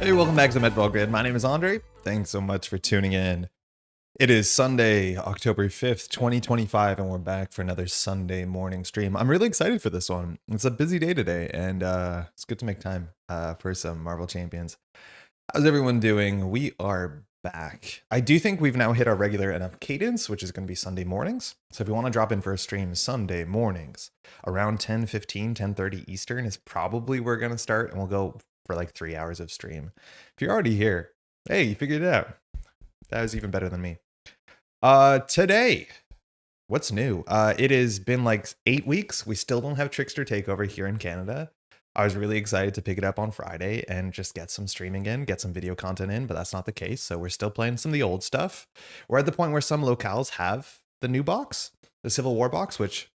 Hey, welcome back to Medball Grid. My name is Andre. Thanks so much for tuning in. It is Sunday, October 5th, 2025, and we're back for another Sunday morning stream. I'm really excited for this one. It's a busy day today, and it's good to make time for some Marvel Champions. How's everyone doing? We are back. I do think we've now hit our regular enough cadence, which is going to be Sunday mornings. So if you want to drop in for a stream Sunday mornings, around 10:15, 10:30 Eastern is probably where we're going to start, and we'll go for like 3 hours of stream. If you're already here, hey, you figured it out. That was even better than me. Today, what's new? It has been like 8 weeks. We still don't have Trickster Takeover here in Canada. I was really excited to pick it up on Friday and just get some streaming in, get some video content in, but that's not the case. So we're still playing some of the old stuff. We're at the point where some locales have the new box, the Civil War box, which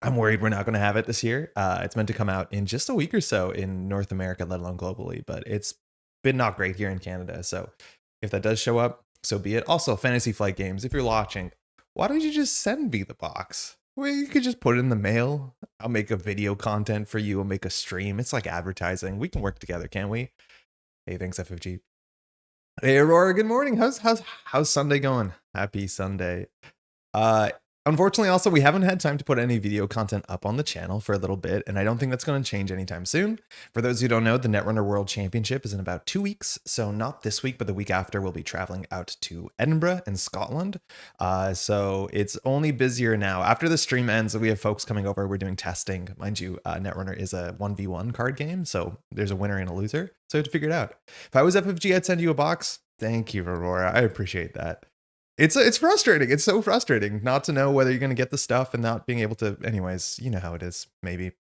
I'm worried we're not going to have it this year. It's meant to come out in just a week or so in North America, let alone globally, but it's been not great here in Canada. So if that does show up, so be it. Also, Fantasy Flight Games, if you're watching, why don't you just send me the box? Well, you could just put it in the mail. I'll make a video content for you. I'll make a stream. It's like advertising. We can work together, can't we? Hey, thanks, FFG. Hey, Aurora, good morning. How's Sunday going? Happy Sunday. Unfortunately, also, we haven't had time to put any video content up on the channel for a little bit, and I don't think that's going to change anytime soon. For those who don't know, the Netrunner World Championship is in about 2 weeks, so not this week, but the week after, we'll be traveling out to Edinburgh in Scotland. So it's only busier now. After the stream ends, we have folks coming over. We're doing testing. Mind you, Netrunner is a 1v1 card game, so there's a winner and a loser, so I have to figure it out. If I was FFG, I'd send you a box. Thank you, Aurora. I appreciate that. It's frustrating. It's so frustrating not to know whether you're going to get the stuff and not being able to. Anyways, you know how it is. Maybe.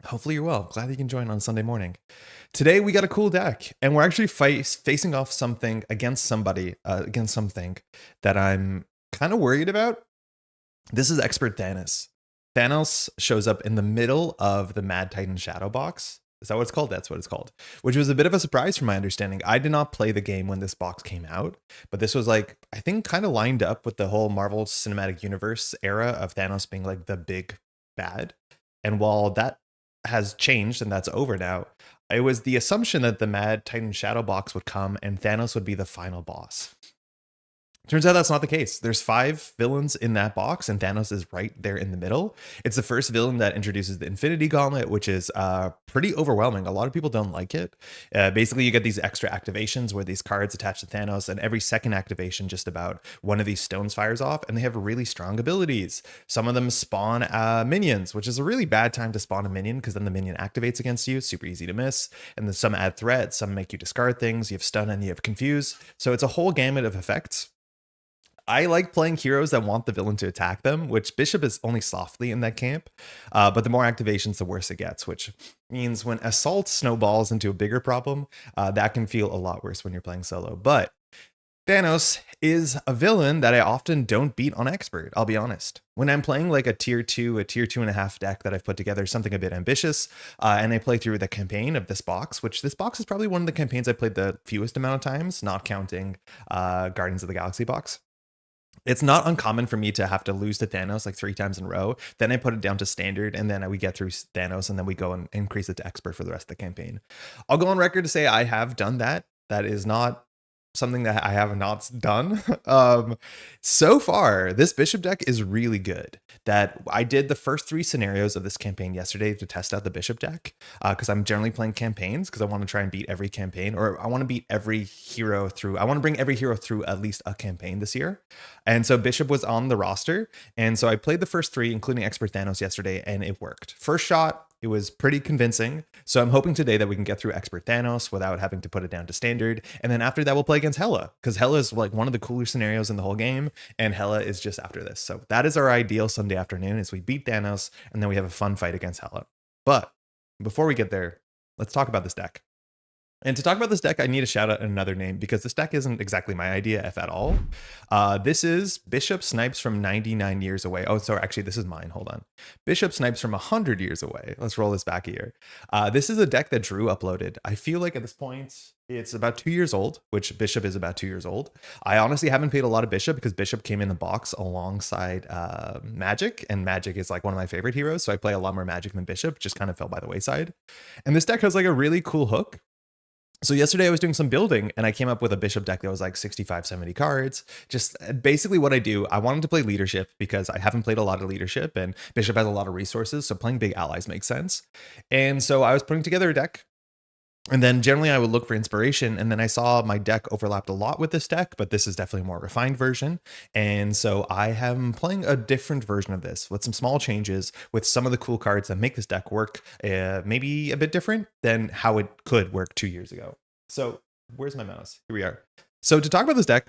Hopefully you're well. Glad you can join on Sunday morning. Today we got a cool deck, and we're actually facing off something against somebody, against something that I'm kind of worried about. This is Expert Thanos. Thanos shows up in the middle of the Mad Titan Shadow box. Is that what it's called? That's what it's called. Which was a bit of a surprise from my understanding. I did not play the game when this box came out, but this was like, I think kind of lined up with the whole Marvel Cinematic Universe era of Thanos being like the big bad. And while that has changed and that's over now, it was the assumption that the Mad Titan Shadow box would come and Thanos would be the final boss. Turns out that's not the case. There's 5 villains in that box, and Thanos is right there in the middle. It's the first villain that introduces the Infinity Gauntlet, which is pretty overwhelming. A lot of people don't like it. Basically, you get these extra activations where these cards attach to Thanos, and every second activation, just about one of these stones fires off, and they have really strong abilities. Some of them spawn minions, which is a really bad time to spawn a minion, because then the minion activates against you. Super easy to miss. And then some add threat, some make you discard things. You have stun and you have confuse. So it's a whole gamut of effects. I like playing heroes that want the villain to attack them, which Bishop is only softly in that camp. But the more activations, the worse it gets, which means when Assault snowballs into a bigger problem, that can feel a lot worse when you're playing solo. But Thanos is a villain that I often don't beat on Expert, I'll be honest. When I'm playing like a tier 2.5 deck that I've put together, something a bit ambitious, and I play through the campaign of this box, which this box is probably one of the campaigns I played the fewest amount of times, not counting Guardians of the Galaxy box. It's not uncommon for me to have to lose to Thanos like 3 times in a row. Then I put it down to standard, and then we get through Thanos, and then we go and increase it to expert for the rest of the campaign. I'll go on record to say I have done that. That is not something that I have not done. So far, this Bishop deck is really good. That I did the first 3 scenarios of this campaign yesterday to test out the Bishop deck, because I'm generally playing campaigns because I want to try and beat every campaign, or I want to beat every hero through. I want to bring every hero through at least a campaign this year. And so Bishop was on the roster, and so I played the first 3, including Expert Thanos yesterday, and it worked. First shot, it was pretty convincing. So I'm hoping today that we can get through Expert Thanos without having to put it down to standard. And then after that, we'll play against Hela, because Hela is like one of the cooler scenarios in the whole game. And Hela is just after this. So that is our ideal Sunday afternoon, is we beat Thanos and then we have a fun fight against Hela. But before we get there, let's talk about this deck. And to talk about this deck, I need to shout out another name, because this deck isn't exactly my idea, if at all. This is Bishop Snipes from 99 years away. Oh, sorry, actually, this is mine. Hold on. Bishop Snipes from 100 years away. Let's roll this back a year. This is a deck that Drew uploaded. I feel like at this point, it's about 2 years old, which Bishop is about 2 years old. I honestly haven't played a lot of Bishop because Bishop came in the box alongside Magic, and Magic is like one of my favorite heroes. So I play a lot more Magic than Bishop, just kind of fell by the wayside. And this deck has like a really cool hook. So yesterday I was doing some building and I came up with a bishop deck that was like 65, 70 cards. Just basically what I do, I wanted to play leadership because I haven't played a lot of leadership and bishop has a lot of resources. So playing big allies makes sense. And so I was putting together a deck. And then generally I would look for inspiration, and then I saw my deck overlapped a lot with this deck, but this is definitely a more refined version. And so I am playing a different version of this with some small changes with some of the cool cards that make this deck work maybe a bit different than how it could work 2 years ago. So where's my mouse? Here we are. So to talk about this deck,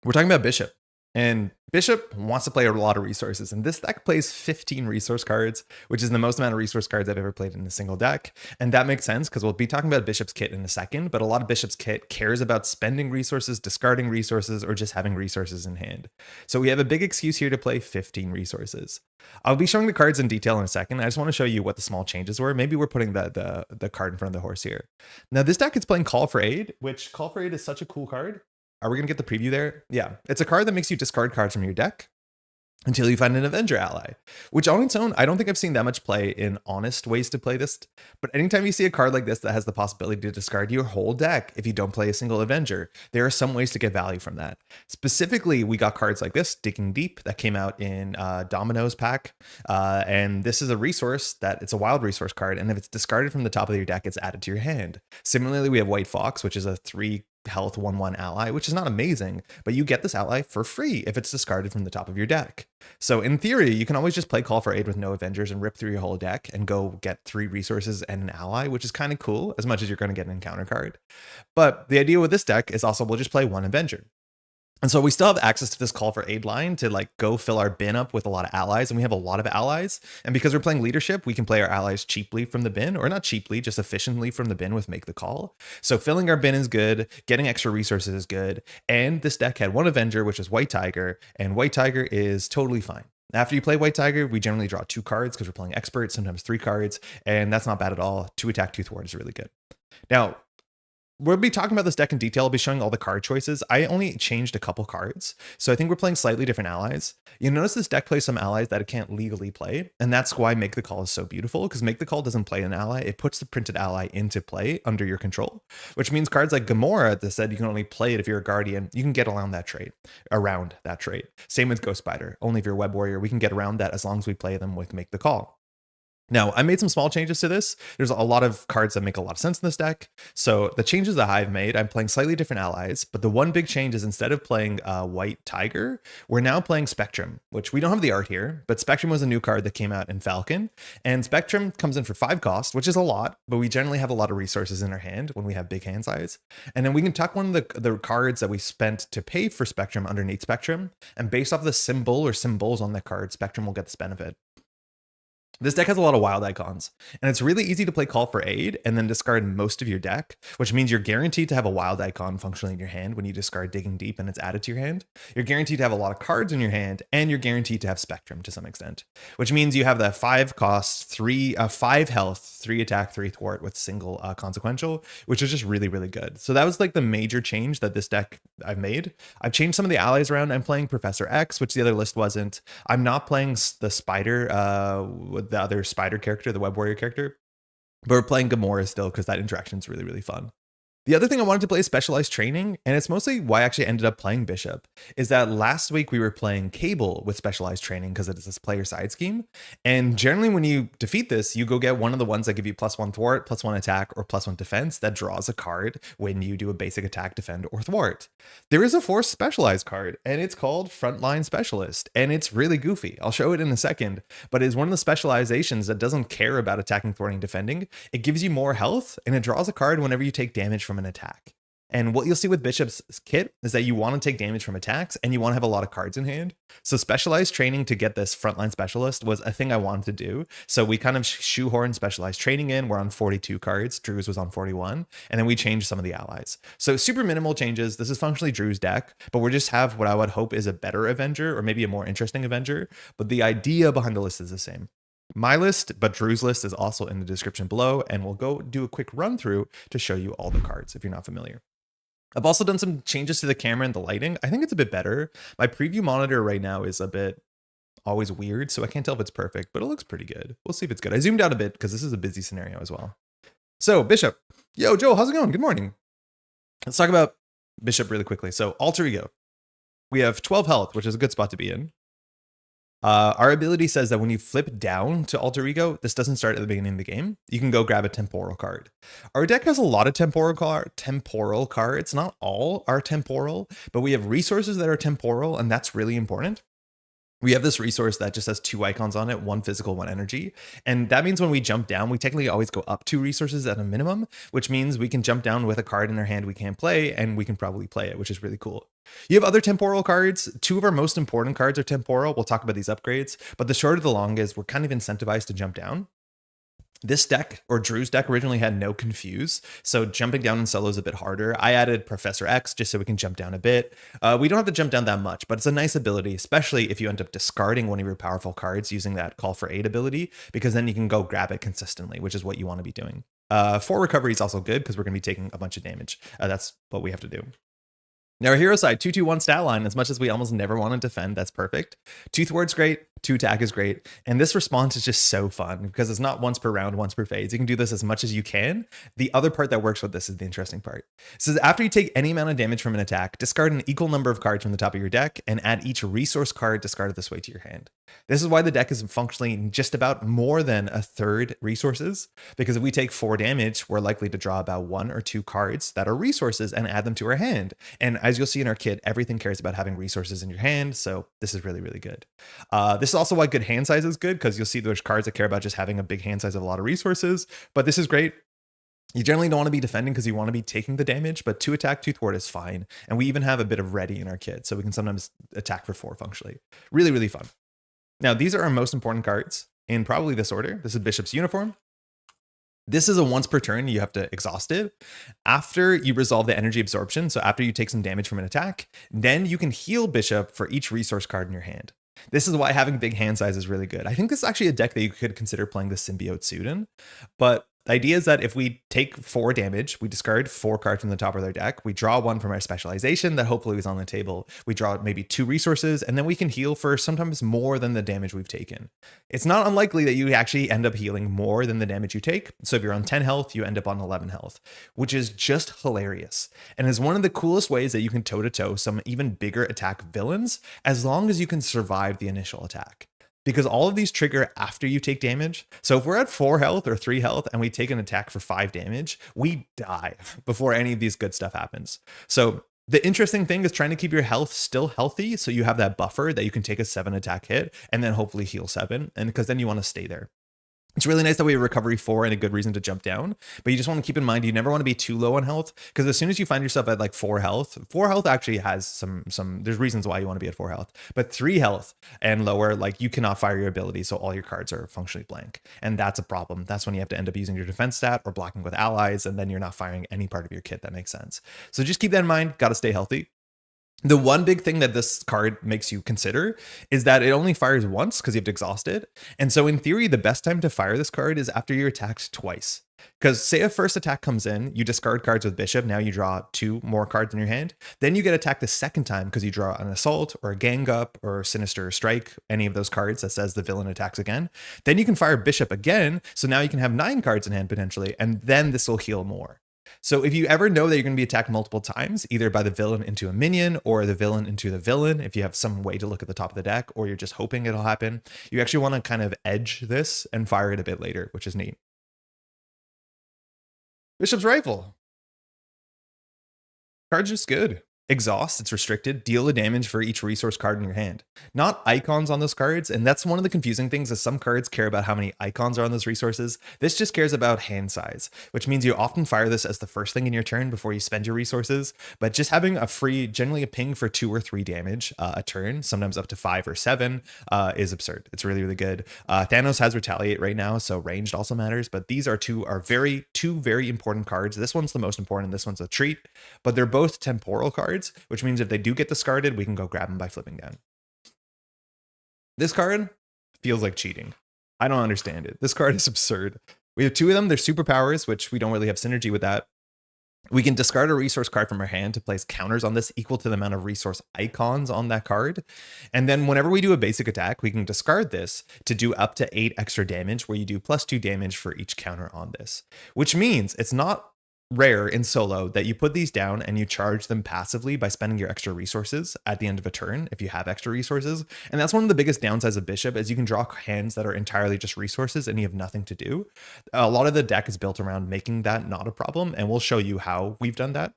we're talking about Bishop. And Bishop wants to play a lot of resources, and this deck plays 15 resource cards, which is the most amount of resource cards I've ever played in a single deck. And that makes sense because we'll be talking about Bishop's kit in a second, but a lot of Bishop's kit cares about spending resources, discarding resources, or just having resources in hand. So we have a big excuse here to play 15 resources. I'll be showing the cards in detail in a second. I just want to show you what the small changes were. Maybe we're putting the card in front of the horse here. Now this deck is playing Call for Aid, which Call for Aid is such a cool card. Are we going to get the preview there? Yeah. It's a card that makes you discard cards from your deck until you find an Avenger ally, which on its own, I don't think I've seen that much play in honest ways to play this. But anytime you see a card like this that has the possibility to discard your whole deck if you don't play a single Avenger, there are some ways to get value from that. Specifically, we got cards like this, Digging Deep, that came out in Domino's pack. And this is a resource that it's a wild resource card. And if it's discarded from the top of your deck, it's added to your hand. Similarly, we have White Fox, which is a 3 health 1/1 ally, which is not amazing, but you get this ally for free if it's discarded from the top of your deck. So in theory, you can always just play Call for Aid with no Avengers and rip through your whole deck and go get 3 resources and an ally, which is kind of cool, as much as you're going to get an encounter card. But the idea with this deck is also we'll just play 1 Avenger. And so we still have access to this Call for Aid line to like go fill our bin up with a lot of allies, and we have a lot of allies. And because we're playing leadership, we can play our allies cheaply from the bin, or not cheaply, just efficiently from the bin with Make the Call. So filling our bin is good, getting extra resources is good. And this deck had 1 Avenger, which is White Tiger, and White Tiger is totally fine. After you play White Tiger, we generally draw 2 cards because we're playing Expert, sometimes 3 cards, and that's not bad at all. 2 attack, 2 thwart is really good. Now, we'll be talking about this deck in detail. I'll be showing all the card choices. I only changed a couple cards, so I think we're playing slightly different allies. You notice this deck plays some allies that it can't legally play, and that's why Make the Call is so beautiful, because Make the Call doesn't play an ally. It puts the printed ally into play under your control, which means cards like Gamora that said you can only play it if you're a Guardian, you can get around that trait. Same with Ghost Spider. Only if you're a Web Warrior, we can get around that as long as we play them with Make the Call. Now, I made some small changes to this. There's a lot of cards that make a lot of sense in this deck. So the changes that I've made, I'm playing slightly different allies, but the one big change is instead of playing White Tiger, we're now playing Spectrum, which we don't have the art here, but Spectrum was a new card that came out in Falcon. And Spectrum comes in for 5 cost, which is a lot, but we generally have a lot of resources in our hand when we have big hand size. And then we can tuck one of the cards that we spent to pay for Spectrum underneath Spectrum, and based off the symbol or symbols on the card, Spectrum will get this benefit. This deck has a lot of wild icons, and it's really easy to play Call for Aid and then discard most of your deck, which means you're guaranteed to have a wild icon functionally in your hand when you discard Digging Deep and it's added to your hand. You're guaranteed to have a lot of cards in your hand, and you're guaranteed to have Spectrum to some extent, which means you have that 5 cost, 5 health, 3 attack, 3 thwart with single consequential, which is just really, really good. So that was like the major change that this deck I've made. I've changed some of the allies around. I'm playing Professor X, which the other list wasn't. I'm not playing the Spider, the other Spider character, the Web Warrior character, but we're playing Gamora still because that interaction is really, really fun. The other thing I wanted to play is Specialized Training, and it's mostly why I actually ended up playing Bishop, is that last week we were playing Cable with Specialized Training because it is this player side scheme. And generally when you defeat this, you go get one of the ones that give you +1 thwart, +1 attack, or +1 defense that draws a card when you do a basic attack, defend, or thwart. There is a 4th specialized card, and it's called Frontline Specialist, and it's really goofy. I'll show it in a second, but it's one of the specializations that doesn't care about attacking, thwarting, defending. It gives you more health, and it draws a card whenever you take damage from an attack. And what you'll see with Bishop's kit is that you want to take damage from attacks and you want to have a lot of cards in hand. So Specialized Training to get this Frontline Specialist was a thing I wanted to do. So we kind of shoehorned Specialized Training in. We're on 42 cards. Drew's was on 41. And then we changed some of the allies. So super minimal changes. This is functionally Drew's deck, but we just have what I would hope is a better Avenger, or maybe a more interesting Avenger. But the idea behind the list is the same. My list, but Drew's list is also in the description below, and we'll go do a quick run through to show you all the cards if you're not familiar. I've also done some changes to the camera and the lighting. I think it's a bit better. My preview monitor right now is a bit always weird, so I can't tell if it's perfect, but it looks pretty good. We'll see if it's good. I zoomed out a bit because this is a busy scenario as well. So Bishop, Yo, Joe, how's it going? Good morning. Let's talk about Bishop really quickly. So, alter ego. We have 12 health, which is a good spot to be in. Our ability says that when you flip down to alter ego, this doesn't start at the beginning of the game. You can go grab a temporal card. Our deck has a lot of temporal cards. Not all are temporal, but we have resources that are temporal, and that's really important. We have this resource that just has 2 icons on it, 1 physical, 1 energy. And that means when we jump down, we technically always go up 2 resources at a minimum, which means we can jump down with a card in our hand we can't play, and we can probably play it, which is really cool. You have other temporal cards. 2 of our most important cards are temporal. We'll talk about these upgrades, but the short of the long is we're kind of incentivized to jump down. This deck, or Drew's deck, originally had no confuse, so jumping down in solo is a bit harder. I added Professor X just so we can jump down a bit. We don't have to jump down that much, but it's a nice ability, especially if you end up discarding one of your powerful cards using that Call for Aid ability, because then you can go grab it consistently, which is what you want to be doing. 4 recovery is also good because we're going to be taking a bunch of damage. That's what we have to do. Now, our hero side, 2-2-1 stat line, as much as we almost never want to defend, that's perfect. 2 thwart's great, 2 attack is great, and this response is just so fun because it's not once per round, once per phase. You can do this as much as you can. The other part that works with this is the interesting part. It says after you take any amount of damage from an attack, discard an equal number of cards from the top of your deck and add each resource card discarded this way to your hand. This is why the deck is functionally just about more than a third resources, because if we take 4 damage, we're likely to draw about 1 or 2 cards that are resources and add them to our hand. And as you'll see in our kit, everything cares about having resources in your hand, so this is really, really good. This is also why good hand size is good, because you'll see there's cards that care about just having a big hand size of a lot of resources, but this is great. You generally don't want to be defending because you want to be taking the damage, but 2 attack, 2 thwart is fine. And we even have a bit of ready in our kit, so we can sometimes attack for 4 functionally. Really, really fun. Now, these are our most important cards in probably this order. This is Bishop's Uniform. This is a once per turn, you have to exhaust it. After you resolve the energy absorption, so after you take some damage from an attack, then you can heal Bishop for each resource card in your hand. This is why having big hand size is really good. I think this is actually a deck that you could consider playing the Symbiote suit in, but the idea is that if we take 4 damage, we discard 4 cards from the top of their deck, we draw 1 from our specialization that hopefully is on the table, we draw maybe 2 resources, and then we can heal for sometimes more than the damage we've taken. It's not unlikely that you actually end up healing more than the damage you take. So if you're on 10 health, you end up on 11 health, which is just hilarious. And is one of the coolest ways that you can toe-to-toe some even bigger attack villains, as long as you can survive the initial attack. Because all of these trigger after you take damage. So if we're at 4 health or 3 health and we take an attack for 5 damage, we die before any of these good stuff happens. So the interesting thing is trying to keep your health still healthy, so you have that buffer that you can take a 7 attack hit and then hopefully heal 7, and because then you want to stay there. It's really nice that we have recovery 4 and a good reason to jump down, but you just want to keep in mind you never want to be too low on health, because as soon as you find yourself at like 4 health actually has some there's reasons why you want to be at 4 health, but 3 health and lower, like, you cannot fire your ability, so all your cards are functionally blank, and that's a problem. That's when you have to end up using your defense stat or blocking with allies, and then you're not firing any part of your kit that makes sense. So just keep that in mind. Got to stay healthy. The one big thing that this card makes you consider is that it only fires once because you have to exhaust it. And so in theory, the best time to fire this card is after you're attacked twice. Because say a first attack comes in, you discard cards with Bishop, now you draw 2 more cards in your hand. Then you get attacked the second time because you draw an Assault or a Gang Up or Sinister Strike, any of those cards that says the villain attacks again. Then you can fire Bishop again, so now you can have 9 cards in hand potentially, and then this will heal more. So if you ever know that you're going to be attacked multiple times, either by the villain into a minion or the villain into the villain, if you have some way to look at the top of the deck, or you're just hoping it'll happen, you actually want to kind of edge this and fire it a bit later, which is neat. Bishop's Rifle. Card's just good. Exhaust, it's restricted. Deal the damage for each resource card in your hand. Not icons on those cards, and that's one of the confusing things is some cards care about how many icons are on those resources. This just cares about hand size, which means you often fire this as the first thing in your turn before you spend your resources, but just having a free, generally a ping for 2 or 3 damage a turn, sometimes up to 5 or 7, is absurd. It's really, really good. Thanos has Retaliate right now, so ranged also matters, but these are two very important cards. This one's the most important, this one's a treat, but they're both temporal cards, which means if they do get discarded, we can go grab them by flipping down. This card feels like cheating. I don't understand it. This card is absurd. We have 2 of them. They're superpowers, which we don't really have synergy with that. We can discard a resource card from our hand to place counters on this equal to the amount of resource icons on that card. And then whenever we do a basic attack, we can discard this to do up to 8 extra damage, where you do +2 damage for each counter on this, which means it's not rare in solo that you put these down and you charge them passively by spending your extra resources at the end of a turn if you have extra resources. And that's one of the biggest downsides of Bishop is you can draw hands that are entirely just resources and you have nothing to do. A lot of the deck is built around making that not a problem, and we'll show you how we've done that.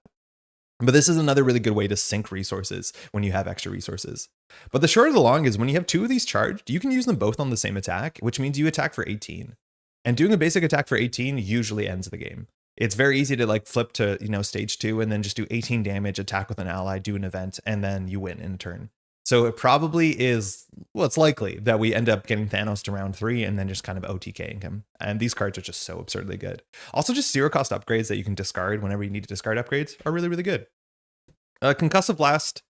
But this is another really good way to sink resources when you have extra resources. But the short of the long is when you have two of these charged, you can use them both on the same attack, which means you attack for 18. And doing a basic attack for 18 usually ends the game. It's very easy to like flip to, stage 2 and then just do 18 damage, attack with an ally, do an event, and then you win in a turn. So it probably is, well, it's likely that we end up getting Thanos to round 3 and then just kind of OTKing him. And these cards are just so absurdly good. Also, just 0 cost upgrades that you can discard whenever you need to discard upgrades are really, really good. Concussive Blast.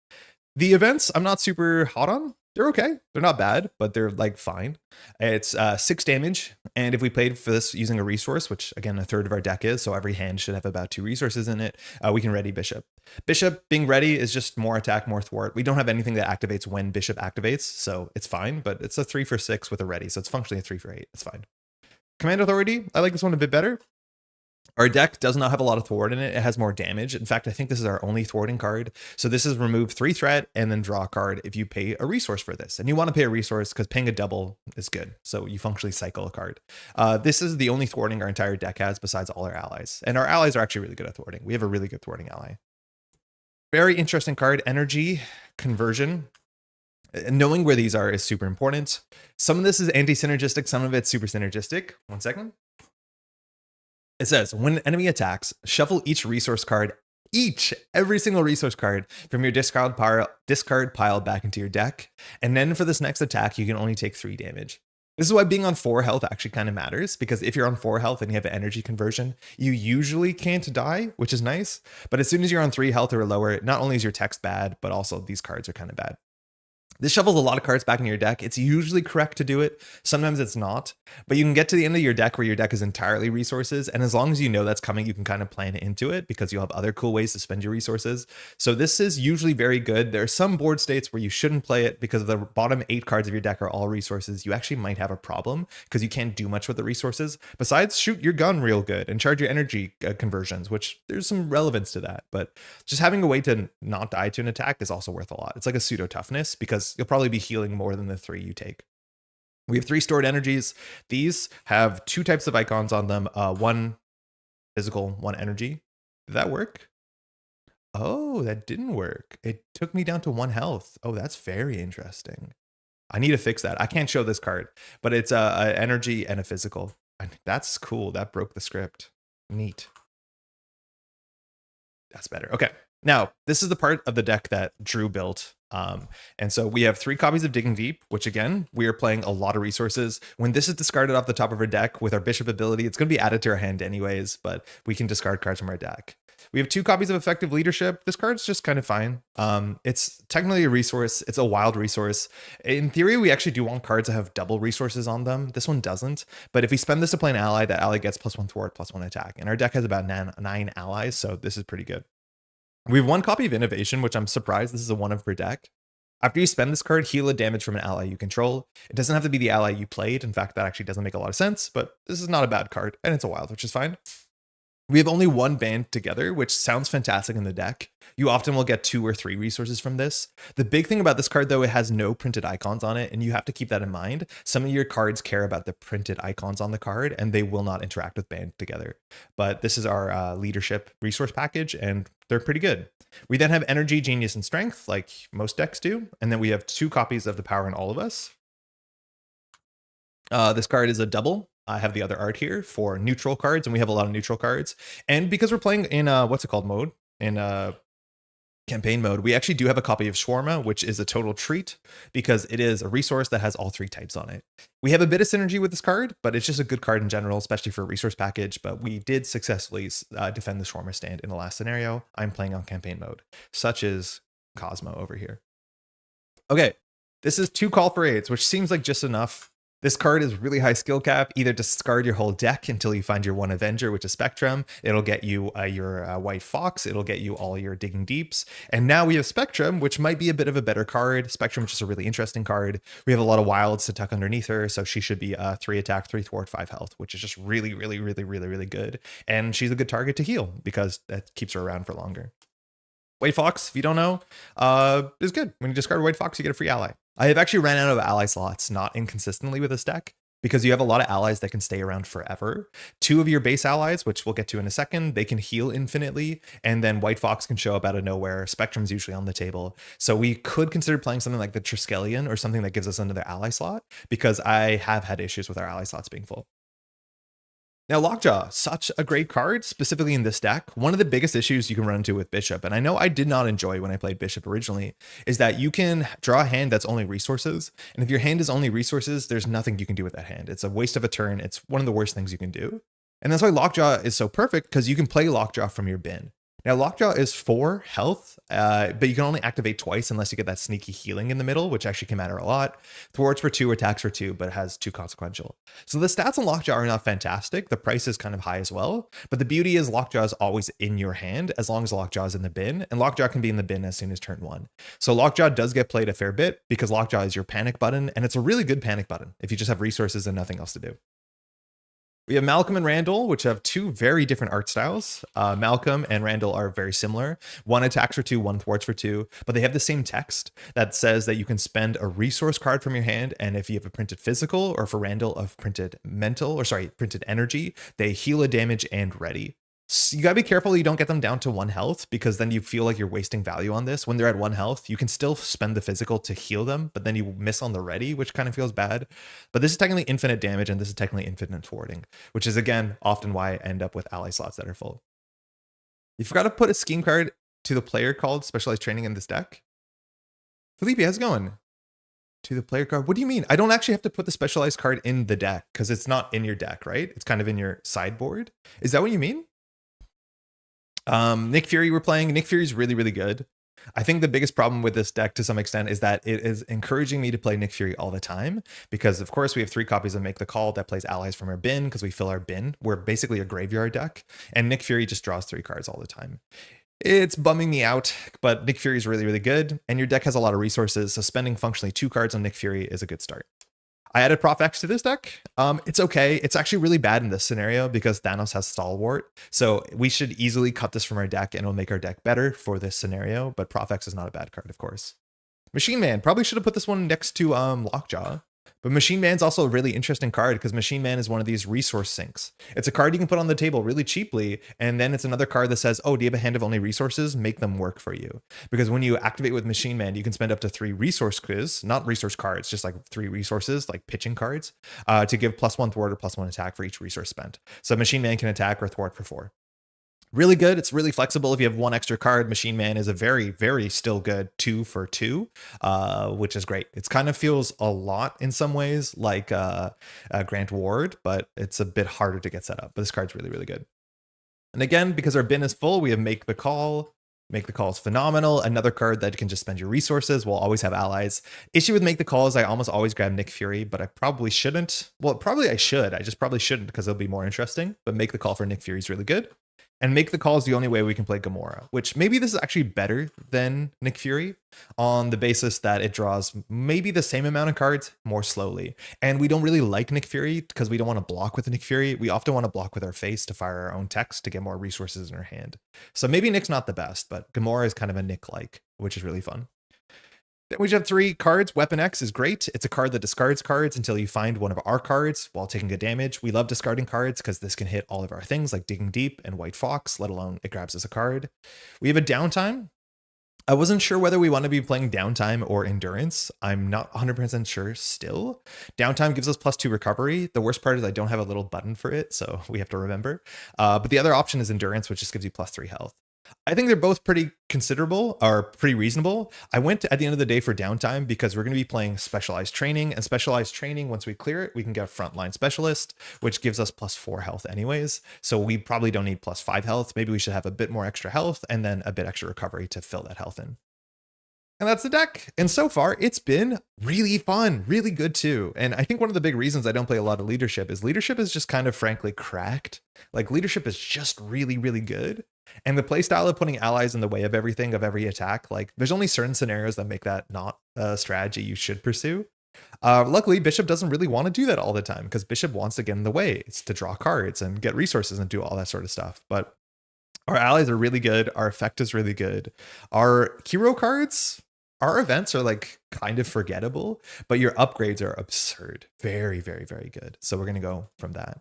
The events I'm not super hot on. They're okay. They're not bad, but they're like fine. It's 6 damage. And if we played for this using a resource, which again, a third of our deck is, so every hand should have about 2 resources in it, we can ready Bishop. Bishop being ready is just more attack, more thwart. We don't have anything that activates when Bishop activates, so it's fine, but it's a 3 for 6 with a ready, so it's functionally a 3 for 8. It's fine. Command Authority. I like this one a bit better. Our deck does not have a lot of thwart in it. It has more damage. In fact, I think this is our only thwarting card. So this is remove 3 threat and then draw a card if you pay a resource for this. And you want to pay a resource because paying a double is good. So you functionally cycle a card. This is the only thwarting our entire deck has besides all our allies. And our allies are actually really good at thwarting. We have a really good thwarting ally. Very interesting card, Energy Conversion. Knowing where these are is super important. Some of this is anti-synergistic, some of it's super synergistic. One second. It says, when an enemy attacks, shuffle each resource card, every single resource card from your discard pile back into your deck. And then for this next attack, you can only take 3 damage. This is why being on 4 health actually kind of matters, because if you're on 4 health and you have an energy conversion, you usually can't die, which is nice. But as soon as you're on 3 health or lower, not only is your text bad, but also these cards are kind of bad. This shovels a lot of cards back in your deck. It's usually correct to do it. Sometimes it's not, but you can get to the end of your deck where your deck is entirely resources. And as long as you know that's coming, you can kind of plan into it because you'll have other cool ways to spend your resources. So this is usually very good. There are some board states where you shouldn't play it because the bottom 8 cards of your deck are all resources. You actually might have a problem because you can't do much with the resources besides shoot your gun real good and charge your energy conversions, which there's some relevance to that. But just having a way to not die to an attack is also worth a lot. It's like a pseudo toughness because you'll probably be healing more than the 3 you take. We have 3 stored energies. These have 2 types of icons on them. 1 physical, 1 energy. Did that work? Oh, that didn't work. It took me down to 1 health. Oh, that's very interesting. I need to fix that. I can't show this card, but it's a energy and a physical. That's cool. That broke the script. Neat. That's better. Okay. Now, this is the part of the deck that Drew built. And so we have 3 copies of Digging Deep, which again, we are playing a lot of resources. When this is discarded off the top of our deck with our Bishop ability, it's going to be added to our hand anyways, but we can discard cards from our deck. We have 2 copies of Effective Leadership. This card's just kind of fine. It's technically a resource. It's a wild resource. In theory, we actually do want cards that have double resources on them. This one doesn't. But if we spend this to play an ally, that ally gets +1 thwart, +1 attack. And our deck has about 9 allies, so this is pretty good. We have 1 copy of Innovation, which I'm surprised this is a 1 of per deck. After you spend this card, heal a damage from an ally you control. It doesn't have to be the ally you played. In fact, that actually doesn't make a lot of sense, but this is not a bad card, and it's a wild, which is fine. We have only 1 band together, which sounds fantastic in the deck. You often will get 2 or 3 resources from this. The big thing about this card, though, it has no printed icons on it, and you have to keep that in mind. Some of your cards care about the printed icons on the card, and they will not interact with band together. But this is our leadership resource package, and they're pretty good. We then have Energy, Genius, and Strength, like most decks do. And then we have 2 copies of the Power in All of Us. This card is a double. I have the other art here for neutral cards, and we have a lot of neutral cards. And because we're playing in what's it called mode? In campaign mode, we actually do have a copy of Shawarma, which is a total treat because it is a resource that has all 3 types on it. We have a bit of synergy with this card, but it's just a good card in general, especially for a resource package. But we did successfully defend the Shawarma stand in the last scenario. I'm playing on campaign mode, such as Cosmo over here. Okay, this is 2 call for aids, which seems like just enough. This card is really high skill cap. Either discard your whole deck until you find your one Avenger, which is Spectrum. It'll get you your White Fox. It'll get you all your Digging Deeps. And now we have Spectrum, which might be a bit of a better card. Spectrum is just a really interesting card. We have a lot of wilds to tuck underneath her, so she should be 3 attack, 3 thwart, 5 health, which is just really, really, really, really, really good. And she's a good target to heal because that keeps her around for longer. White Fox, if you don't know, is good. When you discard White Fox, you get a free ally. I have actually ran out of ally slots, not inconsistently with this deck, because you have a lot of allies that can stay around forever. 2 of your base allies, which we'll get to in a second, they can heal infinitely, and then White Fox can show up out of nowhere. Spectrum's usually on the table. So we could consider playing something like the Triskelion or something that gives us another ally slot, because I have had issues with our ally slots being full. Now, Lockjaw, such a great card, specifically in this deck. One of the biggest issues you can run into with Bishop, and I know I did not enjoy when I played Bishop originally, is that you can draw a hand that's only resources. And if your hand is only resources, there's nothing you can do with that hand. It's a waste of a turn. It's one of the worst things you can do. And that's why Lockjaw is so perfect, because you can play Lockjaw from your bin. Now, Lockjaw is 4 health, but you can only activate twice unless you get that sneaky healing in the middle, which actually can matter a lot. Thwarts for 2, attacks for 2, but it has 2 consequential. So the stats on Lockjaw are not fantastic. The price is kind of high as well. But the beauty is Lockjaw is always in your hand as long as Lockjaw is in the bin. And Lockjaw can be in the bin as soon as turn 1. So Lockjaw does get played a fair bit because Lockjaw is your panic button. And it's a really good panic button if you just have resources and nothing else to do. We have Malcolm and Randall, which have 2 very different art styles. Malcolm and Randall are very similar. 1 attacks for 2, 1 thwarts for 2, but they have the same text that says that you can spend a resource card from your hand, and if you have a printed physical, or for Randall, of printed printed energy, they heal a damage and ready. So you gotta be careful you don't get them down to 1 health, because then you feel like you're wasting value on this. When they're at 1 health, you can still spend the physical to heal them, but then you miss on the ready, which kind of feels bad. But this is technically infinite damage, and this is technically infinite thwarting, which is, again, often why I end up with ally slots that are full. You forgot to put a scheme card to the player called Specialized Training in this deck. Felipe, how's it going? To the player card. What do you mean? I don't actually have to put the specialized card in the deck, because it's not in your deck, right? It's kind of in your sideboard. Is that what you mean? Nick Fury we're playing. Nick Fury's really, really good. I think the biggest problem with this deck to some extent is that it is encouraging me to play Nick Fury all the time, because of course we have 3 copies of Make the Call that plays allies from our bin, because we fill our bin. We're basically a graveyard deck, and Nick Fury just draws 3 cards all the time. It's bumming me out, but Nick Fury is really, really good, and your deck has a lot of resources, so spending functionally 2 cards on Nick Fury is a good start. I added Prof X to this deck. It's okay. It's actually really bad in this scenario because Thanos has Stalwart. So we should easily cut this from our deck and it'll make our deck better for this scenario. But Prof X is not a bad card, of course. Machine Man. Probably should have put this one next to Lockjaw. But Machine Man's also a really interesting card because Machine Man is one of these resource sinks. It's a card you can put on the table really cheaply, and then it's another card that says, oh, do you have a hand of only resources? Make them work for you. Because when you activate with Machine Man, you can spend up to 3 resource quiz, not resource cards, just like 3 resources, like pitching cards, to give +1 thwart or +1 attack for each resource spent. So Machine Man can attack or thwart for 4. Really good. It's really flexible. If you have 1 extra card, Machine Man is a very, very still good 2 for 2, which is great. It kind of feels a lot in some ways like Grant Ward, but it's a bit harder to get set up. But this card's really, really good. And again, because our bin is full, we have Make the Call. Make the Call is phenomenal. Another card that can just spend your resources. We'll always have allies. Issue with Make the Call is I almost always grab Nick Fury, but I probably shouldn't. Well, probably I should. I just probably shouldn't because it'll be more interesting. But Make the Call for Nick Fury is really good. And Make the Call is the only way we can play Gamora, which maybe this is actually better than Nick Fury on the basis that it draws maybe the same amount of cards more slowly. And we don't really like Nick Fury because we don't want to block with Nick Fury. We often want to block with our face to fire our own text to get more resources in our hand. So maybe Nick's not the best, but Gamora is kind of a Nick-like, which is really fun. Then we just have 3 cards. Weapon X is great. It's a card that discards cards until you find one of our cards while taking a damage. We love discarding cards because this can hit all of our things like Digging Deep and White Fox, let alone it grabs as a card. We have a Downtime. I wasn't sure whether we want to be playing Downtime or Endurance. I'm not 100% sure still. Downtime gives us +2 recovery. The worst part is I don't have a little button for it, so we have to remember. But the other option is Endurance, which just gives you +3 health. I think they're both pretty considerable or pretty reasonable. I went at the end of the day for Downtime because we're going to be playing Specialized Training, and Specialized Training, once we clear it, we can get a Frontline Specialist, which gives us +4 health anyways. So we probably don't need +5 health. Maybe we should have a bit more extra health and then a bit extra recovery to fill that health in. And that's the deck. And so far, it's been really fun, really good too. And I think one of the big reasons I don't play a lot of leadership is just kind of frankly cracked. Like leadership is just really, really good. And the playstyle of putting allies in the way of everything, of every attack, like there's only certain scenarios that make that not a strategy you should pursue. Luckily, Bishop doesn't really want to do that all the time because Bishop wants to get in the way. It's to draw cards and get resources and do all that sort of stuff. But our allies are really good. Our effect is really good. Our hero cards, our events are like kind of forgettable, but your upgrades are absurd. Very, very, very good. So we're going to go from that.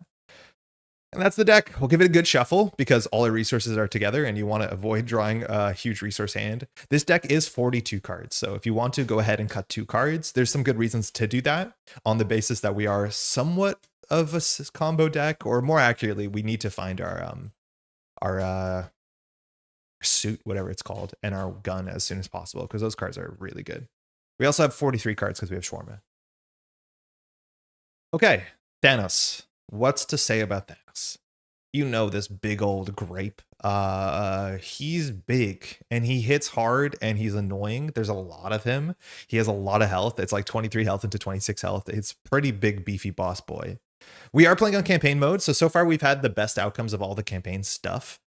And that's the deck. We'll give it a good shuffle because all our resources are together and you want to avoid drawing a huge resource hand. This deck is 42 cards. So if you want to go ahead and cut 2 cards, there's some good reasons to do that on the basis that we are somewhat of a combo deck, or more accurately, we need to find our suit, whatever it's called, and our gun as soon as possible because those cards are really good. We also have 43 cards because we have Shawarma. Okay, Thanos. What's to say about Thanos? You know this big old grape. He's big and he hits hard and he's annoying. There's a lot of him. He has a lot of health. It's like 23 health into 26 health. It's pretty big, beefy boss boy. We are playing on campaign mode. So far we've had the best outcomes of all the campaign stuff.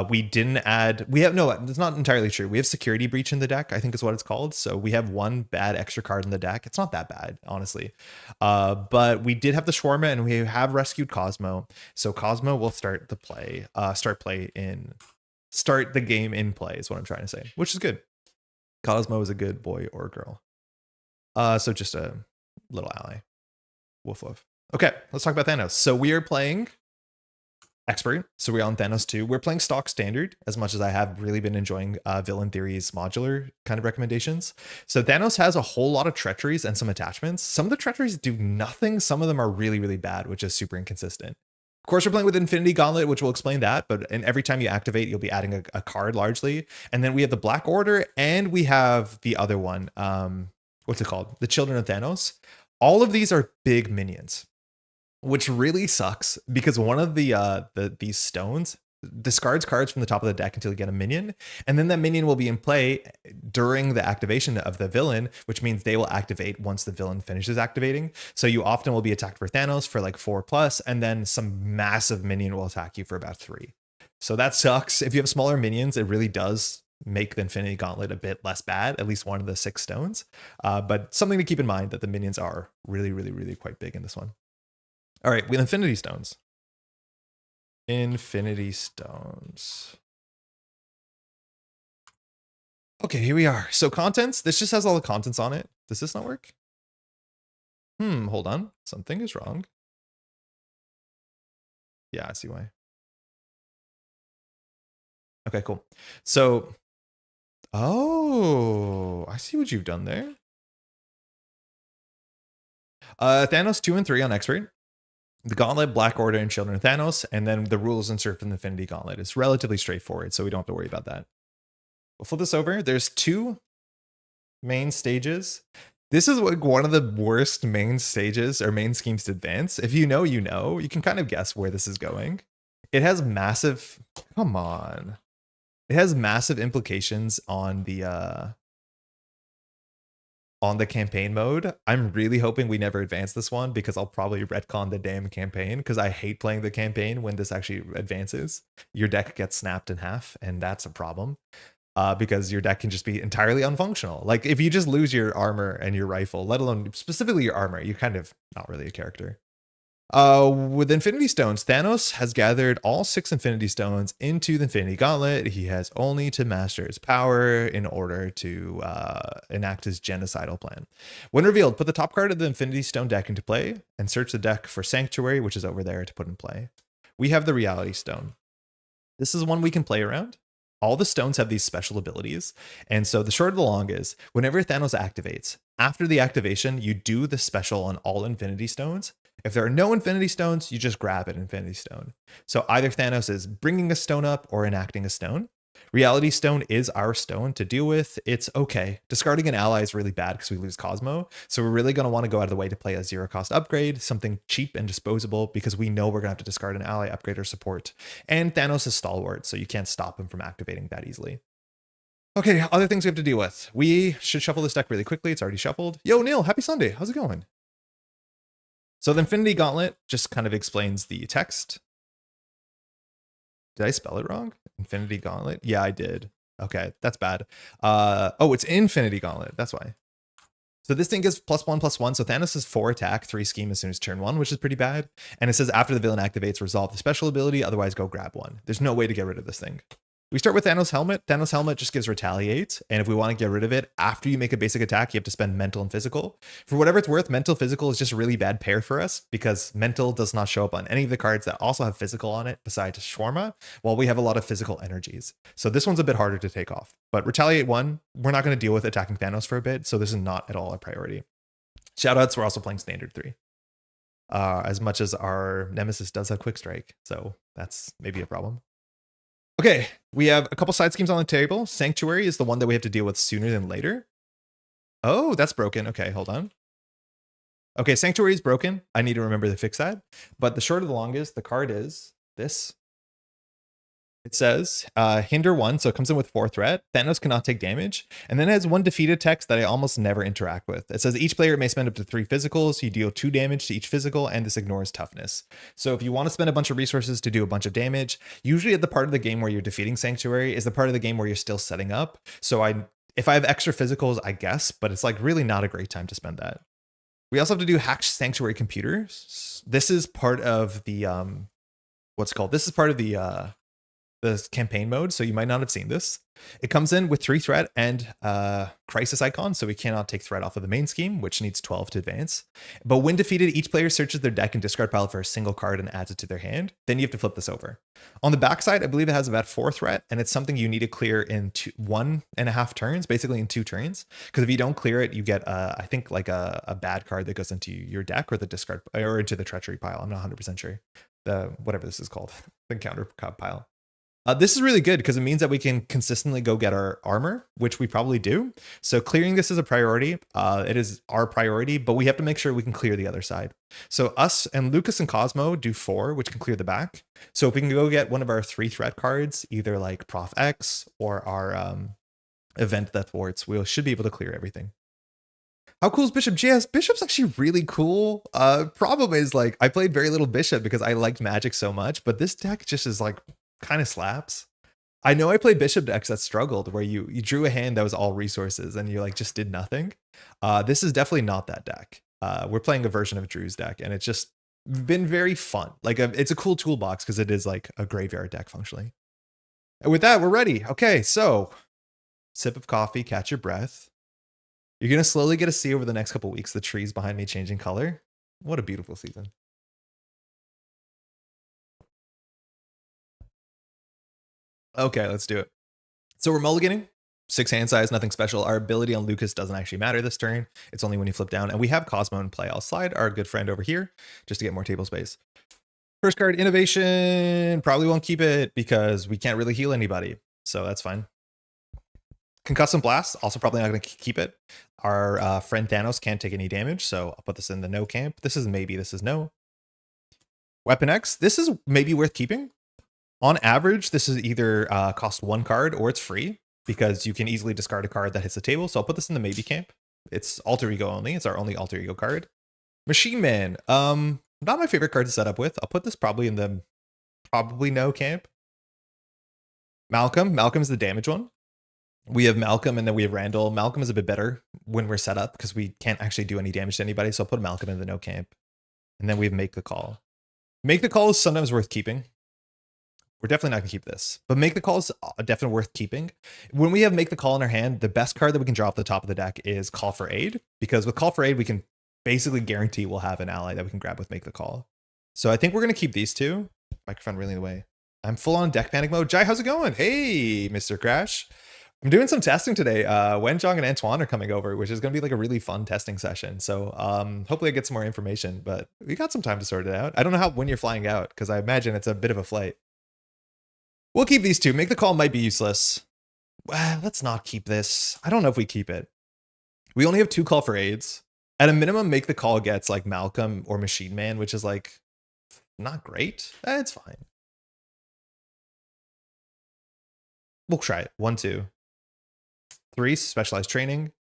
We didn't add, no, it's not entirely true. We have security breach in the deck, I think is what it's called. So we have one bad extra card in the deck. It's not that bad, honestly. But we did have the Shawarma and we have rescued Cosmo. So Cosmo will start the game in play is what I'm trying to say, which is good. Cosmo is a good boy or girl. So just a little ally. Woof woof. Okay, let's talk about Thanos. So we are playing Expert, so we're on Thanos 2. We're playing stock standard as much as I have really been enjoying Villain Theory's modular kind of recommendations. So Thanos has a whole lot of treacheries and some attachments. Some of the treacheries do nothing. Some of them are really, really bad, which is super inconsistent. Of course, we're playing with Infinity Gauntlet, which will explain that. And every time you activate, you'll be adding a card largely. And then we have the Black Order and we have the other one. What's it called? The Children of Thanos. All of these are big minions, which really sucks because one of these stones discards cards from the top of the deck until you get a minion, and then that minion will be in play during the activation of the villain, which means they will activate once the villain finishes activating. So you often will be attacked for Thanos for like 4+, and then some massive minion will attack you for about 3. So that sucks. If you have smaller minions, it really does make the Infinity Gauntlet a bit less bad, at least one of the 6 stones. But something to keep in mind that the minions are really, really, really quite big in this one. All right, with Infinity Stones. Infinity Stones. Okay, here we are. So contents, this just has all the contents on it. Does this not work? Hold on. Something is wrong. Yeah, I see why. Okay, cool. So, oh, I see what you've done there. Thanos 2 and 3 on Expert. The Gauntlet, Black Order, and Children of Thanos, and then the rules insert from the Infinity Gauntlet. It's relatively straightforward, so we don't have to worry about that. We'll flip this over. There's 2 main stages. This is like one of the worst main stages or main schemes to advance. If you know, you know. You can kind of guess where this is going. It has massive... Come on. It has massive implications on the campaign mode. I'm really hoping we never advance this one because I'll probably retcon the damn campaign because I hate playing the campaign when this actually advances. Your deck gets snapped in half, and that's a problem because your deck can just be entirely unfunctional. Like if you just lose your armor and your rifle, let alone specifically your armor, you're kind of not really a character. With Infinity Stones, Thanos has gathered all 6 Infinity Stones into the Infinity Gauntlet. He has only to master his power in order to enact his genocidal plan. When revealed, put the top card of the Infinity Stone deck into play and search the deck for Sanctuary, which is over there, to put in play. We have the Reality Stone. This is one we can play around. All the stones have these special abilities. And so the short of the long is, whenever Thanos activates, after the activation, you do the special on all Infinity Stones. If there are no Infinity Stones, you just grab an Infinity Stone. So either Thanos is bringing a stone up or enacting a stone. Reality Stone is our stone to deal with. It's okay. Discarding an ally is really bad because we lose Cosmo. So we're really going to want to go out of the way to play a 0-cost upgrade, something cheap and disposable, because we know we're going to have to discard an ally, upgrade, or support. And Thanos is stalwart, so you can't stop him from activating that easily. Okay, other things we have to deal with. We should shuffle this deck really quickly. It's already shuffled. Yo, Neil, happy Sunday. How's it going? So the Infinity Gauntlet just kind of explains the text. Did I spell it wrong? Infinity Gauntlet? Yeah, I did. Okay, that's bad. Oh, it's Infinity Gauntlet. That's why. So this thing gives +1/+1. So Thanos is 4 attack, 3 scheme as soon as turn 1, which is pretty bad. And it says after the villain activates, resolve the special ability. Otherwise, go grab one. There's no way to get rid of this thing. We start with Thanos Helmet. Thanos Helmet just gives Retaliate. And if we want to get rid of it, after you make a basic attack, you have to spend Mental and Physical. For whatever it's worth, Mental Physical is just a really bad pair for us because Mental does not show up on any of the cards that also have Physical on it besides Shawarma, while we have a lot of Physical energies. So this one's a bit harder to take off. But Retaliate 1, we're not going to deal with attacking Thanos for a bit, so this is not at all a priority. Shoutouts, we're also playing Standard 3. As much as our Nemesis does have Quick Strike, so that's maybe a problem. Okay, we have a couple side schemes on the table. Sanctuary is the one that we have to deal with sooner than later. Oh, that's broken. Okay, hold on. Okay, Sanctuary is broken. I need to remember to fix that. But the short of the long is, the card is this. It says, hinder 1, so it comes in with 4 threat. Thanos cannot take damage. And then it has 1 defeated text that I almost never interact with. It says each player may spend up to 3 physicals. You deal 2 damage to each physical, and this ignores toughness. So if you want to spend a bunch of resources to do a bunch of damage, usually at the part of the game where you're defeating Sanctuary is the part of the game where you're still setting up. So if I have extra physicals, I guess, but it's like really not a great time to spend that. We also have to do hack Sanctuary computers. This is part of the, this is part of the campaign mode, so you might not have seen this. It comes in with 3 threat and crisis icon, so we cannot take threat off of the main scheme, which needs 12 to advance. But when defeated, each player searches their deck and discard pile for a single card and adds it to their hand. Then you have to flip this over. On the backside, I believe it has about 4 threat, and it's something you need to clear in 1.5 turns, basically in 2 turns. Because if you don't clear it, you get I think like a bad card that goes into your deck or the discard or into the treachery pile. I'm not 100% sure. Whatever this is called, the counter pile. This is really good because it means that we can consistently go get our armor, which we probably do. So clearing this is a priority. It is our priority, but we have to make sure we can clear the other side. So us and Lucas and Cosmo do 4, which can clear the back. So if we can go get one of our 3 threat cards, either like Prof X or our event that thwarts, we should be able to clear everything. How cool is Bishop JS? Bishop's actually really cool. Problem is, like, I played very little Bishop because I liked Magic so much, but this deck just is like kind of slaps. I know I played Bishop decks that struggled where you drew a hand that was all resources and you like just did nothing. This is definitely not that deck. We're playing a version of Drew's deck and it's just been very fun. Like it's a cool toolbox because it is like a graveyard deck functionally. And with that, we're ready. Okay, so sip of coffee, catch your breath. You're going to slowly get to see over the next couple weeks the trees behind me changing color. What a beautiful season. Okay, let's do it. So we're mulliganing. 6 hand size, nothing special. Our ability on Lucas doesn't actually matter this turn. It's only when you flip down. And we have Cosmo in play. I'll slide our good friend over here just to get more table space. First card, Innovation. Probably won't keep it because we can't really heal anybody. So that's fine. Concussive Blast, also probably not going to keep it. Our friend Thanos can't take any damage, so I'll put this in the no camp. This is maybe, this is no. Weapon X, this is maybe worth keeping. On average, this is either cost 1 card or it's free because you can easily discard a card that hits the table. So I'll put this in the maybe camp. It's alter ego only. It's our only alter ego card. Machine Man, not my favorite card to set up with. I'll put this probably in the probably no camp. Malcolm's the damage one. We have Malcolm and then we have Randall. Malcolm is a bit better when we're set up because we can't actually do any damage to anybody. So I'll put Malcolm in the no camp. And then we have Make the Call. Make the Call is sometimes worth keeping. We're definitely not going to keep this. But Make the Call is definitely worth keeping. When we have Make the Call in our hand, the best card that we can draw off the top of the deck is Call for Aid. Because with Call for Aid, we can basically guarantee we'll have an ally that we can grab with Make the Call. So I think we're going to keep these two. Microphone really in the way. I'm full on deck panic mode. Jai, how's it going? Hey, Mr. Crash. I'm doing some testing today. Wenjong and Antoine are coming over, which is going to be like a really fun testing session. So hopefully I get some more information, but we got some time to sort it out. I don't know when you're flying out because I imagine it's a bit of a flight. We'll keep these two. Make the Call might be useless. Let's not keep this. I don't know if we keep it. We only have 2 Call for Aids. At a minimum, Make the Call gets like Malcolm or Machine Man, which is like not great. It's fine. We'll try it. 1, 2. 3 specialized training,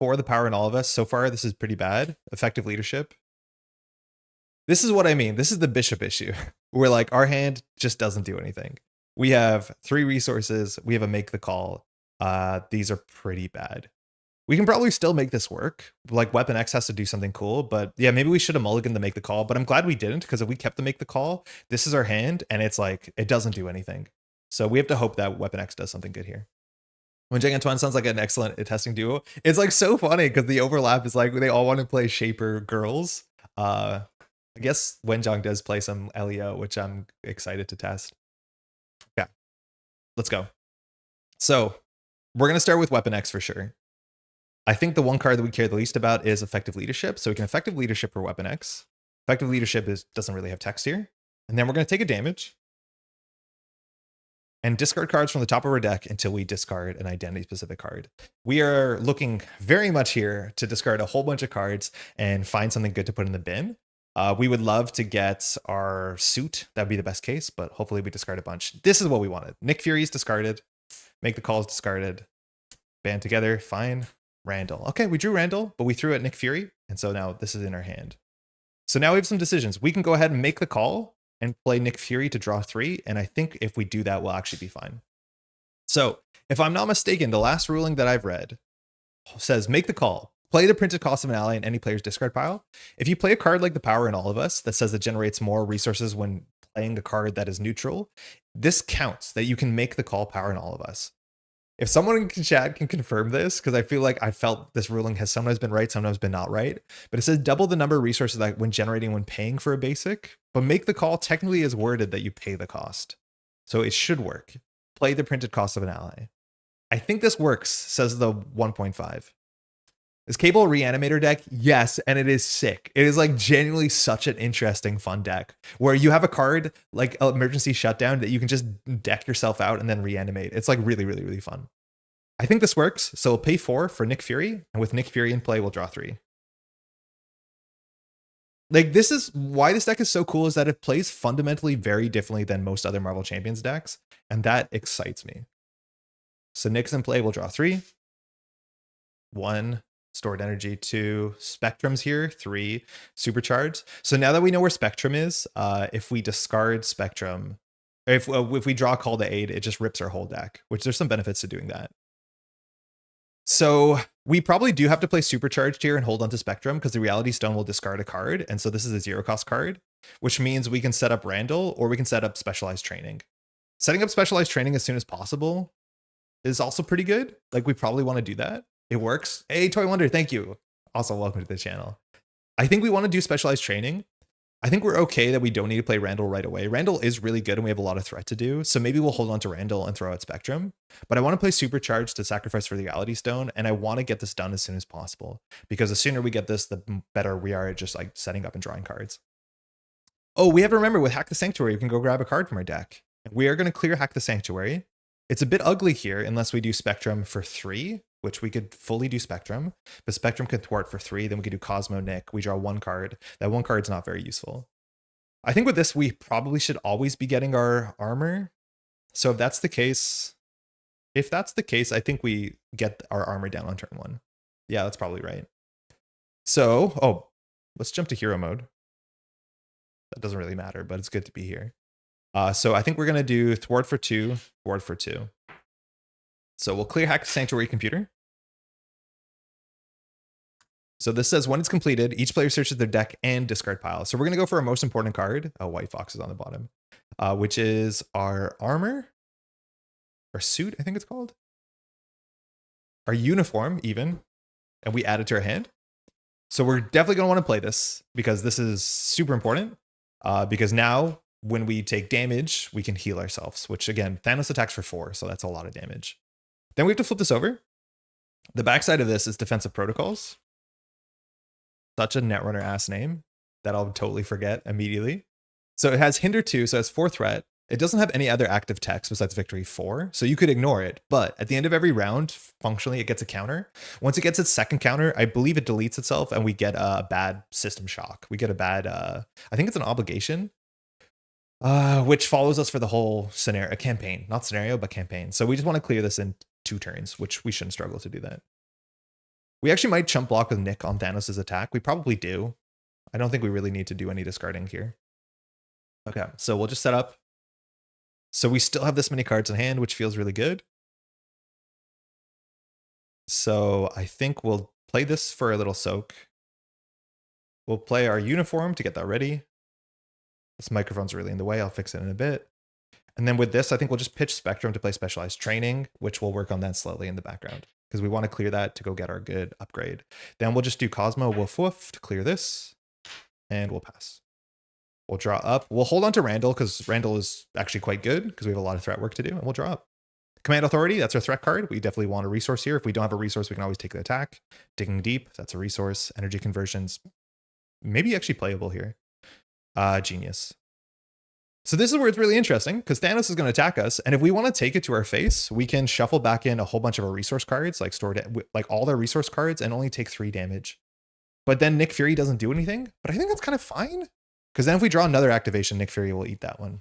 4 the power in all of us. So far, this is pretty bad. Effective leadership. This is what I mean. This is the bishop issue, where like our hand just doesn't do anything. We have 3 resources. We have a make the call. These are pretty bad. We can probably still make this work. Like Weapon X has to do something cool, but yeah, maybe we should have mulliganed the make the call, but I'm glad we didn't, because if we kept the make the call, this is our hand and it's like, it doesn't do anything. So we have to hope that Weapon X does something good here. When Jeng Antoine sounds like an excellent testing duo. It's like so funny because the overlap is like they all want to play Shaper girls. I guess Wenjong does play some LEO, which I'm excited to test. Yeah, let's go. So we're going to start with Weapon X for sure. I think the one card that we care the least about is Effective Leadership. So we can Effective Leadership for Weapon X. Effective Leadership doesn't really have text here. And then we're going to take a damage and discard cards from the top of our deck until we discard an identity-specific card. We are looking very much here to discard a whole bunch of cards and find something good to put in the bin. We would love to get our suit. That would be the best case, but hopefully we discard a bunch. This is what we wanted. Nick Fury's discarded. Make the Call is discarded. Band together, fine. Randall. Okay, we drew Randall, but we threw at Nick Fury, and so now this is in our hand. So now we have some decisions. We can go ahead and make the call and play Nick Fury to draw 3, and I think if we do that, we'll actually be fine. So if I'm not mistaken, the last ruling that I've read says make the call, play the printed cost of an ally in any player's discard pile. If you play a card like the Power in All of Us that says it generates more resources when playing a card that is neutral, this counts that you can make the call Power in All of Us. If someone in chat can confirm this, because I feel like I felt this ruling has sometimes been right, sometimes been not right, but it says double the number of resources that when generating when paying for a basic, but make the call technically is worded that you pay the cost. So it should work. Play the printed cost of an ally. I think this works, says the 1.5. Is Cable a reanimator deck? Yes, and it is sick. It is like genuinely such an interesting, fun deck where you have a card like Emergency Shutdown that you can just deck yourself out and then reanimate. It's like really, really, really fun. I think this works. So we'll pay 4 for Nick Fury, and with Nick Fury in play, we'll draw 3. Like, this is why this deck is so cool, is that it plays fundamentally very differently than most other Marvel Champions decks, and that excites me. So Nick's in play, we'll draw 3. 1. Stored energy, 2 Spectrums here, 3 supercharged. So now that we know where Spectrum is, if we discard Spectrum, if we draw Call to Aid, it just rips our whole deck, which there's some benefits to doing that. So we probably do have to play supercharged here and hold on to Spectrum because the Reality Stone will discard a card. And so this is a 0 cost card, which means we can set up Randall or we can set up Specialized Training. Setting up Specialized Training as soon as possible is also pretty good. Like, we probably want to do that. It works. Hey, Toy Wonder, thank you. Also, welcome to the channel. I think we want to do Specialized Training. I think we're okay that we don't need to play Randall right away. Randall is really good and we have a lot of threat to do. So maybe we'll hold on to Randall and throw out Spectrum. But I want to play Supercharged to sacrifice for the Reality Stone. And I want to get this done as soon as possible. Because the sooner we get this, the better we are at just like setting up and drawing cards. Oh, we have to remember with Hack the Sanctuary, we can go grab a card from our deck. We are going to clear Hack the Sanctuary. It's a bit ugly here unless we do Spectrum for 3. Which we could fully do Spectrum, but Spectrum could thwart for 3. Then we could do Cosmo Nick. We draw 1 card. That 1 card's not very useful. I think with this, we probably should always be getting our armor. So if that's the case, I think we get our armor down on turn 1. Yeah, that's probably right. So, let's jump to hero mode. That doesn't really matter, but it's good to be here. So I think we're going to do thwart for 2, thwart for 2. So we'll clear Hack Sanctuary Computer. So this says when it's completed, each player searches their deck and discard pile. So we're going to go for our most important card. White Fox is on the bottom, which is our armor or suit, I think it's called. Our uniform even, and we add it to our hand. So we're definitely going to want to play this because this is super important because now when we take damage, we can heal ourselves, which again, Thanos attacks for 4. So that's a lot of damage. Then we have to flip this over. The backside of this is Defensive Protocols. Such a Netrunner ass name that I'll totally forget immediately. So it has Hinder 2, so it's 4 threat. It doesn't have any other active text besides Victory 4, so you could ignore it. But at the end of every round, functionally, it gets a counter. Once it gets its second counter, I believe it deletes itself and we get a bad system shock. We get a bad, I think it's an obligation. Which follows us for the whole scenario, campaign, not scenario, but campaign. So we just want to clear this in 2 turns, which we shouldn't struggle to do that. We actually might chump block with Nick on Thanos' attack. We probably do. I don't think we really need to do any discarding here. Okay, so we'll just set up. So we still have this many cards in hand, which feels really good. So I think we'll play this for a little soak. We'll play our uniform to get that ready. This microphone's really in the way. I'll fix it in a bit. And then with this, I think we'll just pitch Spectrum to play Specialized Training, which we'll work on that slowly in the background because we want to clear that to go get our good upgrade. Then we'll just do Cosmo Woof Woof to clear this, and we'll pass. We'll draw up. We'll hold on to Randall because Randall is actually quite good because we have a lot of threat work to do, and we'll draw up. Command Authority, that's our threat card. We definitely want a resource here. If we don't have a resource, we can always take the attack. Digging Deep, that's a resource. Energy Conversions, maybe actually playable here. Genius. So this is where it's really interesting because Thanos is going to attack us. And if we want to take it to our face, we can shuffle back in a whole bunch of our resource cards, like all their resource cards, and only take 3 damage. But then Nick Fury doesn't do anything. But I think that's kind of fine because then if we draw another activation, Nick Fury will eat that one.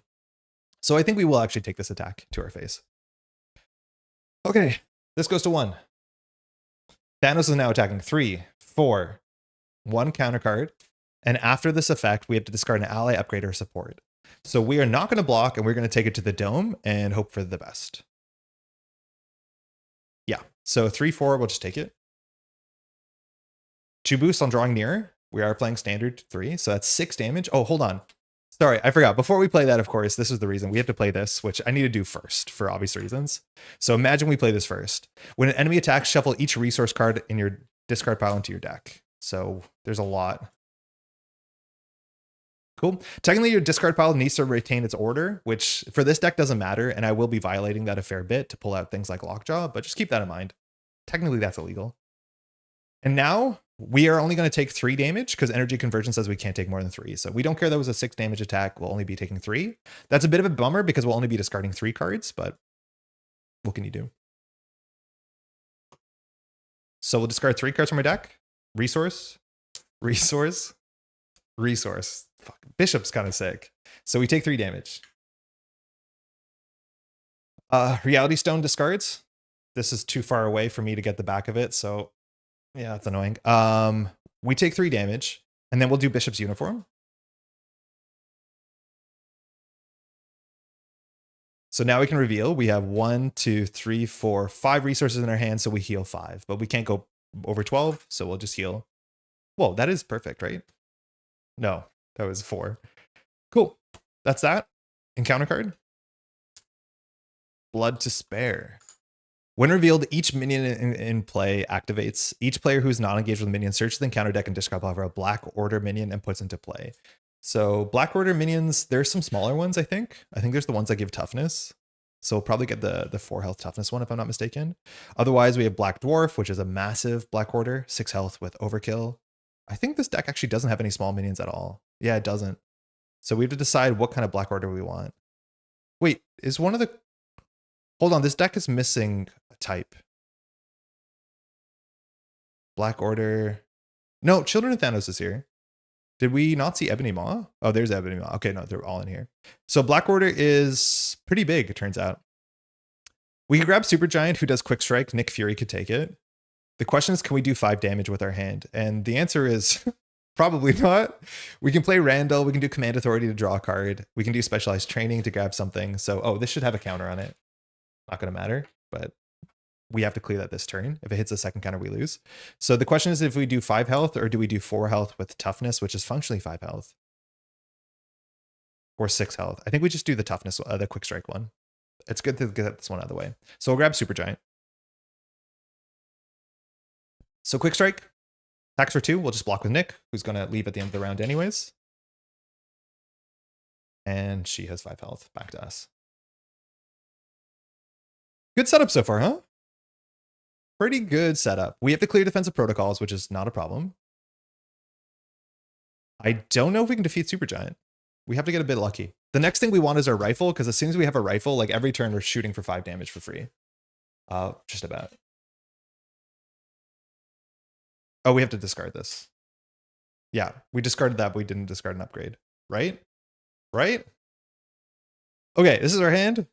So I think we will actually take this attack to our face. Okay, this goes to 1. Thanos is now attacking 3, 4, 1 counter card. And after this effect, we have to discard an ally, upgrade, or support. So we are not going to block, and we're going to take it to the dome and hope for the best. Yeah, so 3, 4, we'll just take it. 2 boosts on drawing nearer. We are playing standard 3, so that's 6 damage. Oh, hold on. Sorry, I forgot. Before we play that, of course, this is the reason we have to play this, which I need to do first for obvious reasons. So imagine we play this first. When an enemy attacks, shuffle each resource card in your discard pile into your deck. So there's a lot. Cool. Technically, your discard pile needs to retain its order, which for this deck doesn't matter, and I will be violating that a fair bit to pull out things like Lockjaw, but just keep that in mind. Technically, that's illegal. And now we are only going to take 3 damage because Energy Conversion says we can't take more than 3. So we don't care that was a 6 damage attack. We'll only be taking 3. That's a bit of a bummer because we'll only be discarding 3 cards, but what can you do? So we'll discard 3 cards from our deck. Resource. Fuck, Bishop's kind of sick. So we take 3 damage. Reality Stone discards. This is too far away for me to get the back of it, so yeah, that's annoying. We take 3 damage, and then we'll do Bishop's Uniform. So now we can reveal we have 1, 2, 3, 4, 5 resources in our hand, so we heal 5, but we can't go over 12, so we'll just heal. Whoa, that is perfect, right? No, that was 4. Cool. That's that. Encounter card. Blood to Spare. When revealed, each minion in play activates. Each player who's not engaged with a minion searches the encounter deck and discard over a Black Order minion and puts into play. So Black Order minions, there's some smaller ones, I think. I think there's the ones that give toughness. So we'll probably get the 4 health toughness one if I'm not mistaken. Otherwise, we have Black Dwarf, which is a massive Black Order, 6 health with Overkill. I think this deck actually doesn't have any small minions at all. Yeah, it doesn't. So we have to decide what kind of Black Order we want. Wait, is one of the... Hold on, this deck is missing a type. Black Order... No, Children of Thanos is here. Did we not see Ebony Maw? Oh, there's Ebony Maw. Okay, no, they're all in here. So Black Order is pretty big, it turns out. We could grab Supergiant, who does Quick Strike. Nick Fury could take it. The question is, can we do 5 damage with our hand? And the answer is probably not. We can play Randall. We can do Command Authority to draw a card. We can do Specialized Training to grab something. So, oh, this should have a counter on it. Not going to matter, but we have to clear that this turn. If it hits the second counter, we lose. So the question is if we do 5 health or do we do 4 health with Toughness, which is functionally 5 health. Or 6 health. I think we just do the Toughness, the Quick Strike one. It's good to get this one out of the way. So we'll grab Supergiant. So Quick Strike, attacks for 2. We'll just block with Nick, who's going to leave at the end of the round anyways. And she has 5 health. Back to us. Good setup so far, huh? Pretty good setup. We have to clear defensive protocols, which is not a problem. I don't know if we can defeat Supergiant. We have to get a bit lucky. The next thing we want is our rifle, because as soon as we have a rifle, like every turn, we're shooting for 5 damage for free. Just about. Oh, we have to discard this. Yeah, we discarded that, but we didn't discard an upgrade. Right? Right? Okay, this is our hand.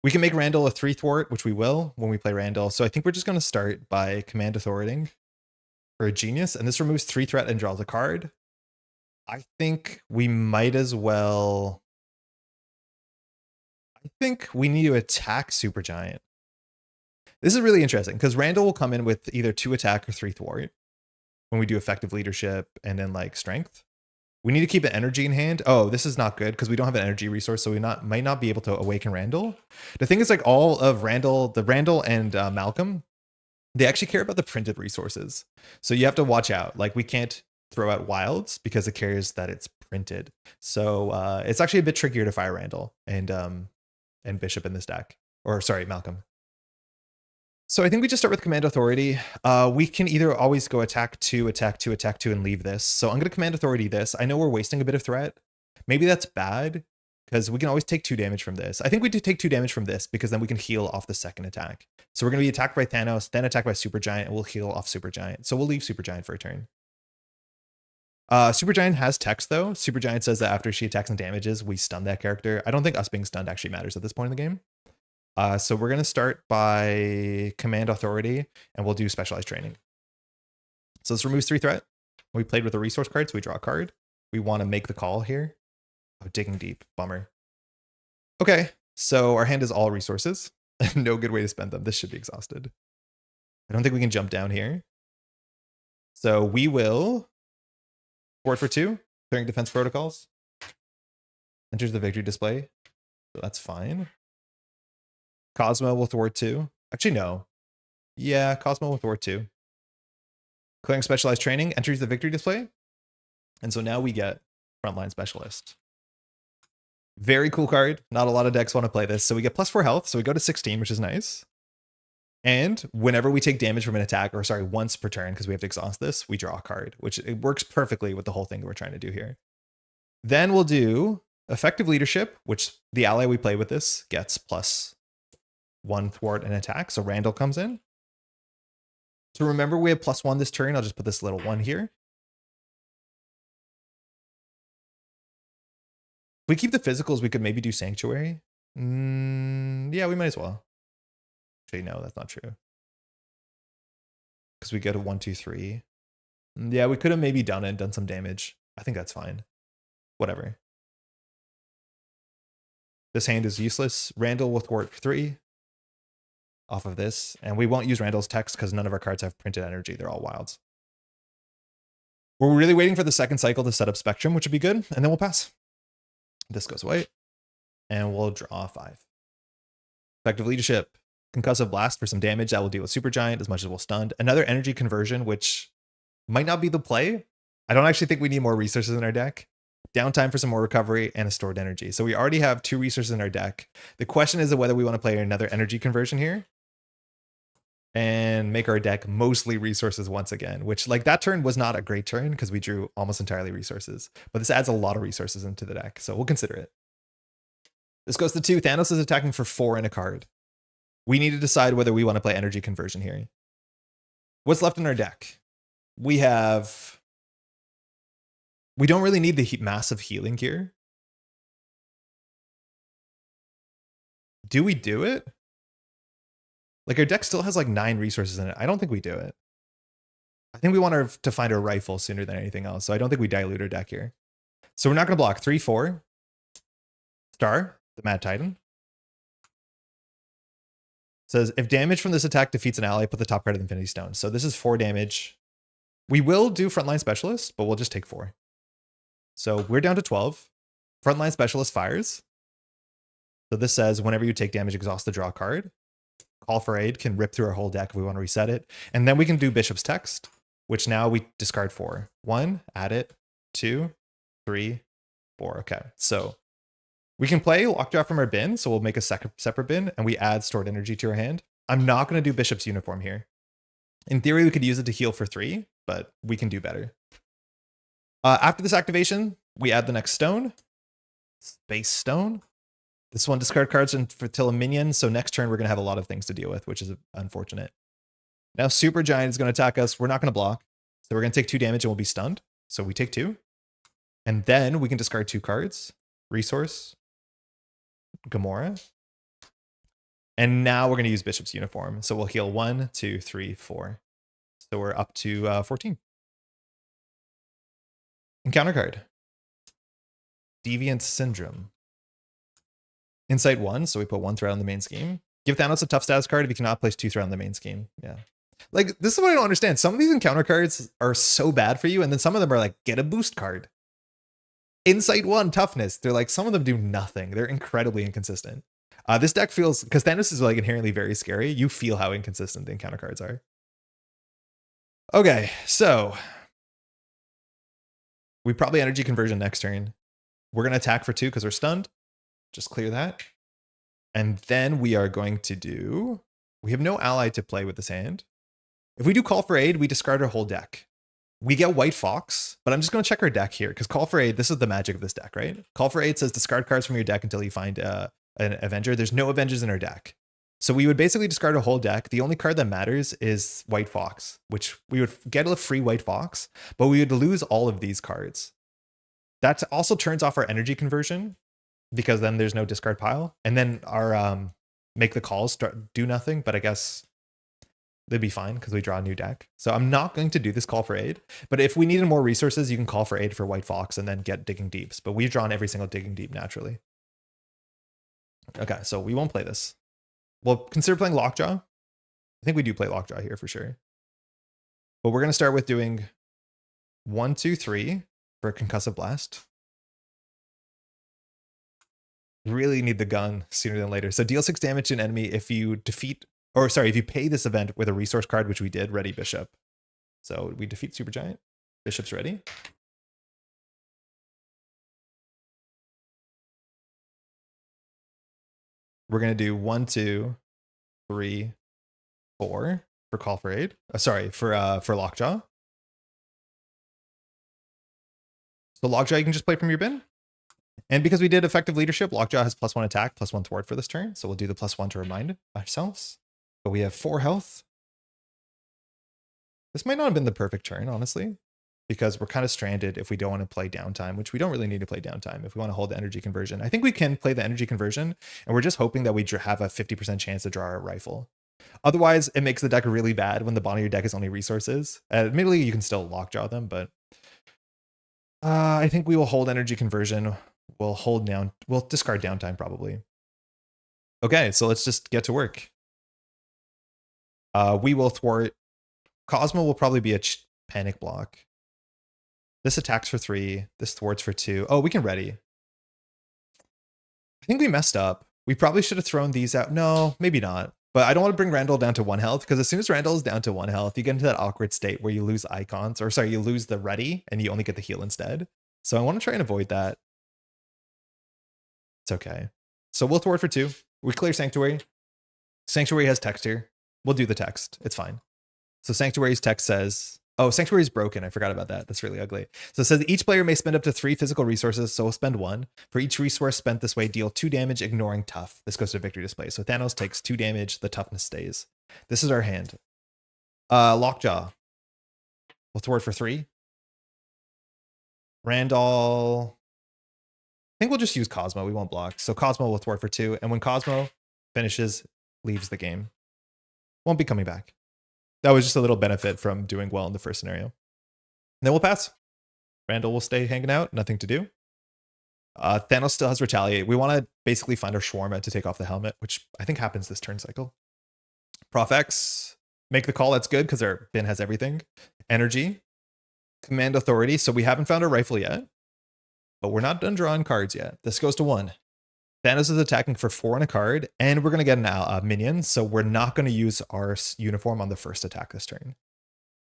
We can make Randall a 3 thwart, which we will when we play Randall. So I think we're just going to start by command authoritying for a genius. And this removes 3 threat and draws a card. I think we might as well. I think we need to attack Supergiant. This is really interesting because Randall will come in with either 2 attack or 3 thwart when we do effective leadership and then like strength. We need to keep an energy in hand. Oh, this is not good because we don't have an energy resource, so we might not be able to awaken Randall. The thing is, like, all of Randall and Malcolm, they actually care about the printed resources. So you have to watch out. Like, we can't throw out wilds because it cares that it's printed. So it's actually a bit trickier to fire Randall and Bishop in this deck. Or sorry, Malcolm. So I think we just start with command authority. We can either always go attack 2, attack 2, attack 2, and leave this. So I'm going to command authority this. I know we're wasting a bit of threat. Maybe that's bad because we can always take 2 damage from this. I think we do take 2 damage from this because then we can heal off the second attack. So we're going to be attacked by Thanos, then attacked by Supergiant, and we'll heal off Supergiant. So we'll leave Supergiant for a turn. Supergiant has text though. Supergiant says that after she attacks and damages, we stun that character. I don't think us being stunned actually matters at this point in the game. So we're going to start by command authority and we'll do specialized training. So this removes 3 threat. We played with a resource card, so we draw a card. We want to make the call here. Oh, digging deep. Bummer. Okay, so our hand is all resources. No good way to spend them. This should be exhausted. I don't think we can jump down here. So we will board for 2, clearing defense protocols. Enters the victory display. So that's fine. Cosmo will thwart 2. Actually, no. Yeah, Cosmo will thwart 2. Clearing specialized training, enters the victory display. And so now we get frontline specialist. Very cool card. Not a lot of decks want to play this. So we get +4 health. So we go to 16, which is nice. And whenever we take damage from an attack, or sorry, once per turn, because we have to exhaust this, we draw a card, which it works perfectly with the whole thing that we're trying to do here. Then we'll do effective leadership, which the ally we play with this gets +1 thwart and attack. So Randall comes in. So remember we have +1 this turn. I'll just put this little 1 here. If we keep the physicals, we could maybe do Sanctuary. Yeah, we might as well. Actually, no, that's not true. Because we go to 1, 2, 3. Yeah, we could have maybe done it and done some damage. I think that's fine. Whatever. This hand is useless. Randall will thwart 3 off of this. And we won't use Randall's text because none of our cards have printed energy. They're all wilds. We're really waiting for the second cycle to set up Spectrum, which would be good. And then we'll pass. This goes away. And we'll draw 5. Effective leadership. Concussive blast for some damage. That will deal with Supergiant as much as we'll stunned. Another energy conversion, which might not be the play. I don't actually think we need more resources in our deck. Downtime for some more recovery and a stored energy. So we already have 2 resources in our deck. The question is whether we want to play another energy conversion here and make our deck mostly resources once again, which, like, that turn was not a great turn because we drew almost entirely resources, but this adds a lot of resources into the deck. So we'll consider it. This goes to 2. Thanos is attacking for 4 and a card. We need to decide whether we want to play energy conversion here. What's left in our deck? We don't really need the massive healing here. Do we do it? Like, our deck still has like 9 resources in it. I don't think we do it. I think we want to find a rifle sooner than anything else. So I don't think we dilute our deck here. So we're not going to block. 3, 4. Star, the Mad Titan. Says, if damage from this attack defeats an ally, put the top card of the Infinity Stone. So this is 4 damage. We will do Frontline Specialist, but we'll just take 4. So we're down to 12. Frontline Specialist fires. So this says, whenever you take damage, exhaust the draw card. Call for Aid can rip through our whole deck if we want to reset it. And then we can do Bishop's Text, which now we discard 4. 1, add it. 2, 3, 4. Okay, so we can play Lockjaw from our bin, so we'll make a separate bin, and we add stored energy to our hand. I'm not going to do Bishop's Uniform here. In theory, we could use it to heal for 3, but we can do better. After this activation, we add the next stone. Space Stone. This one discard cards until a minion, so next turn we're going to have a lot of things to deal with, which is unfortunate. Now Supergiant is going to attack us. We're not going to block, so we're going to take 2 damage and we'll be stunned. So we take 2. And then we can discard 2 cards. Resource. Gamora. And now we're going to use Bishop's Uniform. So we'll heal 1, 2, 3, 4. So we're up to 14. Encounter card. Deviant Syndrome. Insight 1, so we put 1 threat on the main scheme. Give Thanos a tough status card if you cannot place 2 threat on the main scheme. Yeah. Like, this is what I don't understand. Some of these encounter cards are so bad for you, and then some of them are like, get a boost card. Insight 1, toughness. They're like, some of them do nothing. They're incredibly inconsistent. This deck feels, because Thanos is like inherently very scary, you feel how inconsistent the encounter cards are. Okay, so we probably energy conversion next turn. We're going to attack for 2 because we're stunned. Just clear that. And then we are going to do, we have no ally to play with this hand. If we do Call for Aid, we discard our whole deck. We get White Fox, but I'm just going to check our deck here because Call for Aid, this is the magic of this deck, right? Call for Aid says discard cards from your deck until you find an Avenger. There's no Avengers in our deck. So we would basically discard a whole deck. The only card that matters is White Fox, which we would get a free White Fox, but we would lose all of these cards. That also turns off our energy conversion because then there's no discard pile. And then our make the calls do nothing, but I guess they'd be fine because we draw a new deck. So I'm not going to do this Call for Aid, but if we needed more resources, you can Call for Aid for White Fox and then get Digging Deeps. But we've drawn every single Digging Deep naturally. Okay, so we won't play this. We'll consider playing Lockjaw. I think we do play Lockjaw here for sure. But we're going to start with doing 1, 2, 3 for a Concussive Blast. Really need the gun sooner than later. So deal 6 damage to an enemy if you defeat, or sorry, if you pay this event with a resource card, which we did. Ready, Bishop. So we defeat Supergiant. Bishop's ready. We're going to do 1, 2, 3, 4 for Call for Aid. Sorry, for Lockjaw. So Lockjaw you can just play from your bin. And because we did effective leadership, Lockjaw has +1 attack, +1 thwart for this turn. So we'll do the +1 to remind ourselves. But we have 4 health. This might not have been the perfect turn, honestly, because we're kind of stranded if we don't want to play downtime, which we don't really need to play downtime if we want to hold the energy conversion. I think we can play the energy conversion, and we're just hoping that we have a 50% chance to draw a rifle. Otherwise, it makes the deck really bad when the bottom of your deck is only resources. Admittedly, you can still Lockjaw them, but I think we will hold energy conversion. We'll hold down. We'll discard downtime probably. Okay, so let's just get to work. We will thwart. Cosmo will probably be a panic block. This attacks for 3. This thwarts for 2. Oh, we can ready. I think we messed up. We probably should have thrown these out. No, maybe not. But I don't want to bring Randall down to 1 health because as soon as Randall is down to 1 health, you get into that awkward state where you lose icons, or sorry, you lose the ready and you only get the heal instead. So I want to try and avoid that. It's okay. So we'll thwart for 2. We clear Sanctuary. Sanctuary has text here. We'll do the text. It's fine. So Sanctuary's text says, oh, Sanctuary is broken. I forgot about that. That's really ugly. So it says each player may spend up to 3 physical resources. So we'll spend 1. For each resource spent this way, deal 2 damage, ignoring tough. This goes to victory display. So Thanos takes 2 damage. The toughness stays. This is our hand. Lockjaw. We'll thwart for 3. Randall. I think we'll just use Cosmo. We won't block. So Cosmo will thwart for 2. And when Cosmo finishes, leaves the game. Won't be coming back. That was just a little benefit from doing well in the first scenario. And then we'll pass. Randall will stay hanging out. Nothing to do. Thanos still has Retaliate. We want to basically find our Shawarma to take off the helmet, which I think happens this turn cycle. Prof X. Make the call. That's good because our bin has everything. Energy. Command Authority. So we haven't found our rifle yet. But we're not done drawing cards yet. This goes to 1. Thanos is attacking for 4 on a card, and we're going to get a minion, so we're not going to use our uniform on the first attack this turn.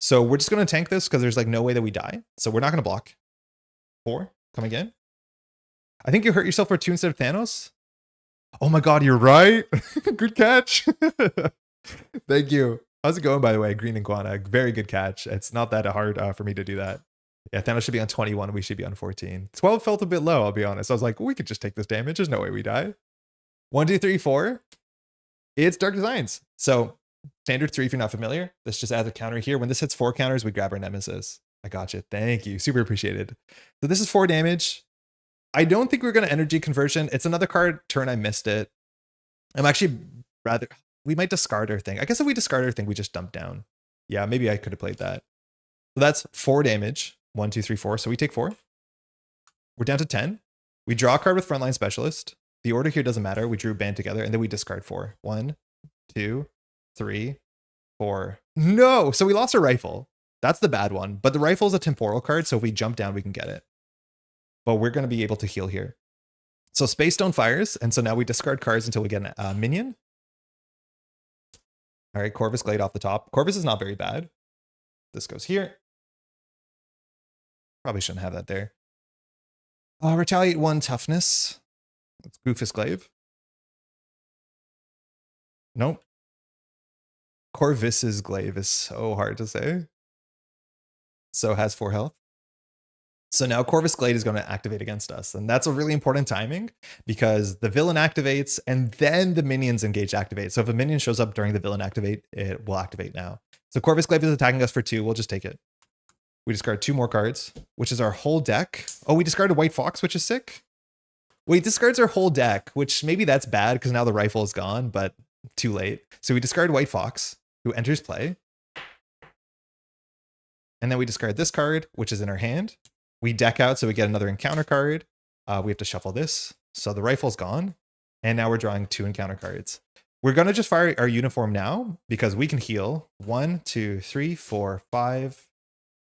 So we're just going to tank this because there's like no way that we die. So we're not going to block. 4, come again. I think you hurt yourself for 2 instead of Thanos. Oh my god, you're right. Good catch. Thank you. How's it going, by the way? Green Iguana. Very good catch. It's not that hard for me to do that. Yeah, Thanos should be on 21. We should be on 14. 12 felt a bit low, I'll be honest. I was like, we could just take this damage. There's no way we die. 1, 2, 3, 4. It's Dark Designs. So standard 3 if you're not familiar. This just adds a counter here. When this hits 4 counters, we grab our Nemesis. I got you. Thank you. Super appreciated. So this is 4 damage. I don't think we're going to energy conversion. It's another card turn. I missed it. I'm actually Rather, we might discard our thing. I guess if we discard our thing, we just dump down. Yeah, maybe I could have played that. So that's 4 damage. 1, 2, 3, 4. So we take 4. We're down to 10. We draw a card with Frontline Specialist. The order here doesn't matter. We drew band together, and then we discard 4. 1, 2, 3, 4. No! So we lost our rifle. That's the bad one. But the rifle is a temporal card, so if we jump down, we can get it. But we're going to be able to heal here. So Space Stone fires, and so now we discard cards until we get a minion. All right, Corvus Glade off the top. Corvus is not very bad. This goes here. Probably shouldn't have that there. Retaliate 1 toughness. Let's Goofus Glaive. Nope. Corvus's Glaive is so hard to say. So has 4 health. So now Corvus Glade is going to activate against us. And that's a really important timing because the villain activates and then the minions engage activate. So if a minion shows up during the villain activate, it will activate now. So Corvus Glade is attacking us for 2. We'll just take it. We discard 2 more cards, which is our whole deck. Oh, we discarded White Fox, which is sick. Wait, discards our whole deck, which maybe that's bad because now the rifle is gone, but too late. So we discard White Fox, who enters play. And then we discard this card, which is in our hand. We deck out, so we get another encounter card. We have to shuffle this. So the rifle's gone. And now we're drawing 2 encounter cards. We're going to just fire our uniform now because we can heal. 1, 2, 3, 4, 5,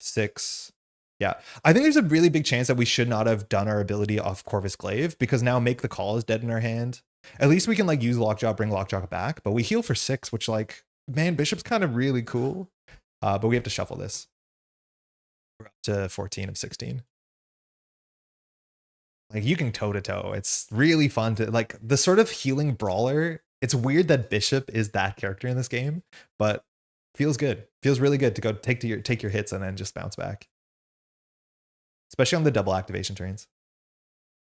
6. Yeah, I think there's a really big chance that we should not have done our ability off Corvus Glaive because now Make the Call is dead in our hand. At least we can like use Lockjaw, bring Lockjaw back, but we heal for 6, which like, man, Bishop's kind of really cool. But we have to shuffle this. We're up to 14 of 16. Like you can toe to toe. It's really fun to like the sort of healing brawler. It's weird that Bishop is that character in this game, but feels good. Feels really good to go take your hits and then just bounce back. Especially on the double activation turns.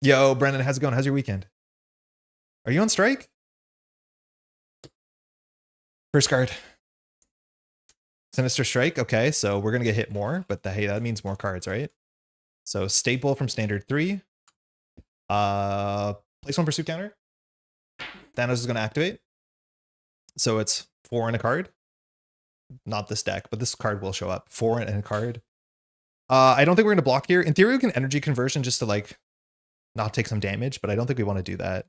Yo, Brendan, how's it going? How's your weekend? Are you on strike? First card. Sinister Strike. Okay, so we're going to get hit more, but hey, that means more cards, right? So staple from standard 3. Place 1 pursuit counter. Thanos is going to activate. So it's 4 in a card. Not this deck, but this card will show up. 4 in a card. I don't think we're going to block here. In theory, we can energy conversion just to like not take some damage, but I don't think we want to do that.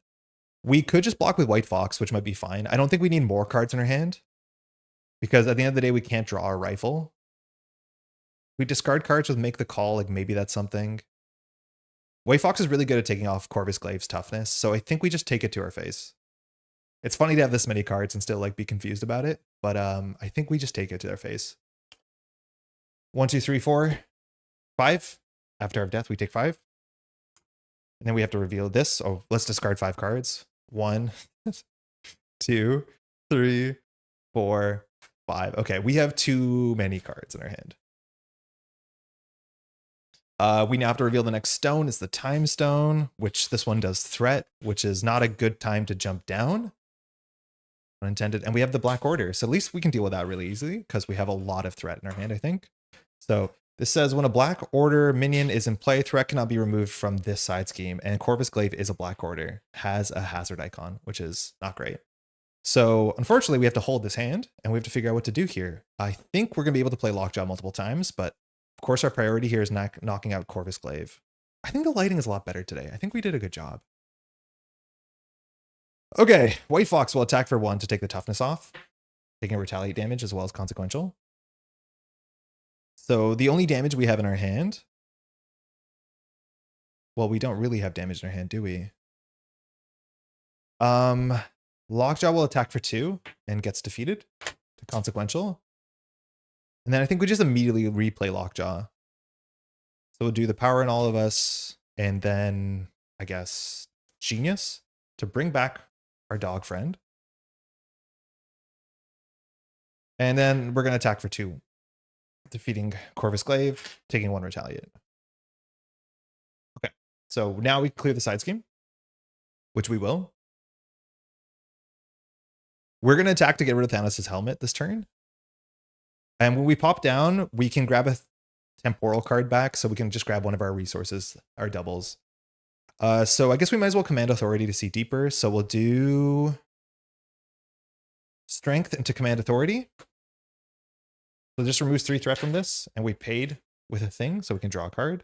We could just block with White Fox, which might be fine. I don't think we need more cards in our hand because at the end of the day, we can't draw our rifle. We discard cards with Make the Call. Like maybe that's something. White Fox is really good at taking off Corvus Glaive's toughness. So I think we just take it to our face. It's funny to have this many cards and still like be confused about it. But I think we just take it to their face. 1, 2, 3, 4. 5. After our death, we take 5. And then we have to reveal this. Oh, let's discard 5 cards. 1, 2, 3, 4, 5. Okay, we have too many cards in our hand. We now have to reveal the next stone. It's the Time Stone, which this one does threat, which is not a good time to jump down. Unintended. And we have the Black Order. So at least we can deal with that really easily because we have a lot of threat in our hand, I think. So this says when a Black Order minion is in play, threat cannot be removed from this side scheme. And Corvus Glaive is a Black Order, has a hazard icon, which is not great. So unfortunately, we have to hold this hand and we have to figure out what to do here. I think we're going to be able to play Lockjaw multiple times, but of course our priority here is knocking out Corvus Glaive. I think the lighting is a lot better today. I think we did a good job. Okay, White Fox will attack for 1 to take the toughness off, taking retaliate damage as well as consequential. So the only damage we have in our hand, well, we don't really have damage in our hand, do we? Lockjaw will attack for 2 and gets defeated to consequential. And then I think we just immediately replay Lockjaw. So we'll do the Power in All of Us and then I guess Genius to bring back our dog friend. And then we're going to attack for 2. Defeating Corvus Glaive, taking 1 retaliate. Okay, so now we clear the side scheme, which we will. We're going to attack to get rid of Thanos' helmet this turn. And when we pop down, we can grab a temporal card back, so we can just grab one of our resources, our doubles. So I guess we might as well command authority to see deeper. So we'll do strength into command authority. So this removes 3 threat from this, and we paid with a thing, so we can draw a card.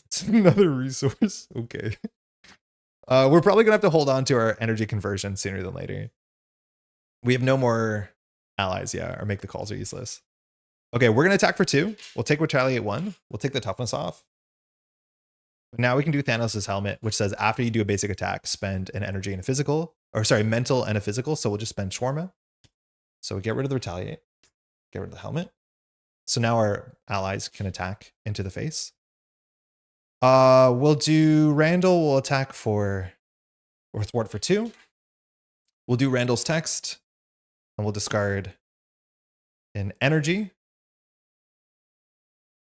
It's another resource. Okay. We're probably gonna have to hold on to our energy conversion sooner than later. We have no more allies, yeah, or make the calls are useless. Okay, we're gonna attack for 2. We'll take retaliate 1. We'll take the toughness off. But now we can do Thanos' helmet, which says after you do a basic attack, spend an energy and a physical, or sorry, mental and a physical. So we'll just spend shawarma. So we get rid of the retaliate, get rid of the helmet. So now our allies can attack into the face. We'll do Randall will attack for, or thwart for 2. We'll do Randall's text, and we'll discard an energy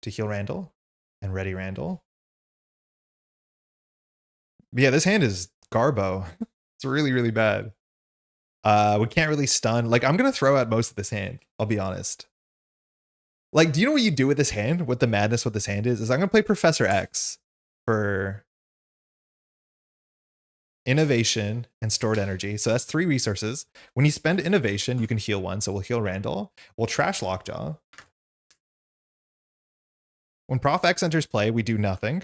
to heal Randall and ready Randall. But yeah, this hand is garbo. It's really, really bad. We can't really stun. Like, I'm going to throw out most of this hand, I'll be honest. Like, do you know what you do with this hand? What the madness with this hand is I'm going to play Professor X for innovation and stored energy. So that's 3 resources. When you spend innovation, you can heal 1. So we'll heal Randall. We'll trash Lockjaw. When Prof X enters play, we do nothing.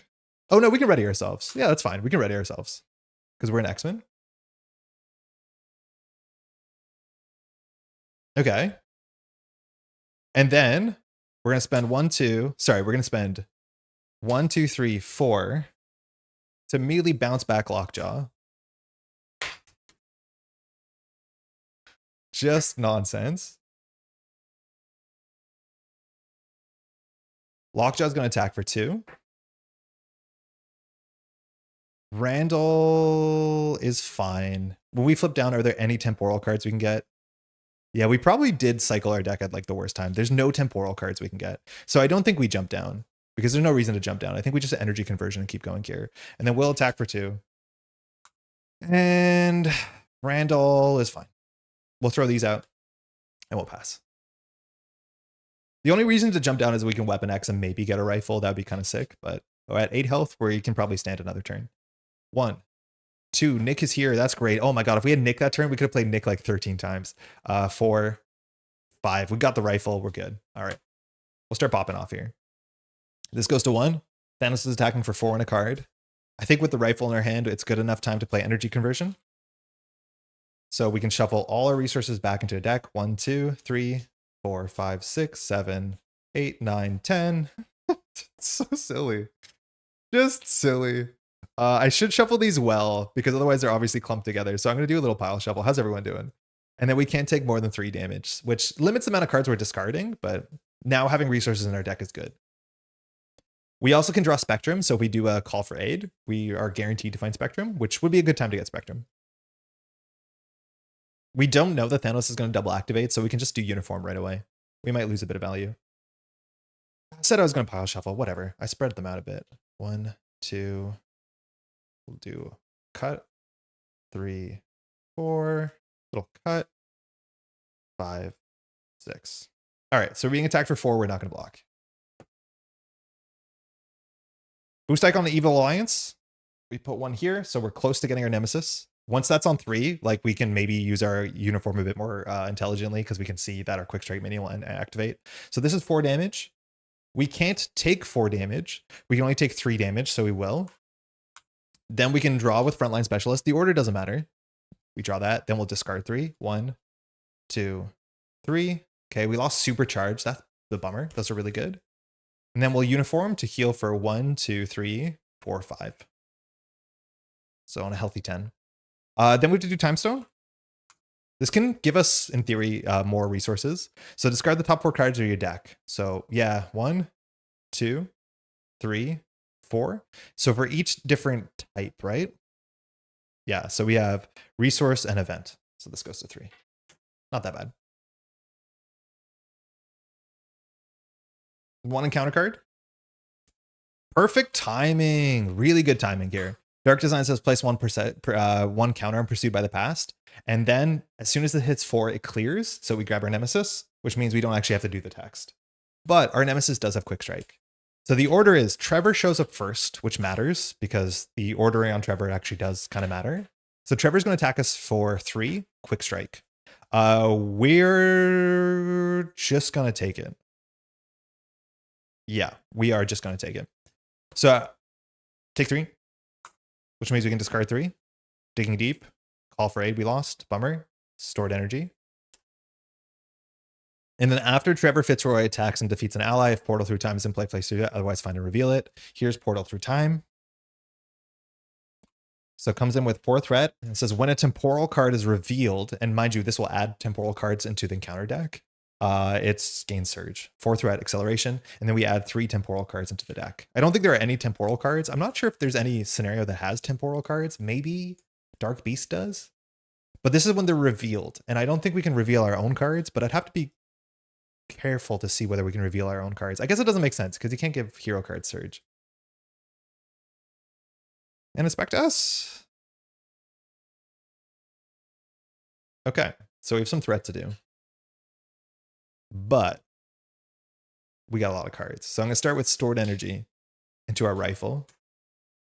Oh no, we can ready ourselves. Yeah, that's fine. We can ready ourselves because we're an X-Men. Okay. And then we're going to spend 1, 2. Sorry, we're going to spend 1, 2, 3, 4 to immediately bounce back Lockjaw. Just nonsense. Lockjaw's going to attack for 2. Randall is fine. When we flip down, are there any temporal cards we can get? Yeah, we probably did cycle our deck at like the worst time. There's no temporal cards we can get. So I don't think we jump down because there's no reason to jump down. I think we just energy conversion and keep going here. And then we'll attack for 2. And Randall is fine. We'll throw these out and we'll pass. The only reason to jump down is we can weapon X and maybe get a rifle. That would be kind of sick, but at 8 health, where you can probably stand another turn. 1, 2, Nick is here. That's great. Oh my God, if we had Nick that turn, we could have played Nick like 13 times. 4, 5, we got the rifle. We're good. All right, we'll start popping off here. This goes to 1. Thanos is attacking for 4 on a card. I think with the rifle in our hand, it's good enough time to play energy conversion. So we can shuffle all our resources back into a deck. 1, 2, 3, 4, 5, 6, 7, 8, 9, 10. It's so silly. Just silly. I should shuffle these well because otherwise they're obviously clumped together. So I'm going to do a little pile shuffle. How's everyone doing? And then we can't take more than 3 damage, which limits the amount of cards we're discarding. But now having resources in our deck is good. We also can draw Spectrum. So if we do a call for aid, we are guaranteed to find Spectrum, which would be a good time to get Spectrum. We don't know that Thanos is going to double activate, so we can just do Uniform right away. We might lose a bit of value. I said I was going to pile shuffle. Whatever. I spread them out a bit. 1, 2. We'll do cut. 3, 4. Little cut. 5, 6. All right. So being attacked for 4, we're not going to block. Boost icon on the Evil Alliance. We put 1 here, so we're close to getting our Nemesis. Once that's on 3, like we can maybe use our uniform a bit more intelligently because we can see that our quick strike minion will activate. So this is 4 damage. We can't take 4 damage. We can only take 3 damage, so we will. Then we can draw with Frontline Specialist. The order doesn't matter. We draw that. Then we'll discard 3. 1, 2, 3. Okay, we lost Supercharge. That's the bummer. Those are really good. And then we'll uniform to heal for 1, 2, 3, 4, 5. So on a healthy 10. Then we have to do Time Stone. This can give us, in theory, more resources. So discard the top 4 cards of your deck. So yeah, 1, 2, 3, 4. So for each different type, right? Yeah, so we have resource and event. So this goes to 3. Not that bad. 1 encounter card. Perfect timing. Really good timing here. Dark Design says place 1 counter and pursued by the past. And then as soon as it hits 4, it clears. So we grab our Nemesis, which means we don't actually have to do the text. But our Nemesis does have Quick Strike. So the order is Trevor shows up first, which matters because the ordering on Trevor actually does kind of matter. So Trevor's going to attack us for 3 Quick Strike. We're just gonna take it. Yeah, we are just gonna take it. So take 3, which means we can discard 3. Digging deep, call for aid, we lost. Bummer. Stored energy. And then after Trevor Fitzroy attacks and defeats an ally, if Portal Through Time is in play, place through it. Otherwise, find and reveal it. Here's Portal Through Time. So it comes in with 4 threat. And it says when a temporal card is revealed, and mind you, this will add temporal cards into the encounter deck. It's gain surge, 4 threat acceleration, and then we add 3 temporal cards into the deck. I don't think there are any temporal cards. I'm not sure if there's any scenario that has temporal cards. Maybe Dark Beast does. But this is when they're revealed, and I don't think we can reveal our own cards, but I'd have to be careful to see whether we can reveal our own cards. I guess it doesn't make sense because you can't give hero card surge. And it's back to us. Okay, so we have some threat to do. But we got a lot of cards. So I'm going to start with stored energy into our rifle.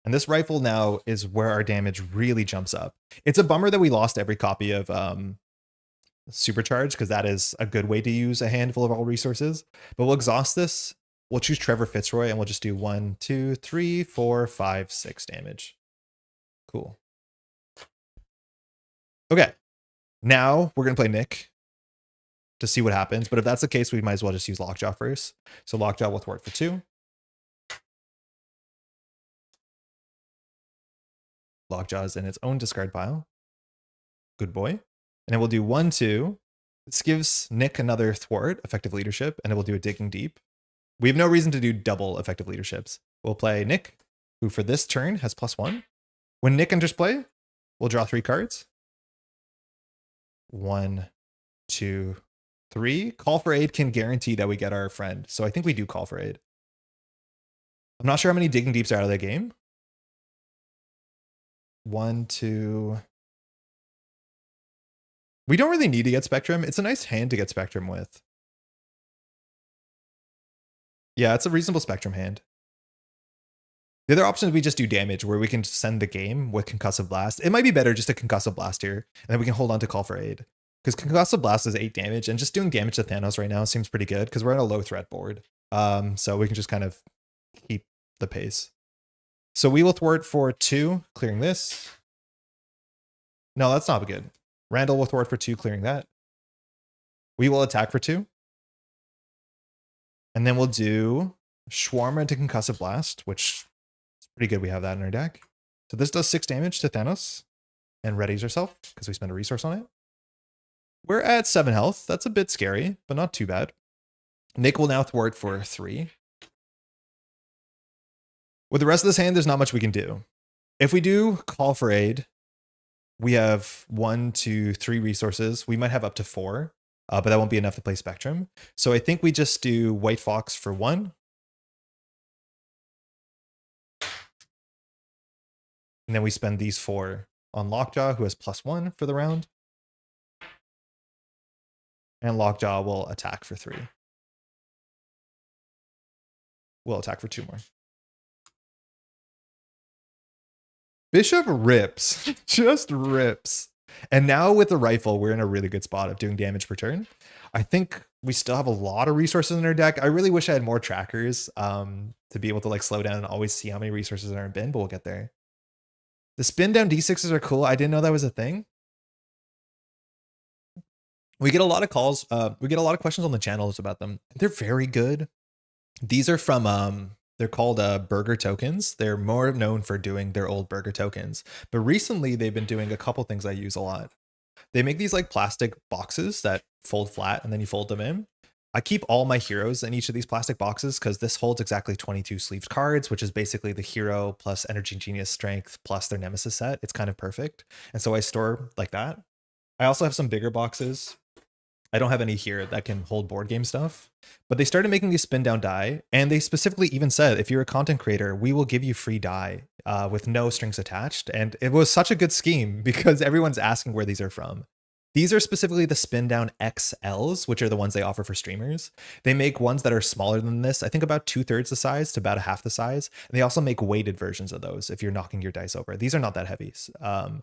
And this rifle now is where our damage really jumps up. It's a bummer that we lost every copy of Supercharge, because that is a good way to use a handful of all resources. But we'll exhaust this. We'll choose Trevor Fitzroy and we'll just do 1, 2, 3, 4, 5, 6 damage. Cool. Okay. Now we're going to play Nick to see what happens. But if that's the case, we might as well just use Lockjaw first. So Lockjaw will thwart for 2. Lockjaw is in its own discard pile. Good boy. And then we'll do 1, 2. This gives Nick another thwart, effective leadership, and it will do a digging deep. We have no reason to do double effective leaderships. We'll play Nick, who for this turn has +1. When Nick enters play, we'll draw 3 cards. 1, 2, 3. Call for aid can guarantee that we get our friend. So I think we do call for aid. I'm not sure how many digging deeps are out of the game. 1, 2. We don't really need to get Spectrum. It's a nice hand to get Spectrum with. Yeah, it's a reasonable Spectrum hand. The other option is we just do damage, where we can send the game with Concussive Blast. It might be better just to Concussive Blast here, and then we can hold on to Call for Aid. Because Concussive Blast is 8 damage, and just doing damage to Thanos right now seems pretty good, because we're on a low threat board. So we can just kind of keep the pace. So we will thwart for 2, clearing this. No, that's not good. Randall will thwart for 2, clearing that. We will attack for 2. And then we'll do Shawarma into Concussive Blast, which is pretty good. We have that in our deck. So this does 6 damage to Thanos and readies herself because we spent a resource on it. We're at 7 health. That's a bit scary, but not too bad. Nick will now thwart for 3. With the rest of this hand, there's not much we can do. If we do Call for Aid, we have 1, 2, 3 resources. We might have up to 4, but that won't be enough to play Spectrum. So I think we just do White Fox for 1. And then we spend these 4 on Lockjaw, who has +1 for the round. And Lockjaw will attack for 3. We'll attack for 2 more. Bishop rips, just rips. And now with the rifle, we're in a really good spot of doing damage per turn. I think we still have a lot of resources in our deck. I really wish I had more trackers to be able to like slow down and always see how many resources are in our bin, but we'll get there. The spin down D6s are cool. I didn't know that was a thing. We get a lot of calls. We get a lot of questions on the channels about them. They're very good. These are from they're called burger tokens. They're more known for doing their old burger tokens. But recently they've been doing a couple things I use a lot. They make these like plastic boxes that fold flat and then you fold them in. I keep all my heroes in each of these plastic boxes because this holds exactly 22 sleeved cards, which is basically the hero plus Energy Genius Strength plus their Nemesis set. It's kind of perfect. And so I store like that. I also have some bigger boxes. I don't have any here that can hold board game stuff, but they started making these spin down die, and they specifically even said, if you're a content creator, we will give you free die with no strings attached. And it was such a good scheme because everyone's asking where these are from. These are specifically the spin down XLs, which are the ones they offer for streamers. They make ones that are smaller than this, I think about 2/3 the size to about a half the size. And they also make weighted versions of those if you're knocking your dice over. These are not that heavy. I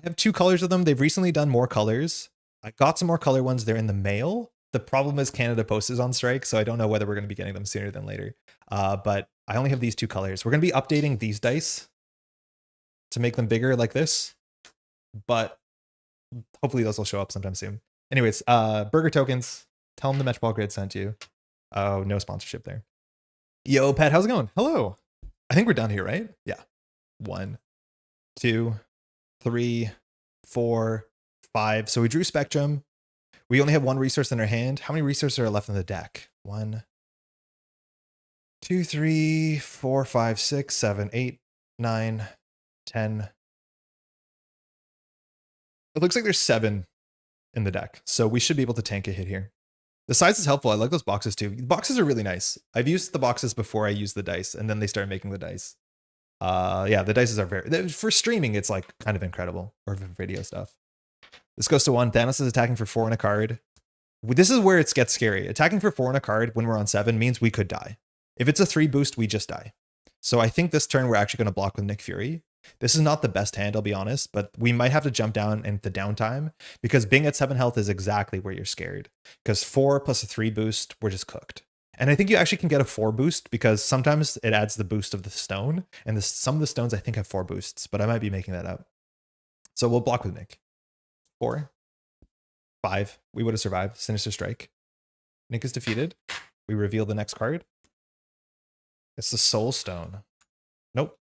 have 2 colors of them. They've recently done more colors. I got some more color ones. They're in the mail. The problem is Canada Post is on strike, so I don't know whether we're going to be getting them sooner than later. But I only have these 2 colors. We're going to be updating these dice to make them bigger like this, but hopefully those will show up sometime soon. Anyways, burger tokens. Tell them the Metroball Grid sent you. Oh, no sponsorship there. Yo, Pat, how's it going? Hello. I think we're done here, right? Yeah. 1, 2, 3, 4, 5. So we drew Spectrum. We only have 1 resource in our hand. How many resources are left in the deck? 1, 2, 3, 4, 5, 6, 7, 8, 9, 10. It looks like there's 7 in the deck. So we should be able to tank a hit here. The size is helpful. I like those boxes too. The boxes are really nice. I've used the boxes before I used the dice, and then they started making the dice. Yeah, the dices are for streaming, it's like kind of incredible, or for video stuff. This goes to 1. Thanos is attacking for 4 and a card. This is where it gets scary. Attacking for 4 and a card when we're on 7 means we could die. If it's a 3 boost, we just die. So I think this turn we're actually going to block with Nick Fury. This is not the best hand, I'll be honest, but we might have to jump down into downtime because being at 7 health is exactly where you're scared. Because 4 plus a 3 boost, we're just cooked. And I think you actually can get a 4 boost because sometimes it adds the boost of the stone. And some of the stones I think have 4 boosts, but I might be making that up. So we'll block with Nick. 4, 5. We would have survived. Sinister Strike. Nick is defeated. We reveal the next card. It's the Soul Stone. Nope.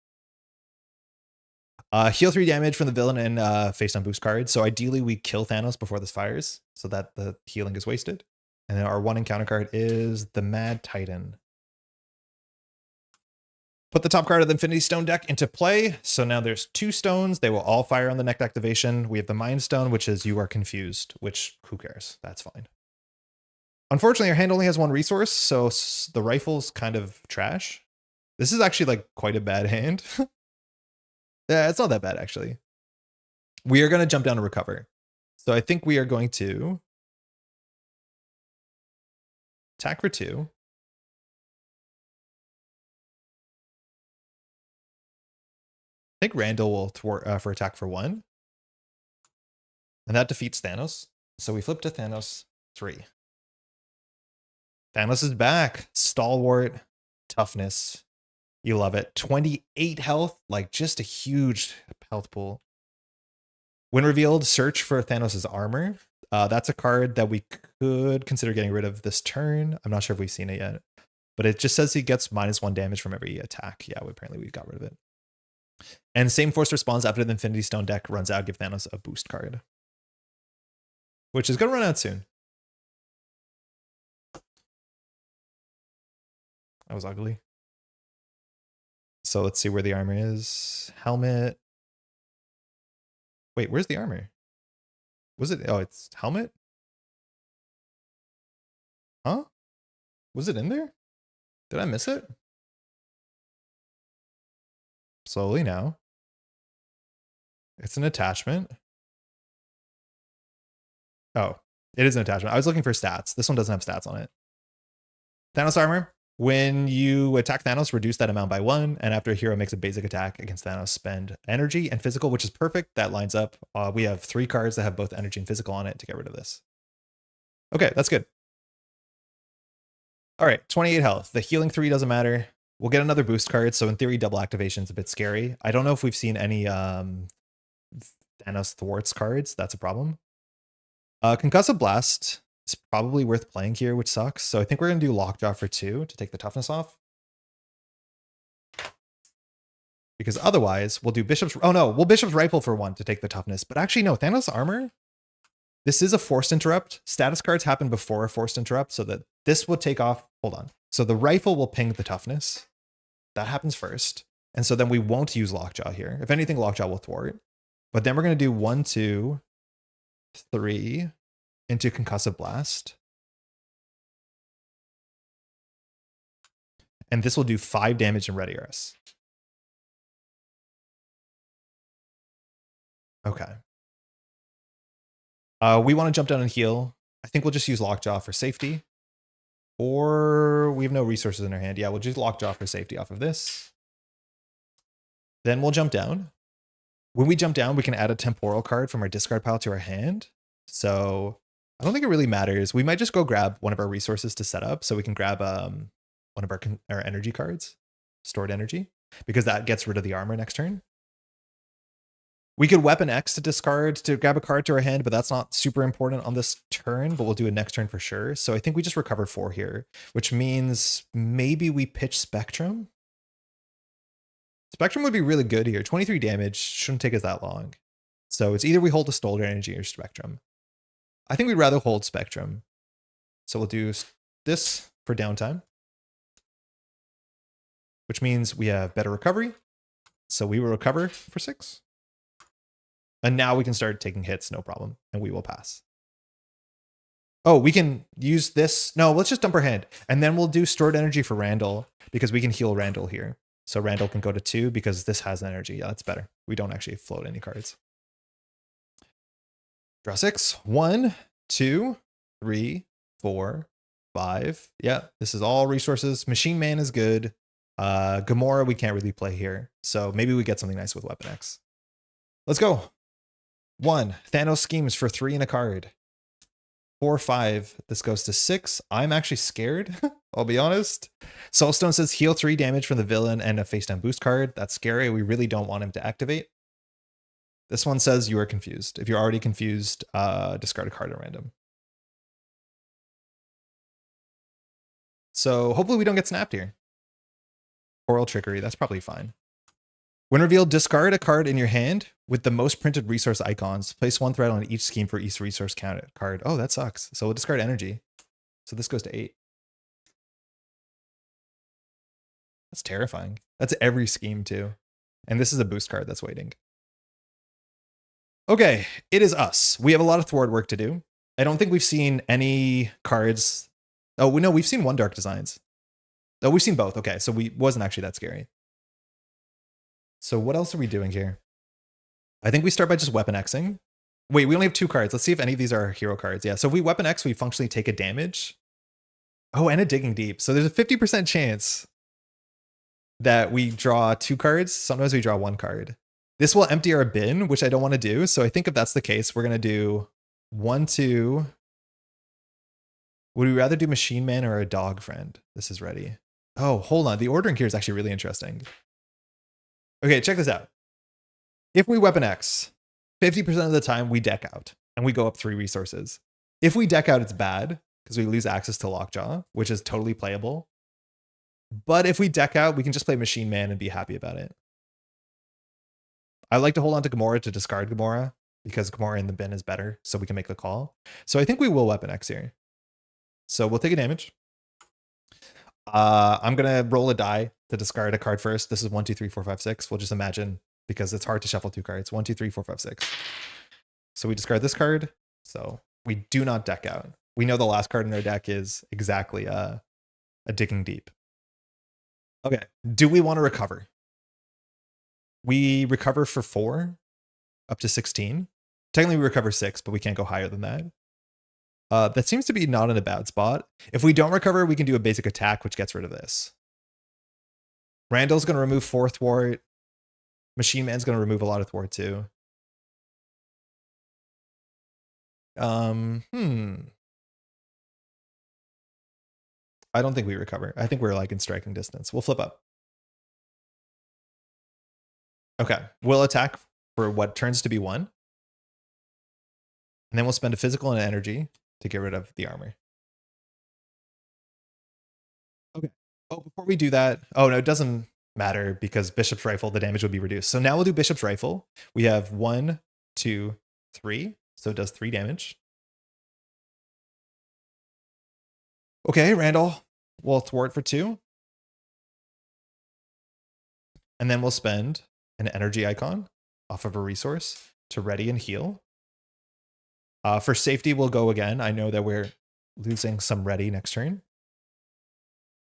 Heal 3 damage from the villain and face down boost card. So ideally we kill Thanos before this fires so that the healing is wasted. And then our 1 encounter card is the Mad Titan. Put the top card of the Infinity Stone deck into play. So now there's 2 stones. They will all fire on the next activation. We have the Mind Stone, which is You Are Confused, which who cares? That's fine. Unfortunately, our hand only has 1 resource, so the rifle's kind of trash. This is actually like quite a bad hand. Yeah, it's not that bad, actually. We are going to jump down to recover. So I think we are going to attack for 2. I think Randall will thwart for attack for 1. And that defeats Thanos. So we flip to Thanos 3. Thanos is back. Stalwart, toughness. You love it. 28 health, like just a huge health pool. When revealed, search for Thanos' armor. That's a card that we could consider getting rid of this turn. I'm not sure if we've seen it yet, but it just says he gets -1 damage from every attack. Yeah, apparently we got rid of it. And same force response after the Infinity Stone deck runs out, give Thanos a boost card, which is going to run out soon. That was ugly. So let's see where the armor is. Helmet. Wait, where's the armor? Was it? Oh, it's helmet? Huh? Was it in there? Did I miss it? Slowly now. It's an attachment. Oh, it is an attachment. I was looking for stats. This one doesn't have stats on it. Thanos armor. When you attack Thanos, reduce that amount by 1. And after a hero makes a basic attack against Thanos, spend energy and physical, which is perfect. That lines up. We have 3 cards that have both energy and physical on it to get rid of this. Okay, that's good. All right, 28 health. The healing 3 doesn't matter. We'll get another boost card. So in theory, double activation is a bit scary. I don't know if we've seen any Thanos thwarts cards. That's a problem. Concussive Blast is probably worth playing here, which sucks. So I think we're going to do Lockjaw for 2 to take the toughness off. Because otherwise, we'll do Bishop's... Oh no, we'll Bishop's Rifle for 1 to take the toughness. But actually, no, Thanos Armor... This is a forced interrupt. Status cards happen before a forced interrupt, so that this will take off... Hold on. So the rifle will ping the toughness. That happens first. And so then we won't use Lockjaw here. If anything, Lockjaw will thwart. But then we're going to do 1, 2, 3 into Concussive Blast. And this will do 5 damage in Red Eris. Okay. We want to jump down and heal. I think we'll just use Lockjaw for safety. Or we have no resources in our hand. Yeah, we'll just Lockjaw for safety off of this. Then we'll jump down. When we jump down, we can add a temporal card from our discard pile to our hand. So I don't think it really matters. We might just go grab one of our resources to set up, so we can grab one of our energy cards, stored energy, because that gets rid of the armor next turn. We could weapon X to discard to grab a card to our hand, but that's not super important on this turn, but we'll do it next turn for sure. So I think we just recover 4 here, which means maybe we pitch Spectrum. Spectrum would be really good here. 23 damage, shouldn't take us that long. So it's either we hold a stolen energy or Spectrum. I think we'd rather hold Spectrum. So we'll do this for downtime, which means we have better recovery. So we will recover for 6. And now we can start taking hits, no problem. And we will pass. Oh, we can use this. No, let's just dump our hand. And then we'll do stored energy for Randall, because we can heal Randall here. So Randall can go to 2 because this has energy. Yeah, that's better. We don't actually float any cards. Draw 6. 1, 2, 3, 4, 5. Yeah, this is all resources. Machine Man is good. Gamora, we can't really play here. So maybe we get something nice with Weapon X. Let's go. 1. Thanos schemes for 3 and a card. 4, 5. This goes to 6. I'm actually scared. I'll be honest. Soulstone says heal 3 damage from the villain and a face down boost card. That's scary. We really don't want him to activate. This one says you are confused. If you're already confused, discard a card at random. So hopefully we don't get snapped here. Temporal trickery. That's probably fine. When revealed, discard a card in your hand with the most printed resource icons. Place 1 threat on each scheme for each resource counted card. Oh, that sucks. So we'll discard energy. So this goes to 8. That's terrifying. That's every scheme too. And this is a boost card that's waiting. Okay, it is us. We have a lot of thwart work to do. I don't think we've seen any cards. Oh, we know we've seen 1 Dark Designs. Oh, we've seen both. Okay, so we wasn't actually that scary. So what else are we doing here? I think we start by just Weapon Xing. Wait, we only have 2 cards. Let's see if any of these are hero cards. Yeah, so if we Weapon X, we functionally take a damage. Oh, and a Digging Deep. So there's a 50% chance that we draw 2 cards. Sometimes we draw 1 card. This will empty our bin, which I don't want to do. So I think if that's the case, we're going to do 1, 2. Would we rather do Machine Man or a Dog Friend? This is ready. Oh, hold on. The ordering here is actually really interesting. Okay, check this out. If we Weapon X, 50% of the time we deck out and we go up 3 resources. If we deck out, it's bad because we lose access to Lockjaw, which is totally playable. But if we deck out, we can just play Machine Man and be happy about it. I like to hold on to Gamora to discard Gamora because Gamora in the bin is better, so we can make the call. So I think we will Weapon X here. So we'll take a damage. I'm going to roll a die to discard a card first. This is 1, 2, 3, 4, 5, 6. We'll just imagine because it's hard to shuffle 2 cards. 1, 2, 3, 4, 5, 6. So we discard this card. So we do not deck out. We know the last card in our deck is exactly a Digging Deep. Okay. Do we want to recover? We recover for 4 up to 16. Technically we recover 6, but we can't go higher than that. That seems to be not in a bad spot. If we don't recover, we can do a basic attack, which gets rid of this. Randall's going to remove 4 thwart. Machine Man's going to remove a lot of thwart too. I don't think we recover. I think we're like in striking distance. We'll flip up. Okay, we'll attack for what turns to be 1. And then we'll spend a physical and energy to get rid of the armor. Okay. Oh, before we do that, oh no, it doesn't matter because Bishop's Rifle, the damage would be reduced. So now we'll do Bishop's Rifle. We have 1, 2, 3. So it does 3 damage. Okay, Randall, we'll thwart for 2. And then we'll spend an energy icon off of a resource to ready and heal. For safety, we'll go again. I know that we're losing some ready next turn.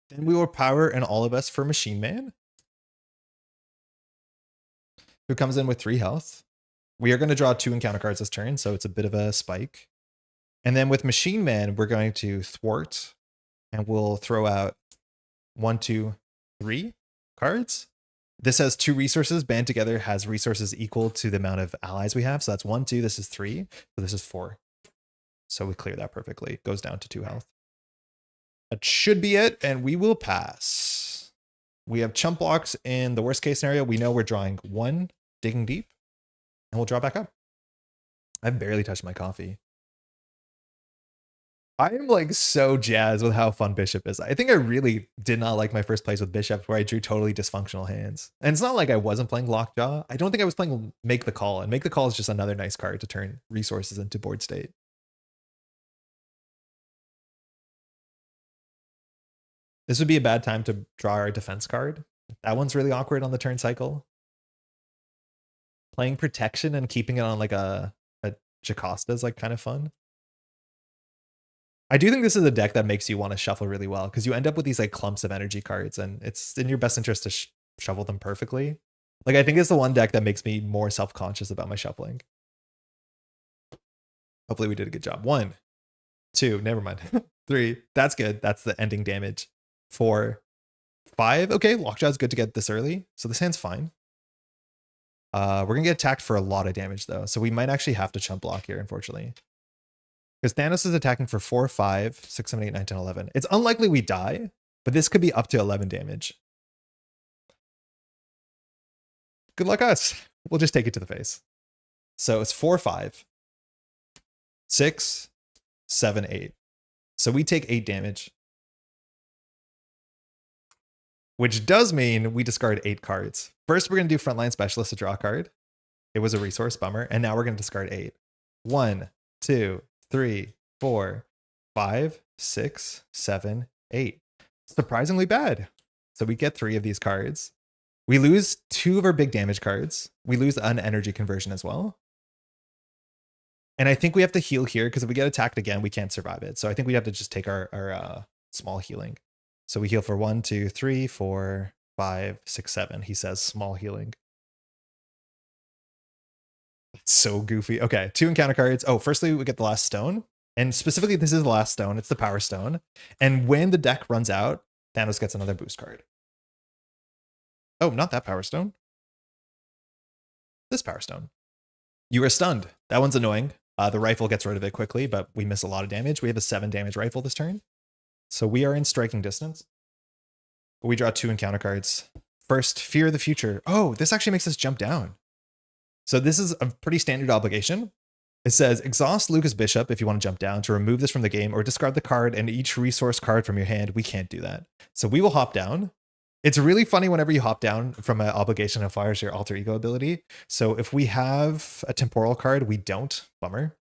Then we will power an All of Us for Machine Man, who comes in with 3 health. We are going to draw 2 encounter cards this turn, so it's a bit of a spike. And then with Machine Man, we're going to thwart, and we'll throw out 1, 2, 3 cards. This has 2 resources. Band together has resources equal to the amount of allies we have. So that's 1, 2. This is 3. So this is 4. So we clear that perfectly. Goes down to 2 health. That should be it, and we will pass. We have chump blocks in the worst case scenario. We know we're drawing 1, digging deep, and we'll draw back up. I've barely touched my coffee. I am like so jazzed with how fun Bishop is. I think I really did not like my first plays with Bishop where I drew totally dysfunctional hands. And it's not like I wasn't playing Lockjaw. I don't think I was playing Make the Call, and Make the Call is just another nice card to turn resources into board state. This would be a bad time to draw our defense card. That one's really awkward on the turn cycle. Playing protection and keeping it on like a Jocasta is like kind of fun. I do think this is a deck that makes you want to shuffle really well because you end up with these like clumps of energy cards, and it's in your best interest to shuffle them perfectly. Like I think it's the one deck that makes me more self-conscious about my shuffling. Hopefully we did a good job. 1, 2, never mind. 3, that's good. That's the ending damage. 4, 5. Okay, Lockjaw is good to get this early, so this hand's fine. We're gonna get attacked for a lot of damage though, so we might actually have to chump block here, unfortunately. Because Thanos is attacking for 4, 5, 6, 7, 8, 9, 10, 11. It's unlikely we die, but this could be up to 11 damage. Good luck us. We'll just take it to the face. So it's 4, 5, 6, 7, 8. So we take 8 damage. Which does mean we discard 8 cards. First, we're going to do Frontline Specialist to draw a card. It was a resource, bummer. And now we're going to discard 8. 1, 2, 3, 4, 5, 6, 7, 8. Surprisingly bad. So we get 3 of these cards. We lose 2 of our big damage cards. We lose an energy conversion as well. And I think we have to heal here because if we get attacked again, we can't survive it. So I think we have to just take our small healing. So we heal for 1, 2, 3, 4, 5, 6, 7. He says small healing. It's so goofy. Okay, 2 encounter cards. Oh, firstly, we get the last stone. And specifically, this is the last stone. It's the power stone. And when the deck runs out, Thanos gets another boost card. Oh, not that power stone. This power stone. You are stunned. That one's annoying. The rifle gets rid of it quickly, but we miss a lot of damage. We have a 7 damage rifle this turn. So we are in striking distance. We draw 2 encounter cards. First, Fear of the Future. Oh, this actually makes us jump down. So this is a pretty standard obligation. It says, exhaust Lucas Bishop if you want to jump down to remove this from the game, or discard the card and each resource card from your hand. We can't do that. So we will hop down. It's really funny whenever you hop down from an obligation that fires your alter ego ability. So if we have a temporal card, we don't. Bummer.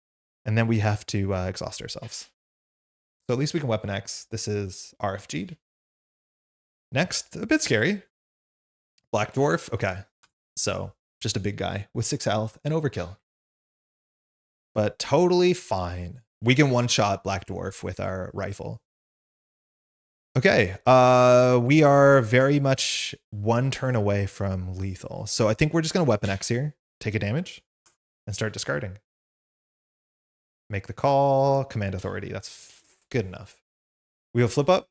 And then we have to exhaust ourselves. So at least we can Weapon X. This is RFG'd. Next, a bit scary. Black Dwarf. Okay. So just a big guy with 6 health and overkill. But totally fine. We can one-shot Black Dwarf with our rifle. Okay. We are very much 1 turn away from lethal. So I think we're just going to Weapon X here. Take a damage and start discarding. Make the call. Command Authority. That's good enough. We will flip up.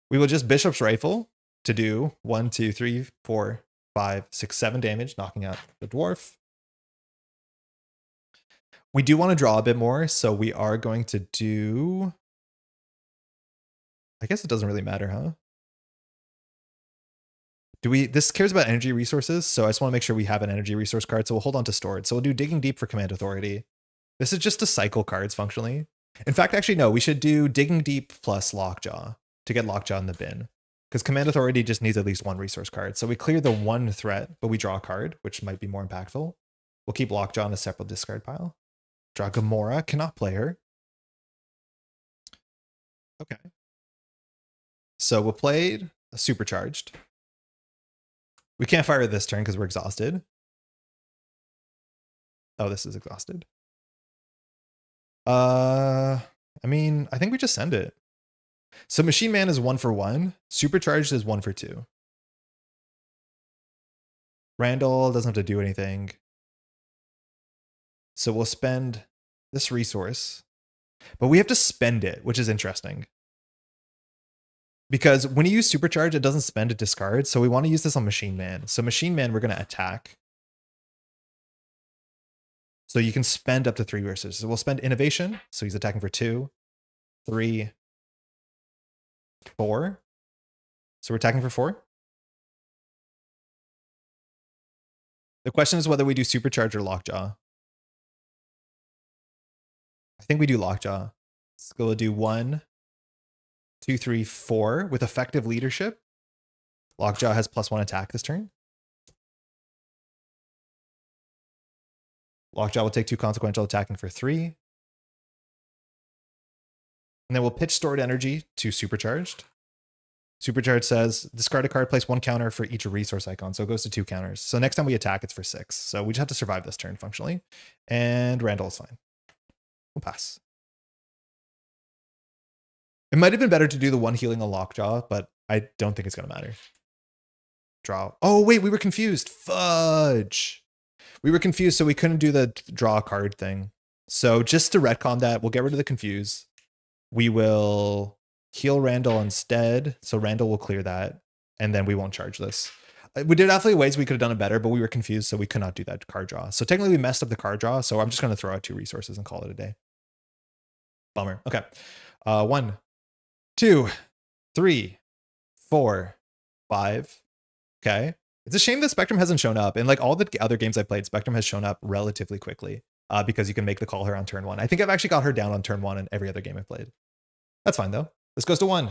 We will just Bishop's Rifle to do 1, 2, 3, 4, 5, 6, 7 damage, knocking out the dwarf. We do want to draw a bit more, so we are going to do... I guess it doesn't really matter, huh? This cares about energy resources, so I just want to make sure we have an energy resource card, so we'll hold on to Stored. So we'll do Digging Deep for Command Authority. This is just to cycle cards functionally. In fact, actually, no, we should do Digging Deep plus Lockjaw to get Lockjaw in the bin. Because Command Authority just needs at least 1 resource card. So we clear the 1 threat, but we draw a card, which might be more impactful. We'll keep Lockjaw in a separate discard pile. Draw Gamora, cannot play her. Okay. So we'll play a Supercharged. We can't fire this turn because we're exhausted. Oh, this is exhausted. I mean, I think we just send it. So Machine Man is 1 for 1. Supercharged is 1 for 2. Randall doesn't have to do anything. So we'll spend this resource. But we have to spend it, which is interesting. Because when you use Supercharge, it doesn't spend a discard. So we want to use this on Machine Man. So Machine Man, we're going to attack. So you can spend up to 3 resources. So we'll spend innovation. So he's attacking for 2, 3, 4. So we're attacking for 4. The question is whether we do supercharge or lockjaw. I think we do lockjaw. So we'll do 1, 2, 3, 4 with effective leadership. Lockjaw has +1 attack this turn. Lockjaw will take 2 consequential, attacking for 3. And then we'll pitch stored energy to supercharged. Supercharged says discard a card, place 1 counter for each resource icon. So it goes to 2 counters. So next time we attack, it's for 6. So we just have to survive this turn functionally. And Randall is fine. We'll pass. It might have been better to do the 1 healing on Lockjaw, but I don't think it's going to matter. Draw. Oh, wait, we were confused. Fudge. We were confused, so we couldn't do the draw a card thing. So just to retcon that, we'll get rid of the confuse. We will heal Randall instead. So Randall will clear that, and then we won't charge this. We did definitely ways we could have done it better, but we were confused, so we could not do that card draw. So technically we messed up the card draw, so I'm just going to throw out 2 resources and call it a day. Bummer. Okay. 1, 2, 3, 4, 5. Okay. It's a shame that Spectrum hasn't shown up. And like all the other games I played, Spectrum has shown up relatively quickly because you can make the call her on turn 1. I think I've actually got her down on turn 1 in every other game I've played. That's fine though. This goes to 1.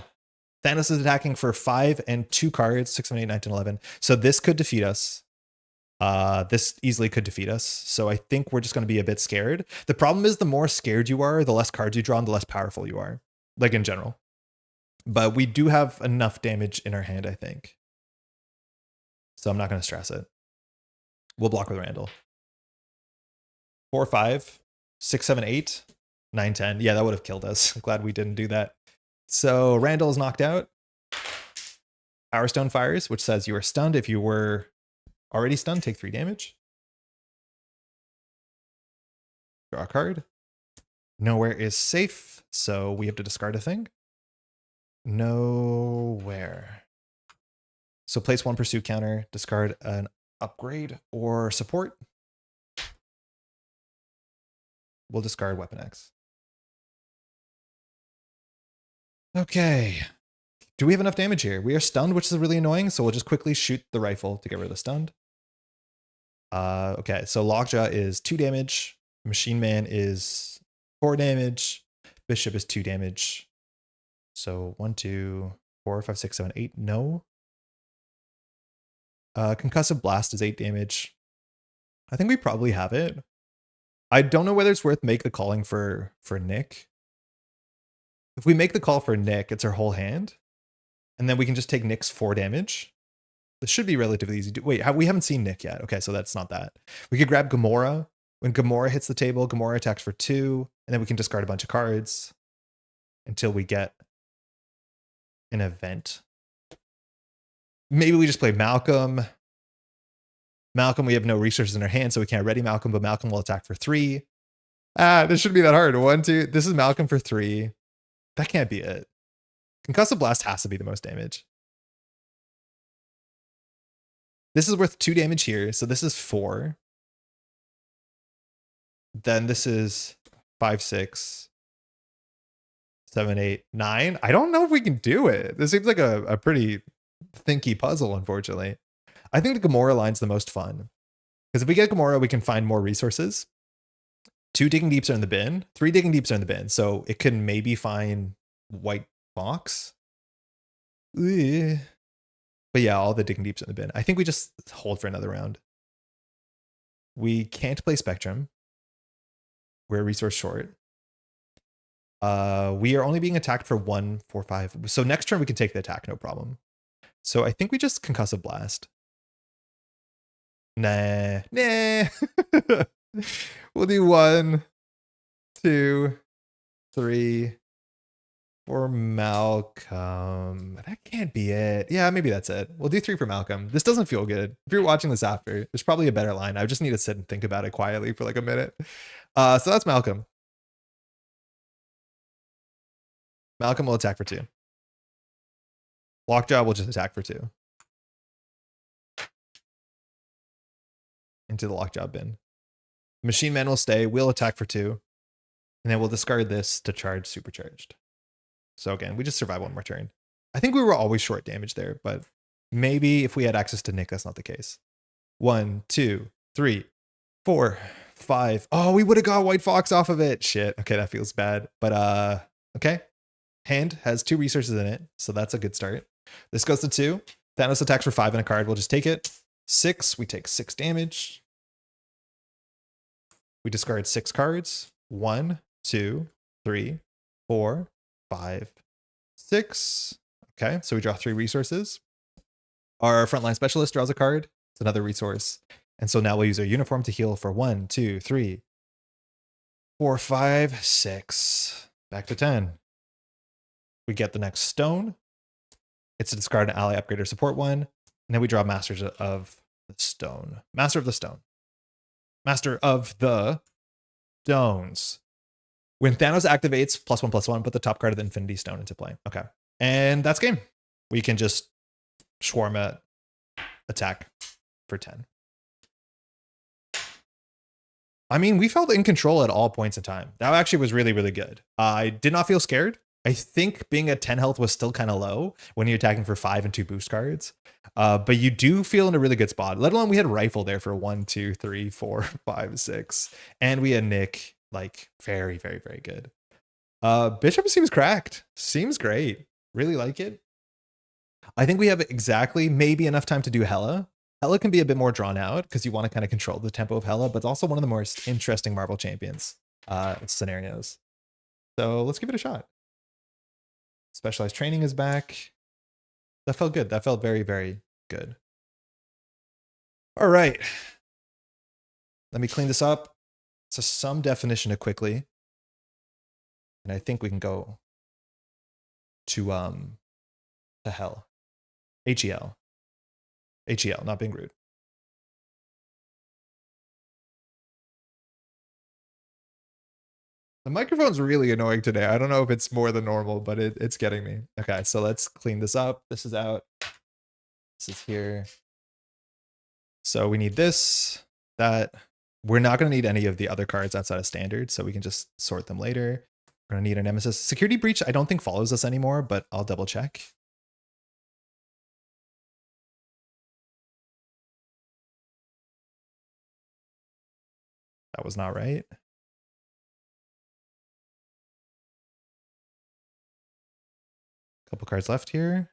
Thanos is attacking for 5 and 2 cards, 6, 7, 8, 9, 10, 11. So this could defeat us. This easily could defeat us. So I think we're just going to be a bit scared. The problem is the more scared you are, the less cards you draw and the less powerful you are, like in general. But we do have enough damage in our hand, I think. So I'm not going to stress it. We'll block with Randall. 4, 5, 6, 7, 8, 9, 10. Yeah, that would have killed us. I'm glad we didn't do that. So Randall is knocked out. Power Stone fires, which says you are stunned. If you were already stunned, take 3 damage. Draw a card. Nowhere is safe, so we have to discard a thing. Nowhere. So place 1 pursuit counter, discard an upgrade or support. We'll discard Weapon X. Okay. Do we have enough damage here? We are stunned, which is really annoying, so we'll just quickly shoot the rifle to get rid of the stunned. Okay, so Lockjaw is 2 damage. Machine Man is 4 damage. Bishop is 2 damage. So 1, 2, 4, 5, 6, 7, 8. No. Concussive Blast is 8 damage. I think we probably have it. I don't know whether it's worth make the calling for Nick. If we make the call for Nick, it's our whole hand. And then we can just take Nick's 4 damage. This should be relatively easy. Wait, we haven't seen Nick yet. Okay, so that's not that. We could grab Gamora. When Gamora hits the table, Gamora attacks for 2. And then we can discard a bunch of cards until we get an event. Maybe we just play Malcolm. Malcolm, we have no resources in our hand, so we can't ready Malcolm, but Malcolm will attack for 3. This shouldn't be that hard. 1, 2. This is Malcolm for 3. That can't be it. Concussive Blast has to be the most damage. This is worth 2 damage here, so this is 4. Then this is 5, 6, 7, 8, 9. I don't know if we can do it. This seems like a pretty thinky puzzle, unfortunately. I think the Gamora line's the most fun. Because if we get Gamora, we can find more resources. 2 Digging Deeps are in the bin. 3 Digging Deeps are in the bin. So it can maybe find White Box. But yeah, all the Digging Deeps are in the bin. I think we just hold for another round. We can't play Spectrum. We're a resource short. We are only being attacked for 1, 4, 5. So next turn we can take the attack, no problem. So I think we just Concussive Blast. Nah. We'll do 1, 2, 3 for Malcolm. That can't be it. Yeah, maybe that's it. We'll do 3 for Malcolm. This doesn't feel good. If you're watching this after, there's probably a better line. I just need to sit and think about it quietly for like a minute. So that's Malcolm. Malcolm will attack for 2. Lockjaw will just attack for 2. Into the Lockjaw bin. Machine Man will stay. We'll attack for 2. And then we'll discard this to charge supercharged. So again, we just survive one more turn. I think we were always short damage there, but maybe if we had access to Nick, that's not the case. 1, 2, 3, 4, 5. Oh, we would have got White Fox off of it. Shit. Okay, that feels bad. But okay. Hand has 2 resources in it, so that's a good start. This goes to 2. Thanos attacks for 5 in a card. We'll just take it. 6. We take 6 damage. We discard 6 cards. 1, 2, 3, 4, 5, 6. Okay, so we draw 3 resources. Our frontline specialist draws a card. It's another resource. And so now we'll use our uniform to heal for 1, 2, 3, 4, 5, 6. Back to 10. We get the next stone. It's to discard an ally, upgrade, or support 1. And then we draw Masters of the Stone. Master of the Stone. Master of the Stones. When Thanos activates, +1/+1, put the top card of the Infinity Stone into play. Okay. And that's game. We can just swarm at attack for 10. I mean, we felt in control at all points in time. That actually was really, really good. I did not feel scared. I think being at 10 health was still kind of low when you're attacking for 5 and 2 boost cards. But you do feel in a really good spot, let alone we had Rifle there for 1, 2, 3, 4, 5, 6. And we had Nick, like, very, very, very good. Bishop seems cracked. Seems great. Really like it. I think we have exactly maybe enough time to do Hela. Hela can be a bit more drawn out because you want to kind of control the tempo of Hela, but it's also one of the most interesting Marvel Champions scenarios. So let's give it a shot. Specialized training is back. That felt good. That felt very, very good. All right. Let me clean this up to some definition of quickly. And I think we can go to hell. HEL. HEL, not being rude. The microphone's really annoying today. I don't know if it's more than normal, but it's getting me. Okay, so let's clean this up. This is out. This is here. So we need this, that. We're not going to need any of the other cards outside of standard, so we can just sort them later. We're going to need a Nemesis. Security Breach, I don't think follows us anymore, but I'll double check. That was not right. Couple cards left here.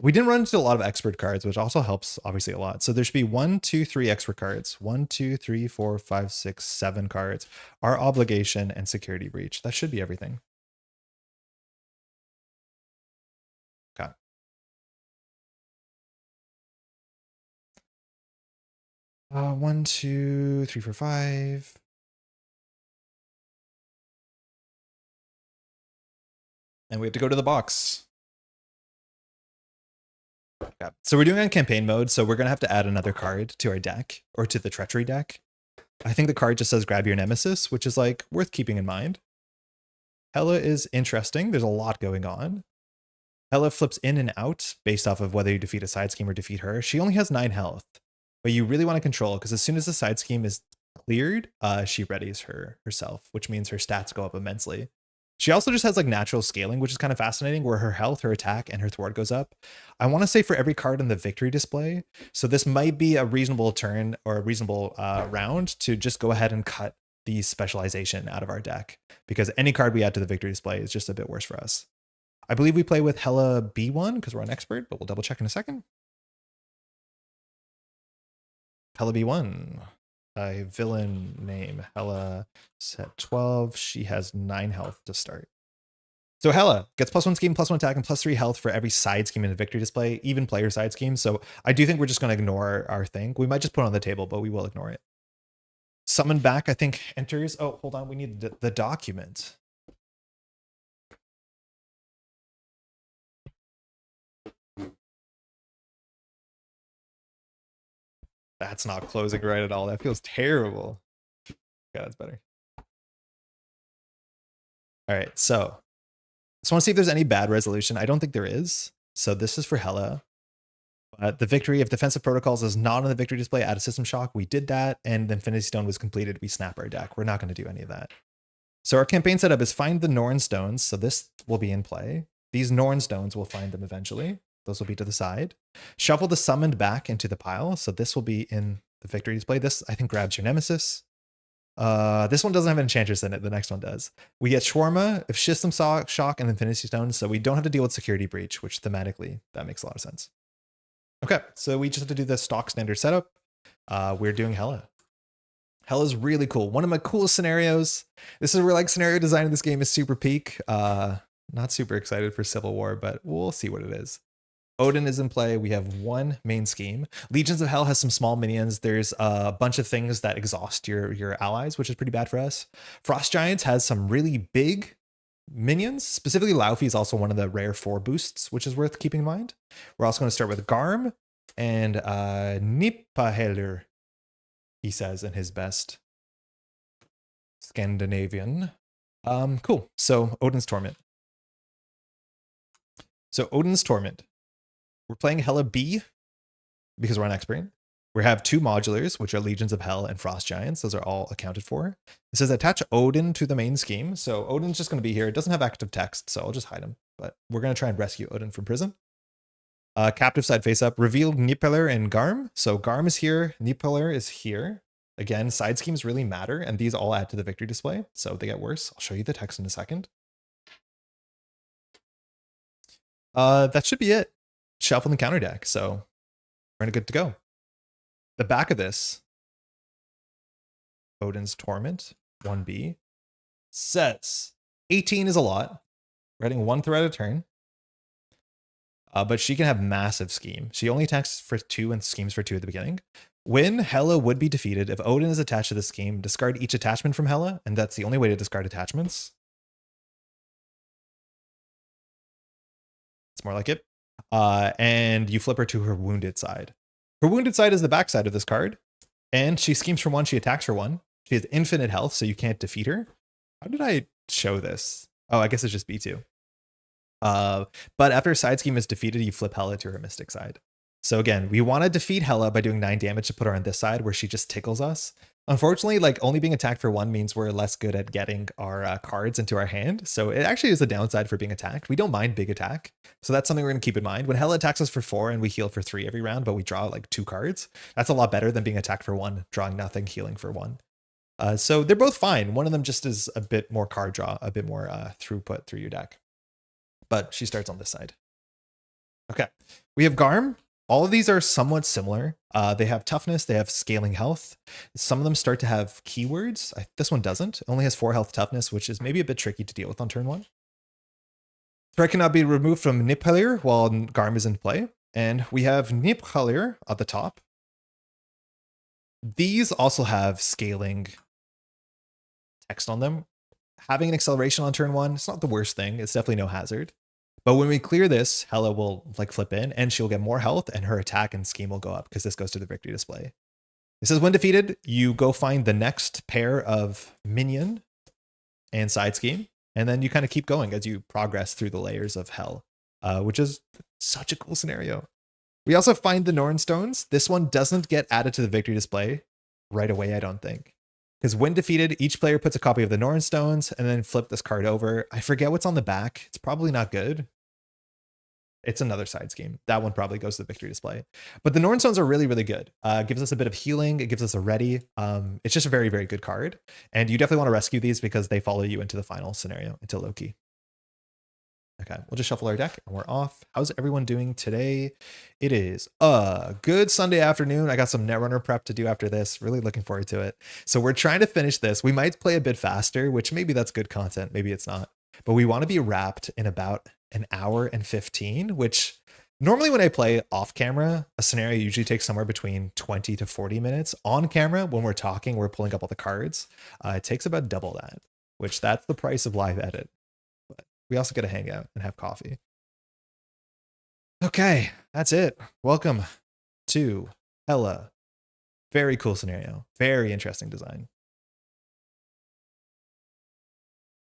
We didn't run into a lot of expert cards, which also helps obviously a lot. So there should be 1, 2, 3 expert cards. 1, 2, 3, 4, 5, 6, 7 cards. Our obligation and security breach. That should be everything. Okay. One, 2, 3, 4, 5. And we have to go to the box. Yeah. So we're doing it on campaign mode, so we're going to have to add another card to our deck, or to the treachery deck. I think the card just says grab your nemesis, which is like worth keeping in mind. Hela is interesting. There's a lot going on. Hela flips in and out based off of whether you defeat a side scheme or defeat her. She only has 9 health, but you really want to control because as soon as the side scheme is cleared, she readies herself, which means her stats go up immensely. She also just has like natural scaling, which is kind of fascinating, where her health, her attack, and her thwart goes up. I want to say for every card in the victory display. So this might be a reasonable turn or a reasonable round to just go ahead and cut the specialization out of our deck, because any card we add to the victory display is just a bit worse for us. I believe we play with Hela B1 because we're on expert, but we'll double check in a second. Hela B1. A villain name, Hela, set 12. She has 9 health to start. So Hela gets +1 scheme, +1 attack, and +3 health for every side scheme in the victory display, even player side scheme. So I do think we're just going to ignore our thing. We might just put it on the table, but we will ignore it. Summon back, I think, enters. Oh, hold on. We need the document. That's not closing right at all. That feels terrible. Yeah, that's better. All right, so just want to see if there's any bad resolution. I don't think there is. So this is for Hela. The victory of defensive protocols is not on the victory display. Add a system shock. We did that, and the Infinity Stone was completed. We snap our deck. We're not going to do any of that. So our campaign setup is find the Norn Stones. So this will be in play. These Norn Stones, we'll find them eventually. Those will be to the side. Shuffle the summoned back into the pile. So this will be in the victory display. This, I think, grabs your Nemesis. This one doesn't have enchanters in it. The next one does. We get Shawarma, if System Shock, and Infinity Stones. So we don't have to deal with Security Breach, which thematically, that makes a lot of sense. Okay, so we just have to do the stock standard setup. We're doing Hela. Hela's really cool. One of my coolest scenarios. This is where like scenario design in this game is super peak. Not super excited for Civil War, but we'll see what it is. Odin is in play. We have one main scheme. Legions of Hell has some small minions. There's a bunch of things that exhaust your allies, which is pretty bad for us. Frost Giants has some really big minions. Specifically, Laufey is also one of the rare 4 boosts, which is worth keeping in mind. We're also going to start with Garm and Nippaheller, he says in his best Scandinavian. Cool. So Odin's Torment. We're playing Hela B because we're on Expert. We have 2 modulars, which are Legions of Hell and Frost Giants. Those are all accounted for. It says attach Odin to the main scheme. So Odin's just going to be here. It doesn't have active text, so I'll just hide him. But we're going to try and rescue Odin from prison. Captive side face up. Reveal Nippeler and Garm. So Garm is here. Nippeler is here. Again, side schemes really matter, and these all add to the victory display, so they get worse. I'll show you the text in a second. That should be it. Shuffle the counter deck, so we're good to go. The back of this, Odin's Torment, 1B, says 18 is a lot. We're hitting 1 threat a turn. But she can have massive scheme. She only attacks for 2 and schemes for 2 at the beginning. When Hela would be defeated, if Odin is attached to the scheme, discard each attachment from Hela, and that's the only way to discard attachments. It's more like it. And you flip her to her wounded side. Her wounded side is the back side of this card, and she schemes for 1, she attacks for 1. She has infinite health, so you can't defeat her. How did I show this? Oh, I guess it's just B2. But after a side scheme is defeated, you flip Hela to her mystic side. So again, we want to defeat Hela by doing 9 damage to put her on this side where she just tickles us. Unfortunately, like only being attacked for 1 means we're less good at getting our cards into our hand. So it actually is a downside for being attacked. We don't mind big attack. So that's something we're going to keep in mind. When Hela attacks us for 4 and we heal for 3 every round, but we draw like 2 cards, that's a lot better than being attacked for 1, drawing nothing, healing for 1. So they're both fine. One of them just is a bit more card draw, a bit more throughput through your deck. But she starts on this side. Okay, we have Garm. All of these are somewhat similar. They have toughness, they have scaling health. Some of them start to have keywords. This one doesn't. It only has 4 health toughness, which is maybe a bit tricky to deal with on turn 1. Threat cannot be removed from Nippeler while Garm is in play. And we have Nippeler at the top. These also have scaling text on them. Having an acceleration on turn 1, it's not the worst thing. It's definitely no hazard. But when we clear this, Hela will like flip in and she'll get more health and her attack and scheme will go up because this goes to the victory display. It says when defeated, you go find the next pair of minion and side scheme. And then you kind of keep going as you progress through the layers of Hell, which is such a cool scenario. We also find the Norn Stones. This one doesn't get added to the victory display right away, I don't think. Because when defeated, each player puts a copy of the Norn Stones and then flip this card over. I forget what's on the back. It's probably not good. It's another side scheme. That one probably goes to the victory display. But the Norn Stones are really, really good. Gives us a bit of healing. It gives us a ready. It's just a very, very good card. And you definitely want to rescue these because they follow you into the final scenario, into Loki. Okay, we'll just shuffle our deck and we're off. How's everyone doing today? It is a good Sunday afternoon. I got some Netrunner prep to do after this. Really looking forward to it. So we're trying to finish this. We might play a bit faster, which maybe that's good content. Maybe it's not. But we want to be wrapped in about an hour and 15, which normally when I play off camera, a scenario usually takes somewhere between 20 to 40 minutes. On camera, when we're talking, we're pulling up all the cards. It takes about double that, which that's the price of live edit. We also get to hang out and have coffee. Okay, that's it. Welcome to Hela. Very cool scenario. Very interesting design.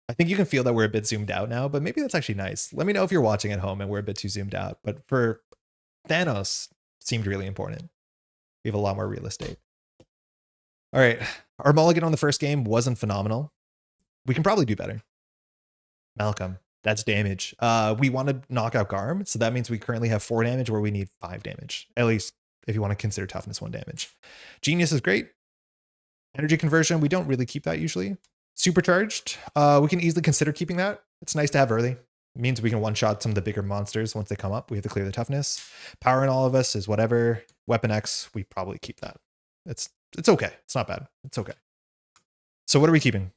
I think you can feel that we're a bit zoomed out now, but maybe that's actually nice. Let me know if you're watching at home and we're a bit too zoomed out. But for Thanos, seemed really important. We have a lot more real estate. All right. Our mulligan on the first game wasn't phenomenal. We can probably do better. Malcolm, that's damage. We want to knock out Garm, so that means we currently have 4 damage where we need 5 damage. At least if you want to consider toughness 1 damage. Genius is great. Energy conversion, we don't really keep that usually. Supercharged, we can easily consider keeping that. It's nice to have early. It means we can one-shot some of the bigger monsters once they come up. We have to clear the toughness. Power in all of us is whatever. Weapon X, we probably keep that. It's okay. It's not bad. It's okay. So what are we keeping?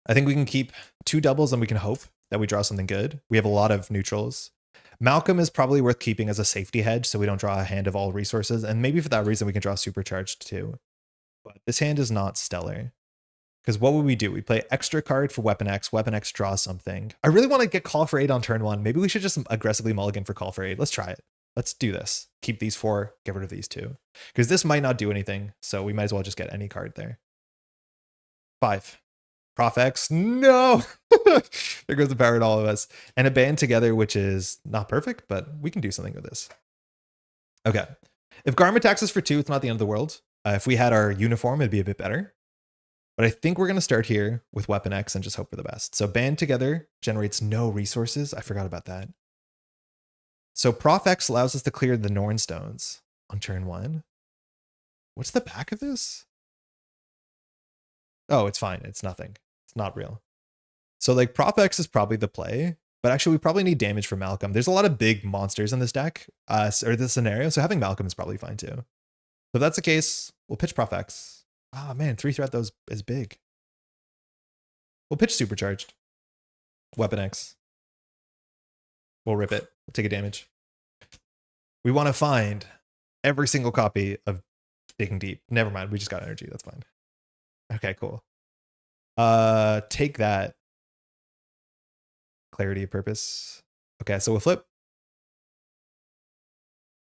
I think we can keep 2 doubles and we can hope that we draw something good. We have a lot of neutrals. Malcolm is probably worth keeping as a safety hedge so we don't draw a hand of all resources. And maybe for that reason we can draw supercharged too. But this hand is not stellar. Because what would we do? We play extra card for Weapon X. Weapon X draws something. I really want to get Call for Aid on turn 1. Maybe we should just aggressively mulligan for Call for Aid. Let's try it. Let's do this. Keep these 4, get rid of these 2. Because this might not do anything, so we might as well just get any card there. 5. Prof X. No! There goes the power in all of us. And a band together, which is not perfect, but we can do something with this. Okay. If Garm attacks us for 2, it's not the end of the world. If we had our uniform, it'd be a bit better. But I think we're going to start here with Weapon X and just hope for the best. So band together generates no resources. I forgot about that. So Prof X allows us to clear the Norn Stones on turn 1. What's the back of this? Oh, it's fine. It's nothing. It's not real. So like Prof X is probably the play, but actually we probably need damage for Malcolm. There's a lot of big monsters in this deck, or this scenario, so having Malcolm is probably fine too. So if that's the case, we'll pitch Prof X. Oh man, 3 threat though is big. We'll pitch supercharged. Weapon X. We'll rip it. We'll take a damage. We want to find every single copy of Digging Deep. Never mind, we just got energy. That's fine. Okay, cool. Take that. Clarity of purpose. Okay, so we'll flip.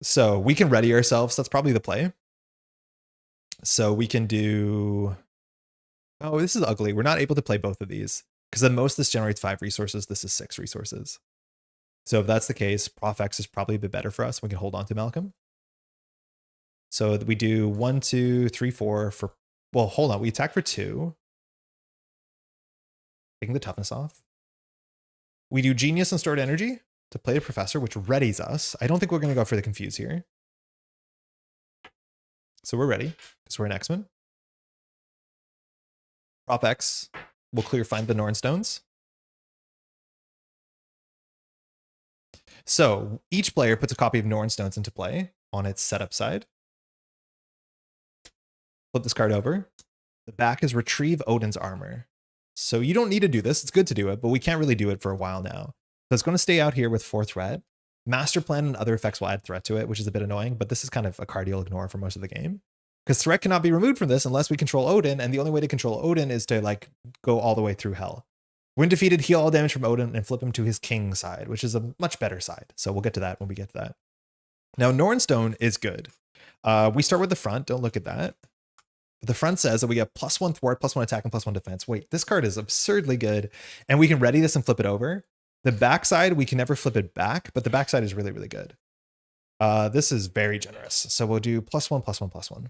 So we can ready ourselves. That's probably the play. So we can do... Oh, this is ugly. We're not able to play both of these. Because the most this generates 5 resources. This is 6 resources. So if that's the case, Prof X is probably a bit better for us. We can hold on to Malcolm. So we do 1, 2, 3, 4 for... Well, hold on. We attack for 2. Taking the toughness off. We do Genius and Stored Energy to play the Professor, which readies us. I don't think we're going to go for the Confuse here. So we're ready, because we're an X-Men. Prof X will find the Norn Stones. So each player puts a copy of Norn Stones into play on its setup side. Flip this card over. The back is Retrieve Odin's Armor. So you don't need to do this. It's good to do it, but we can't really do it for a while now. So it's going to stay out here with 4 threat. Master Plan and other effects will add threat to it, which is a bit annoying, but this is kind of a card you'll ignore for most of the game. Because threat cannot be removed from this unless we control Odin, and the only way to control Odin is to like go all the way through hell. When defeated, heal all damage from Odin and flip him to his king side, which is a much better side. So we'll get to that when we get to that. Now, Nornstone is good. We start with the front. Don't look at that. The front says that we get +1 thwart, +1 attack, and +1 defense. Wait, this card is absurdly good. And we can ready this and flip it over. The backside, we can never flip it back, but the backside is really, really good. This is very generous. So we'll do +1, +1, +1.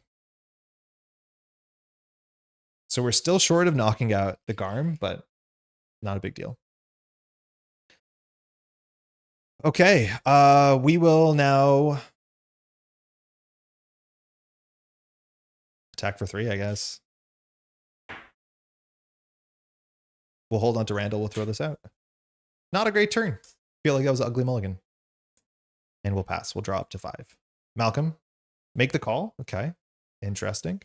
So we're still short of knocking out the Garm, but not a big deal. Okay, we will now attack for 3, I guess. We'll hold on to Randall. We'll throw this out. Not a great turn. Feel like that was an ugly mulligan. And we'll pass. We'll draw up to 5. Malcolm, make the call. Okay, interesting.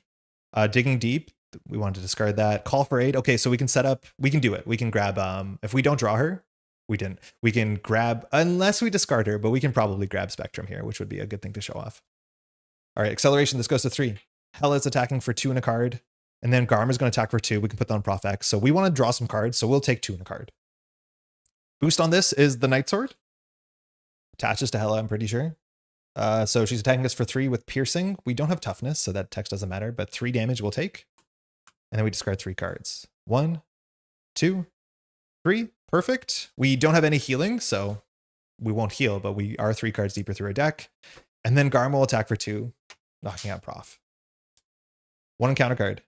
Digging Deep. We wanted to discard that. Call for Aid. Okay, so we can set up. We can do it. We can grab. If we don't draw her, we didn't. We can grab unless we discard her, but we can probably grab Spectrum here, which would be a good thing to show off. All right, acceleration. This goes to 3. Hela is attacking for 2 in a card, and then Garm is going to attack for 2. We can put that on Prof X. So we want to draw some cards, so we'll take 2 in a card. Boost on this is the Night Sword. Attaches to Hela, I'm pretty sure. So she's attacking us for 3 with Piercing. We don't have Toughness, so that text doesn't matter, but 3 damage we'll take. And then we discard 3 cards. 1, 2, 3. Perfect. We don't have any healing, so we won't heal, but we are 3 cards deeper through our deck. And then Garm will attack for 2, knocking out Prof. 1 encounter card.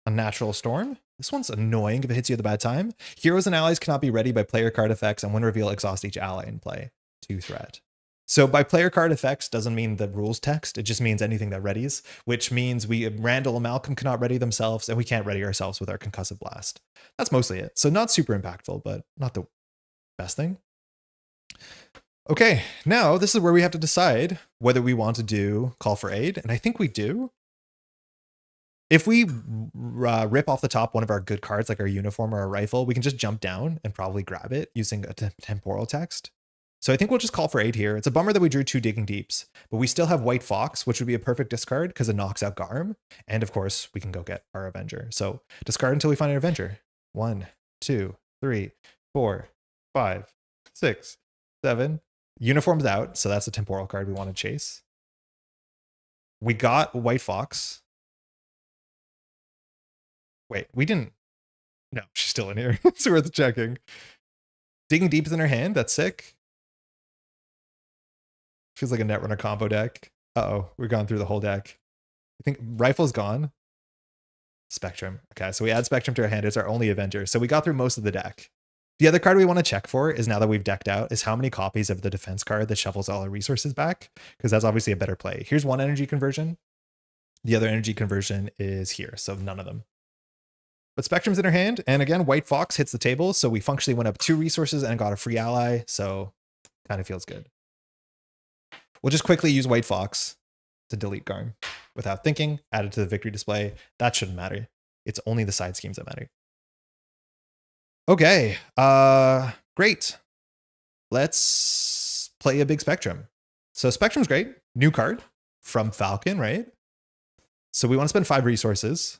Unnatural Storm. This one's annoying if it hits you at the bad time. Heroes and allies cannot be ready by player card effects, and when reveal, exhaust each ally in play. 2 threat. So by player card effects doesn't mean the rules text. It just means anything that readies, which means Randall and Malcolm cannot ready themselves, and we can't ready ourselves with our concussive blast. That's mostly it. So not super impactful, but not the best thing. Okay, now this is where we have to decide whether we want to do Call for Aid, and I think we do. If we rip off the top one of our good cards, like our uniform or our rifle, we can just jump down and probably grab it using a temporal text. So I think we'll just Call for Aid here. It's a bummer that we drew 2 Digging Deeps, but we still have White Fox, which would be a perfect discard because it knocks out Garm. And of course, we can go get our Avenger. So discard until we find an Avenger. 1, 2, 3, 4, 5, 6, 7. Uniform's out, so that's a temporal card we want to chase. We got White Fox. Wait, we didn't. No, she's still in here. It's worth checking. Digging Deep's in her hand. That's sick. Feels like a Netrunner combo deck. Uh-oh, we've gone through the whole deck. I think Rifle's gone. Spectrum. Okay, so we add Spectrum to our hand. It's our only Avenger. So we got through most of the deck. The other card we want to check for is, now that we've decked out, is how many copies of the defense card that shuffles all our resources back, because that's obviously a better play. Here's one energy conversion. The other energy conversion is here, so none of them. But Spectrum's in her hand, and again, White Fox hits the table, so we functionally went up 2 resources and got a free ally, so kind of feels good. We'll just quickly use White Fox to delete Garm without thinking, add it to the victory display. That shouldn't matter. It's only the side schemes that matter. Okay, great. Let's play a big Spectrum. So Spectrum's great. New card from Falcon, right? So we want to spend 5 resources.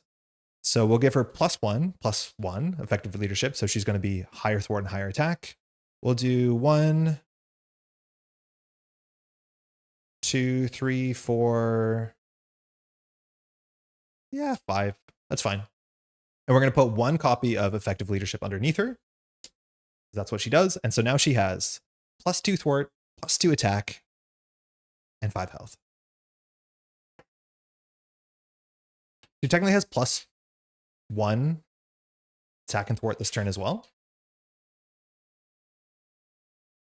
So we'll give her +1/+1 effective leadership. So she's going to be higher thwart and higher attack. We'll do 1, 2, 3, 4. Yeah, 5. That's fine. And we're going to put 1 copy of effective leadership underneath her. That's what she does. And so now she has +2 thwart, +2 attack, and 5 health. She technically has +1 attack and thwart this turn as well,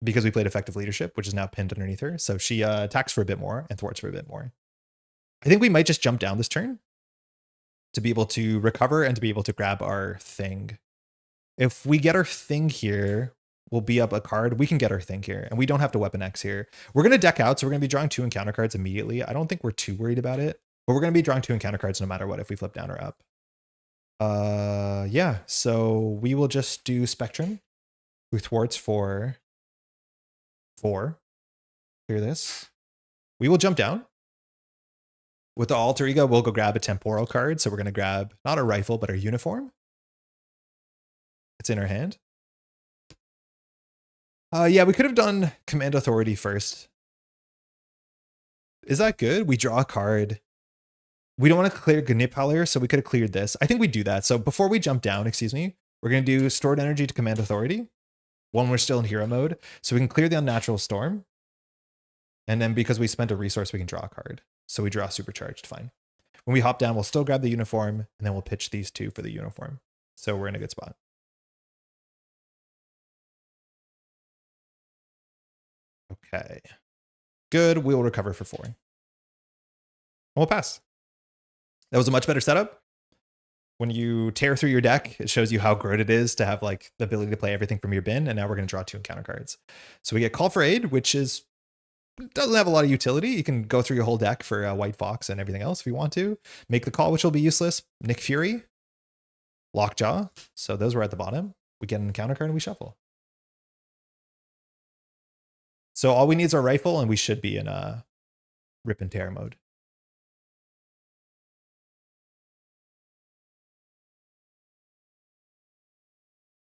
because we played effective leadership, which is now pinned underneath her. So she attacks for a bit more and thwarts for a bit more. I think we might just jump down this turn to be able to recover and to be able to grab our thing. If we get our thing here, we'll be up a card. We can get our thing here, and we don't have to Weapon X here. We're going to deck out, so we're going to be drawing 2 encounter cards immediately. I don't think we're too worried about it, but we're going to be drawing 2 encounter cards no matter what if we flip down or up. Yeah, so we will just do Spectrum, who thwarts for 4. Clear this. We will jump down. With the alter ego, we'll go grab a temporal card. So we're going to grab not a rifle, but our uniform. It's in our hand. Yeah, we could have done Command Authority first. Is that good? We draw a card. We don't want to clear Gniphaler, so we could have cleared this. I think we do that. So before we jump down, excuse me, we're going to do Stored Energy to Command Authority when we're still in hero mode. So we can clear the Unnatural Storm. And then because we spent a resource, we can draw a card. So we draw Supercharged, fine. When we hop down, we'll still grab the uniform, and then we'll pitch these 2 for the uniform. So we're in a good spot. Okay. Good, we'll recover for 4. And we'll pass. That was a much better setup. When you tear through your deck, it shows you how great it is to have like the ability to play everything from your bin, and now we're going to draw 2 encounter cards. So we get Call for Aid, which doesn't have a lot of utility. You can go through your whole deck for White Fox and everything else if you want to. Make the Call, which will be useless. Nick Fury. Lockjaw. So those were at the bottom. We get an encounter card and we shuffle. So all we need is our rifle, and we should be in a rip and tear mode.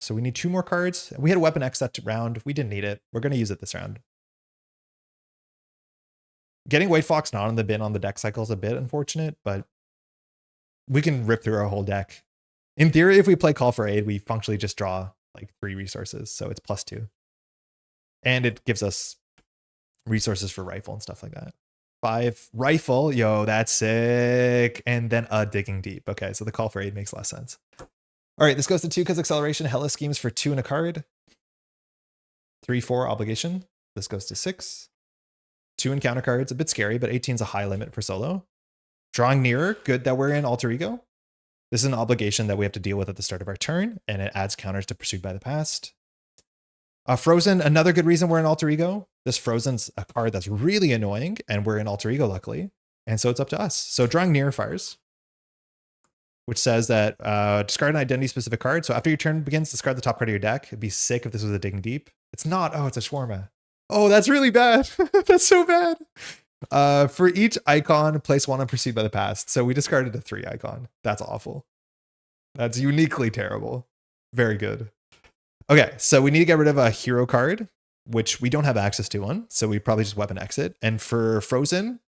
So we need 2 more cards. We had a Weapon X that round. We didn't need it. We're going to use it this round. Getting White Fox not in the bin on the deck cycle is a bit unfortunate, but we can rip through our whole deck. In theory, if we play Call for Aid, we functionally just draw like 3 resources, so it's +2. And it gives us resources for rifle and stuff like that. 5 rifle. Yo, that's sick. And then a digging deep. Okay, so the call for aid makes less sense. All right, this goes to 2 because acceleration. Hela schemes for 2 and a card. 3, 4 obligation. This goes to 6. 2 encounter cards. A bit scary, but 18 is a high limit for solo. Drawing nearer. Good that we're in alter ego. This is an obligation that we have to deal with at the start of our turn, and it adds counters to Pursued by the Past. Frozen, another good reason we're in alter ego. This Frozen's a card that's really annoying, and we're in alter ego, luckily. And so it's up to us. So drawing near fires, which says that discard an identity-specific card. So after your turn begins, discard the top card of your deck. It'd be sick if this was a Digging Deep. It's not. Oh, it's a Shawarma. Oh, that's really bad. That's so bad. For each icon, place 1 on Pursued by the Past. So we discarded a 3 icon. That's awful. That's uniquely terrible. Very good. Okay, so we need to get rid of a hero card, which we don't have access to one. So we probably just weapon exit. And for Frozen,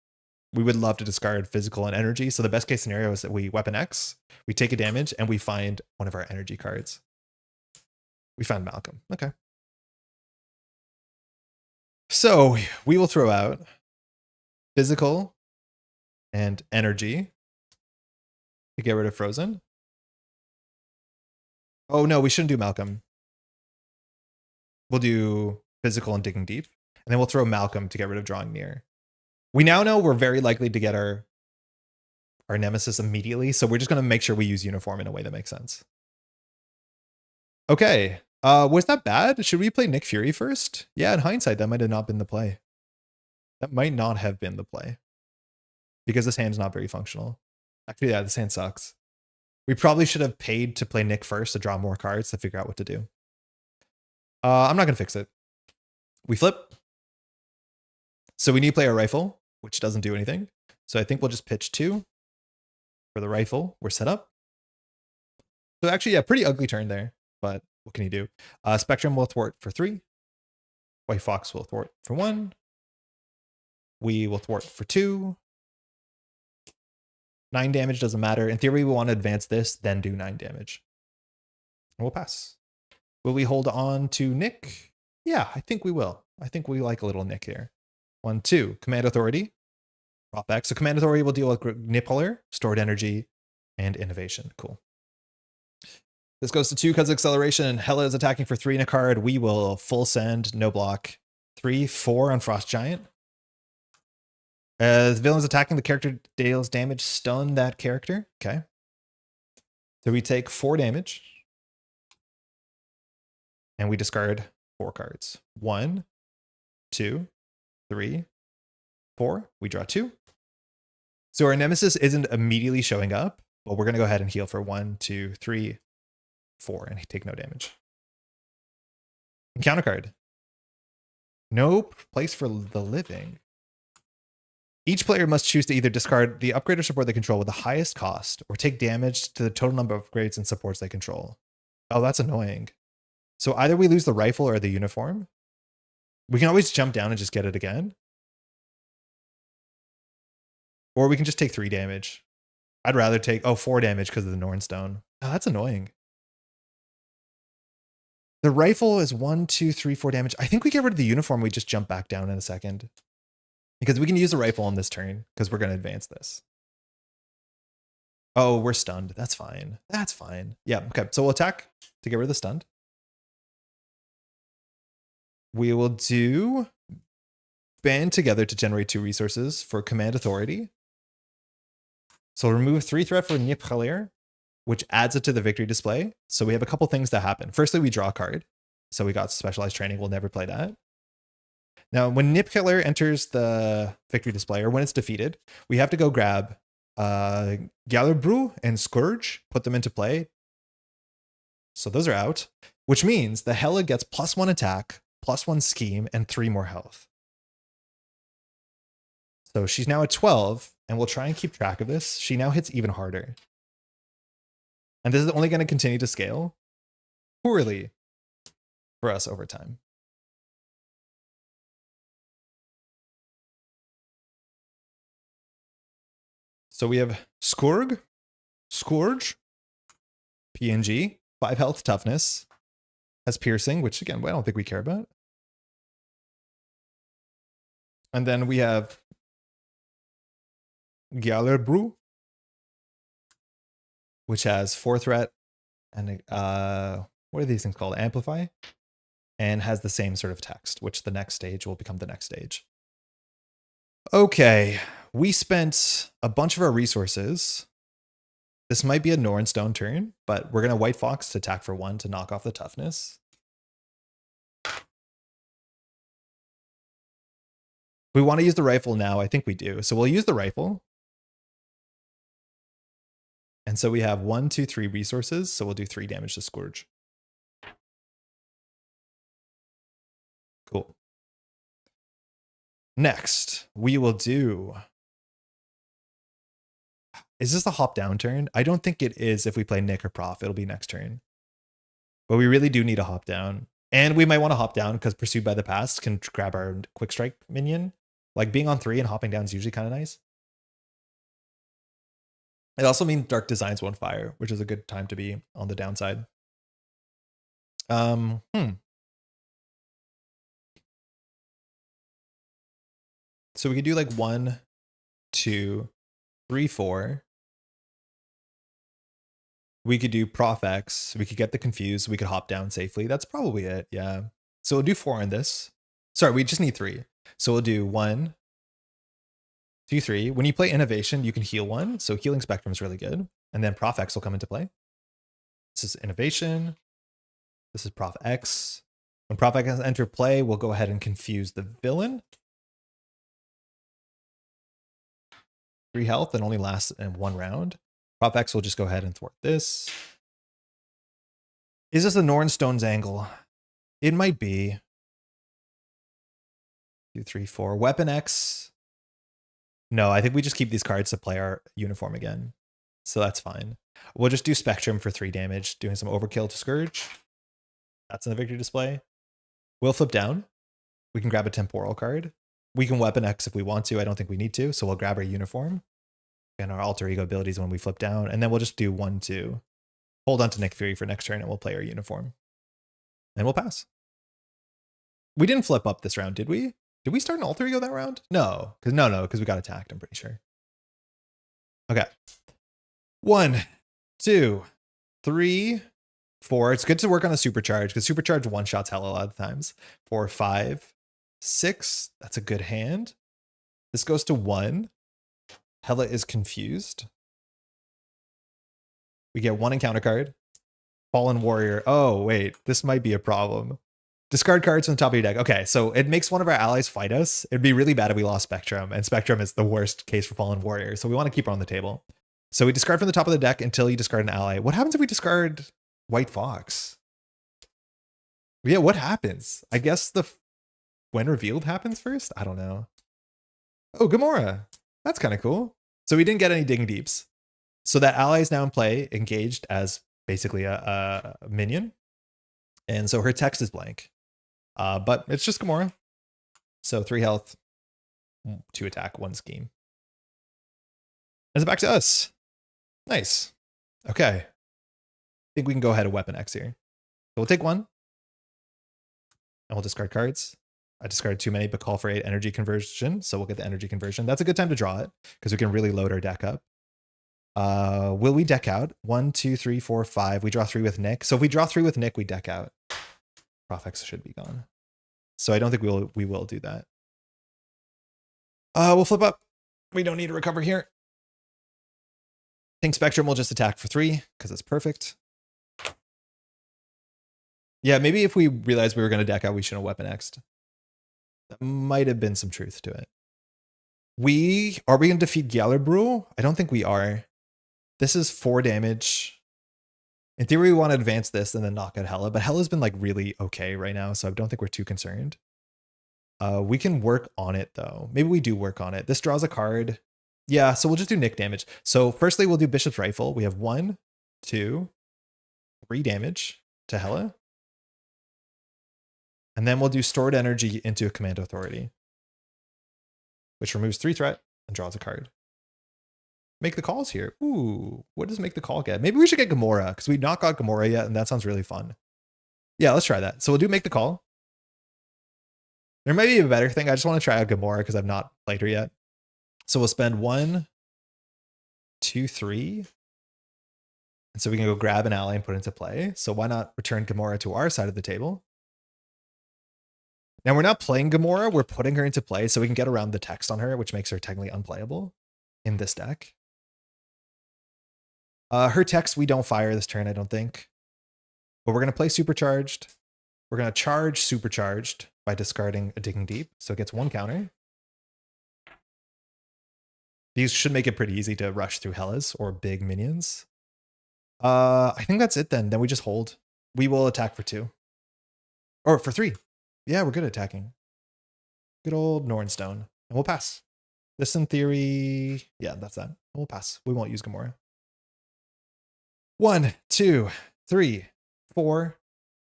we would love to discard physical and energy. So the best case scenario is that we weapon X, we take a damage, and we find one of our energy cards. We found Malcolm. Okay. So we will throw out physical and energy to get rid of Frozen. Oh no, we shouldn't do Malcolm. We'll do physical and digging deep, and then we'll throw Malcolm to get rid of drawing near. We now know we're very likely to get our nemesis immediately, so we're just going to make sure we use uniform in a way that makes sense. Okay, was that bad? Should we play Nick Fury first? Yeah, in hindsight, that might have not been the play. That might not have been the play. Because this hand's not very functional. Actually, yeah, this hand sucks. We probably should have paid to play Nick first to draw more cards to figure out what to do. I'm not going to fix it. We flip. So we need to play a rifle, which doesn't do anything. So I think we'll just pitch 2 for the rifle. We're set up. So actually, yeah, pretty ugly turn there, but what can you do? Spectrum will thwart for 3. White Fox will thwart for 1. We will thwart for 2. 9 damage doesn't matter. In theory, we want to advance this, then do 9 damage. And we'll pass. Will we hold on to Nick? Yeah, I think we will. I think we like a little Nick here. 1, 2. Command Authority. Drop back. So Command Authority will deal with Nippler, Stored Energy, and Innovation. Cool. This goes to 2 because of acceleration. Hela is attacking for 3 in a card. We will full send, no block. 3, 4 on Frost Giant. The villain's attacking, the character deals damage, stun that character. Okay. So we take 4 damage. And we discard 4 cards. 1, 2, 3, 4. We draw 2. So our nemesis isn't immediately showing up, but we're going to go ahead and heal for 1, 2, 3, 4, and take no damage. Encounter card. Nope. Place for the living. Each player must choose to either discard the upgrade or support they control with the highest cost, or take damage to the total number of upgrades and supports they control. Oh, that's annoying. So either we lose the rifle or the uniform. We can always jump down and just get it again. Or we can just take 3 damage. I'd rather take, 4 damage because of the Nornstone. Oh, that's annoying. The rifle is 1, 2, 3, 4 damage. I think we get rid of the uniform. We just jump back down in a second. Because we can use the rifle on this turn because we're going to advance this. Oh, we're stunned. That's fine. That's fine. Yeah, okay. So we'll attack to get rid of the stunned. We will do band together to generate 2 resources for Command Authority. So we'll remove 3 threat for Nippler, which adds it to the victory display. So we have a couple things that happen. Firstly, we draw a card. So we got Specialized Training. We'll never play that. Now, when Nippler enters the victory display, or when it's defeated, we have to go grab Gallerbrew and Scourge, put them into play. So those are out, which means the Hela gets +1 attack, +1 scheme, and 3 more health. So she's now at 12, and we'll try and keep track of this. She now hits even harder. And this is only going to continue to scale poorly for us over time. So we have Scourge, PNG, 5 health, toughness, has piercing, which again, I don't think we care about. And then we have Brew, which has 4 threat and what are these things called? Amplify, and has the same sort of text, which the next stage will become the next stage. Okay, we spent a bunch of our resources. This might be a Nornstone turn, but we're gonna White Fox to attack for 1 to knock off the toughness. We want to use the rifle now. I think we do. So we'll use the rifle. And so we have 1, 2, 3 resources. So we'll do 3 damage to Scourge. Cool. Next, we will do... Is this a hop down turn? I don't think it is if we play Nick or Prof. It'll be next turn. But we really do need a hop down. And we might want to hop down because Pursued by the Past can grab our quick strike minion. Like being on 3 and hopping down is usually kind of nice. It also means Dark Designs won't fire, which is a good time to be on the downside. So we could do like 1, 2, 3, 4. We could do Prof X. We could get the Confused. We could hop down safely. That's probably it. Yeah. So we'll do 4 in this. Sorry, we just need 3. So we'll do 1, 2, 3. When you play Innovation, you can heal 1. So Healing Spectrum is really good. And then Prof X will come into play. This is Innovation. This is Prof X. When Prof X enter play, we'll go ahead and confuse the villain. 3 health and only lasts in 1 round. Prof X will just go ahead and thwart this. Is this a Nornstone's angle? It might be. 2, 3, 4. Weapon X. No, I think we just keep these cards to play our uniform again. So that's fine. We'll just do Spectrum for 3 damage, doing some overkill to Scourge. That's in the victory display. We'll flip down. We can grab a temporal card. We can Weapon X if we want to. I don't think we need to. So we'll grab our uniform and our alter ego abilities when we flip down. And then we'll just do 1, 2. Hold on to Nick Fury for next turn and we'll play our uniform. And we'll pass. We didn't flip up this round, did we? Did we start an alter ego that round? No, because we got attacked, I'm pretty sure. Okay. 1, 2, 3, 4. It's good to work on a supercharge because supercharge one-shots Hela a lot of times. 4, 5, 6. That's a good hand. This goes to 1. Hela is confused. We get 1 encounter card. Fallen Warrior. Oh, wait. This might be a problem. Discard cards from the top of your deck. Okay, so it makes one of our allies fight us. It'd be really bad if we lost Spectrum, and Spectrum is the worst case for Fallen Warrior, so we want to keep her on the table. So we discard from the top of the deck until you discard an ally. What happens if we discard White Fox? Yeah, what happens? I guess the when revealed happens first? I don't know. Oh, Gamora. That's kind of cool. So we didn't get any Digging Deeps. So that ally is now in play, engaged as basically a minion. And so her text is blank. But it's just Gamora. So 3 health, 2 attack, 1 scheme. And it's back to us. Nice. Okay. I think we can go ahead and Weapon X here. So we'll take 1. And we'll discard cards. I discarded too many, but call for 8 energy conversion. So we'll get the energy conversion. That's a good time to draw it because we can really load our deck up. Will we deck out? 1, 2, 3, 4, 5. We draw 3 with Nick. So if we draw 3 with Nick, we deck out. Prof X should be gone. So I don't think we will do that. We'll flip up. We don't need to recover here. I think Spectrum will just attack for 3 because it's perfect. Yeah, maybe if we realized we were going to deck out, we shouldn't have Weapon X'd. That might have been some truth to it. Are we going to defeat Gjallerbru? I don't think we are. This is 4 damage. In theory, we want to advance this and then knock out Hela, but Hela's been like really okay right now, so I don't think we're too concerned. We can work on it though. Maybe we do work on it. This draws a card. Yeah, so we'll just do Nick damage. So firstly, we'll do Bishop's Rifle. We have 1, 2, 3 damage to Hela. And then we'll do Stored Energy into a Command Authority, which removes 3 threat and draws a card. Make the calls here. Ooh, what does Make the Call get? Maybe we should get Gamora because we've not got Gamora yet, and that sounds really fun. Yeah, let's try that. So we'll do Make the Call. There might be a better thing. I just want to try out Gamora because I've not played her yet. So we'll spend 1, 2/3. And so we can go grab an ally and put it into play. So why not return Gamora to our side of the table? Now we're not playing Gamora, we're putting her into play so we can get around the text on her, which makes her technically unplayable in this deck. Her text we don't fire this turn, I don't think. But we're going to play Supercharged. We're going to charge Supercharged by discarding a Digging Deep. So it gets 1 counter. These should make it pretty easy to rush through Helas or big minions. I think that's it then. Then we just hold. We will attack for 2. Or for 3. Yeah, we're good at attacking. Good old Nornstone. And we'll pass. This in theory, yeah, that's that. We'll pass. We won't use Gamora. 1, 2, 3, 4,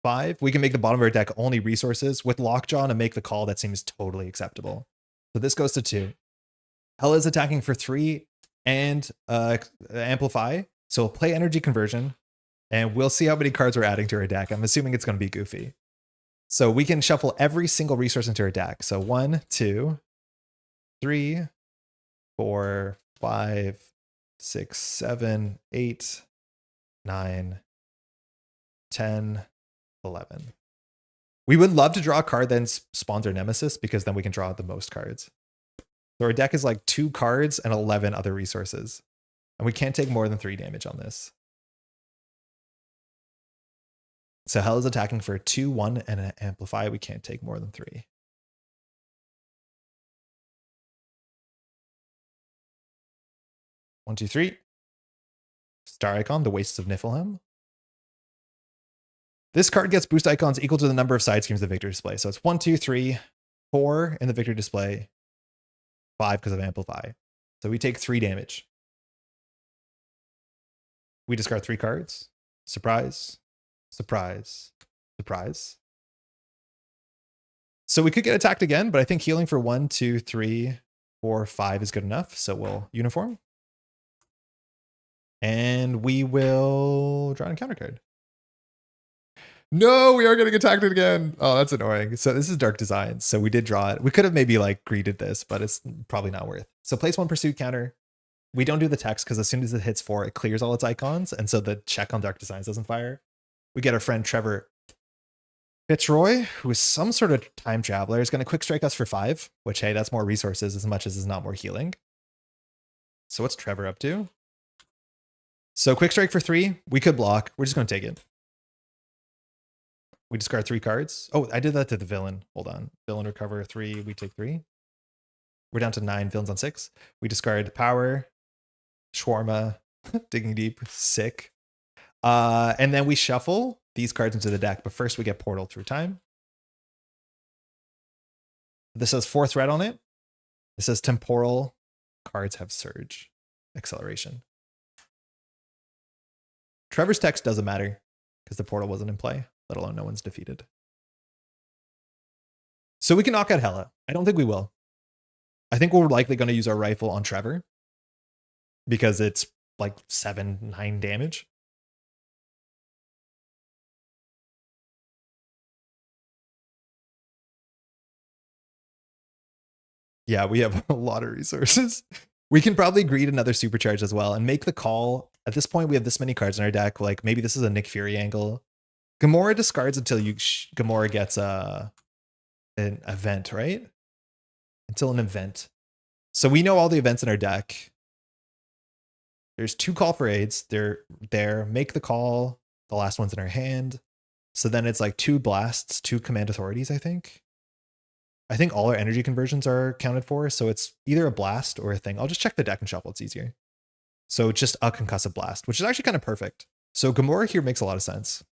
5. We can make the bottom of our deck only resources with Lockjaw to make the call that seems totally acceptable. So this goes to 2. Hela is attacking for 3 and amplify. So we'll play energy conversion and we'll see how many cards we're adding to our deck. I'm assuming it's going to be goofy. So we can shuffle every single resource into our deck. So 1, 2, 3, 4, 5, 6, 7, 8, 9, 10, 11. We would love to draw a card then spawns our nemesis because then we can draw the most cards. So our deck is like 2 cards and 11 other resources. And we can't take more than 3 damage on this. So Hela is attacking for 2, 1, and an amplify. We can't take more than 3. One, 2, 3. Star icon, the Wastes of Niflheim. This card gets boost icons equal to the number of side schemes the victor display. So it's 1, 2, 3, 4 in the victor display, 5 because of amplify. So we take 3 damage. We discard 3 cards. Surprise, surprise, surprise. So we could get attacked again, but I think healing for 1, 2, 3, 4, 5 is good enough. So we'll uniform. And we will draw a counter card. No, we are getting attacked again. Oh, that's annoying. So this is Dark Designs. So we did draw it. We could have maybe like greeted this, but it's probably not worth. So place 1 pursuit counter. We don't do the text because as soon as it hits 4, it clears all its icons. And so the check on Dark Designs doesn't fire. We get our friend Trevor Fitzroy, who is some sort of time traveler, is going to quick strike us for 5, which, hey, that's more resources as much as it's not more healing. So what's Trevor up to? So quick strike for 3. We could block. We're just going to take it. We discard 3 cards. Oh, I did that to the villain. Hold on. Villain recover 3. We take 3. We're down to 9. Villains on 6. We discard power, shawarma, digging deep, sick. And then we shuffle these cards into the deck. But first we get portal through time. This has 4 threat on it. This says temporal. Cards have surge, acceleration. Trevor's text doesn't matter because the portal wasn't in play, let alone no one's defeated. So we can knock out Hela. I don't think we will. I think we're likely going to use our rifle on Trevor because it's like 7, 9 damage. Yeah, we have a lot of resources. We can probably greed another supercharge as well and make the call. At this point, we have this many cards in our deck. Like maybe this is a Nick Fury angle. Gamora discards until Gamora gets an event, right? Until an event. So we know all the events in our deck. There's 2 call for aids. They're there. Make the call. The last one's in our hand. So then it's like 2 blasts, 2 command authorities, I think. I think all our energy conversions are counted for. So it's either a blast or a thing. I'll just check the deck and shuffle. It's easier. So just a concussive blast, which is actually kind of perfect. So Gamora here makes a lot of sense.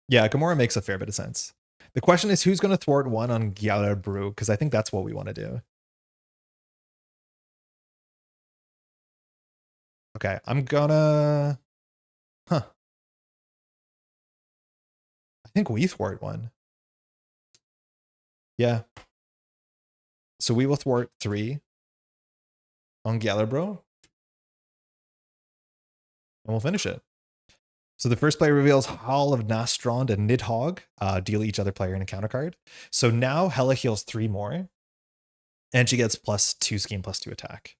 Yeah, Gamora makes a fair bit of sense. The question is who's going to thwart 1 on Gyara Brew, because I think that's what we want to do. Okay, I'm gonna... I think we thwart 1. Yeah. So we will thwart 3 on Galabro. And we'll finish it. So the first player reveals Hall of Nastrond and Nidhogg, deal each other player in a counter card. So now Hela heals 3 more. And she gets +2 scheme, +2 attack.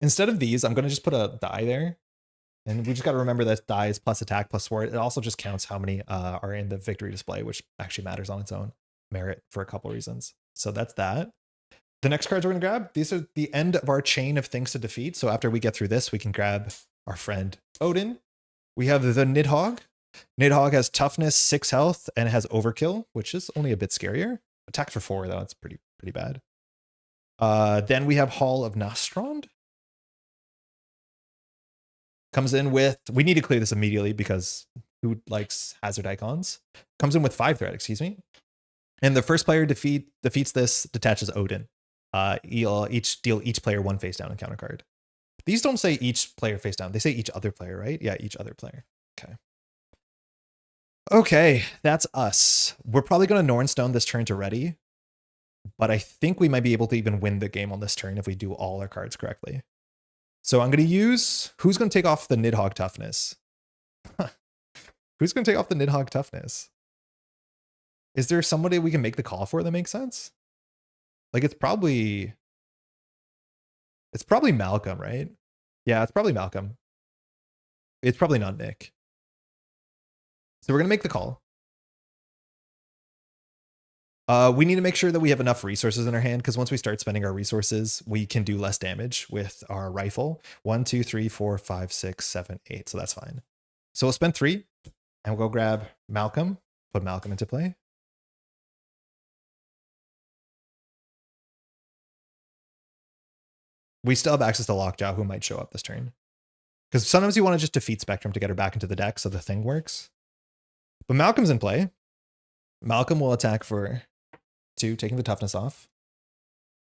Instead of these, I'm going to just put a die there. And we just got to remember that die is plus attack plus sword. It also just counts how many are in the victory display, which actually matters on its own merit for a couple reasons. So that's that. The next cards we're going to grab, these are the end of our chain of things to defeat. So after we get through this, we can grab our friend Odin. We have the Nidhogg. Nidhogg has toughness, 6 health, and it has overkill, which is only a bit scarier. Attack for 4, though. It's pretty bad. Then we have Hall of Nostrand. Comes in with, we need to clear this immediately because who likes hazard icons? Comes in with 5 threat, excuse me. And the first player defeats this, detaches Odin. Deal each player 1 face down encounter card. These don't say each player face down. They say each other player, right? Yeah, each other player. Okay. Okay, that's us. We're probably going to Nornstone this turn to ready. But I think we might be able to even win the game on this turn if we do all our cards correctly. So I'm going to use, who's going to take off the Nidhogg toughness? Who's going to take off the Nidhogg toughness? Is there somebody we can make the call for that makes sense? Like it's probably Malcolm, right? Yeah, it's probably Malcolm. It's probably not Nick. So we're going to make the call. We need to make sure that we have enough resources in our hand because once we start spending our resources, we can do less damage with our rifle. 1, 2, 3, 4, 5, 6, 7, 8. So that's fine. So we'll spend 3 and we'll go grab Malcolm, put Malcolm into play. We still have access to Lockjaw, who might show up this turn. Because sometimes you want to just defeat Spectrum to get her back into the deck so the thing works. But Malcolm's in play. Malcolm will attack for 2, taking the toughness off.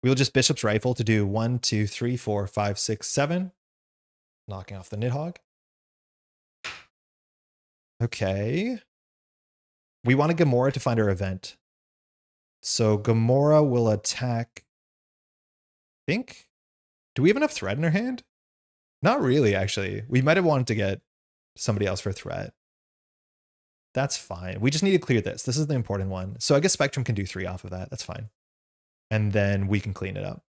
We will just Bishop's Rifle to do 1, 2, 3, 4, 5, 6, 7. Knocking off the Nidhogg. Okay. We want a Gamora to find our event. So Gamora will attack, I think. Do we have enough threat in our hand? Not really, actually. We might have wanted to get somebody else for threat. That's fine. We just need to clear this. This is the important one. So I guess Spectrum can do 3 off of that. That's fine. And then we can clean it up.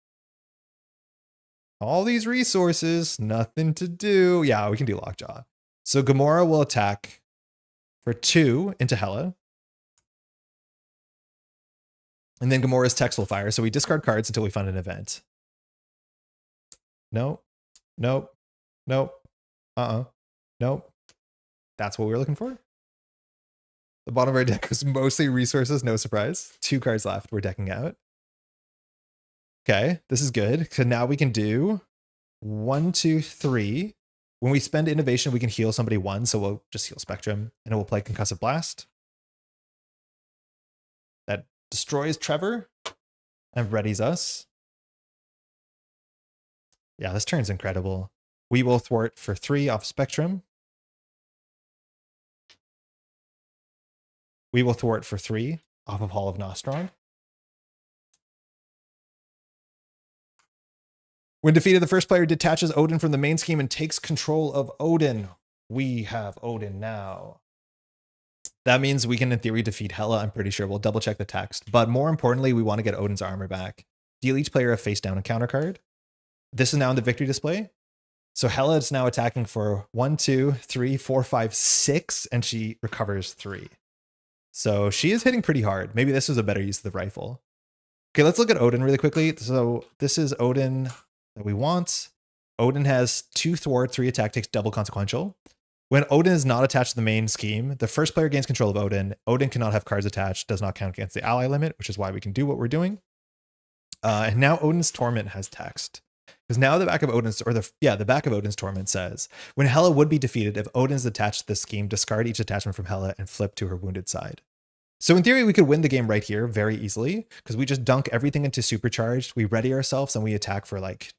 All these resources, nothing to do. Yeah, we can do Lockjaw. So Gamora will attack for 2 into Hela. And then Gamora's text will fire. So we discard cards until we find an event. No. Nope. Nope. Nope. That's what we were looking for. The bottom of our deck was mostly resources, no surprise. 2 cards left, we're decking out. Okay, this is good. So now we can do 1, 2, 3. When we spend innovation, we can heal somebody 1, so we'll just heal Spectrum, and it will play Concussive Blast. That destroys Trevor and readies us. Yeah, this turn's incredible. We will thwart for 3 off Spectrum. We will thwart for 3 off of Hall of Nostrand. When defeated, the first player detaches Odin from the main scheme and takes control of Odin. We have Odin now. That means we can, in theory, defeat Hela. I'm pretty sure. We'll double check the text. But more importantly, we want to get Odin's armor back. Deal each player a face down encounter card. This is now in the victory display. So Hela is now attacking for 1, 2, 3, 4, 5, 6, and she recovers 3. So she is hitting pretty hard. Maybe this is a better use of the rifle. Okay, let's look at Odin really quickly. So this is Odin that we want. Odin has 2 thwart, 3 attack, takes double consequential. When Odin is not attached to the main scheme, the first player gains control of Odin. Odin cannot have cards attached, does not count against the ally limit, which is why we can do what we're doing. And now Odin's Torment has text. Because now the back of Odin's, the back of Odin's Torment says, when Hela would be defeated, if Odin's attached to the scheme, discard each attachment from Hela and flip to her wounded side. So in theory, we could win the game right here very easily, because we just dunk everything into supercharged, we ready ourselves, and we attack for like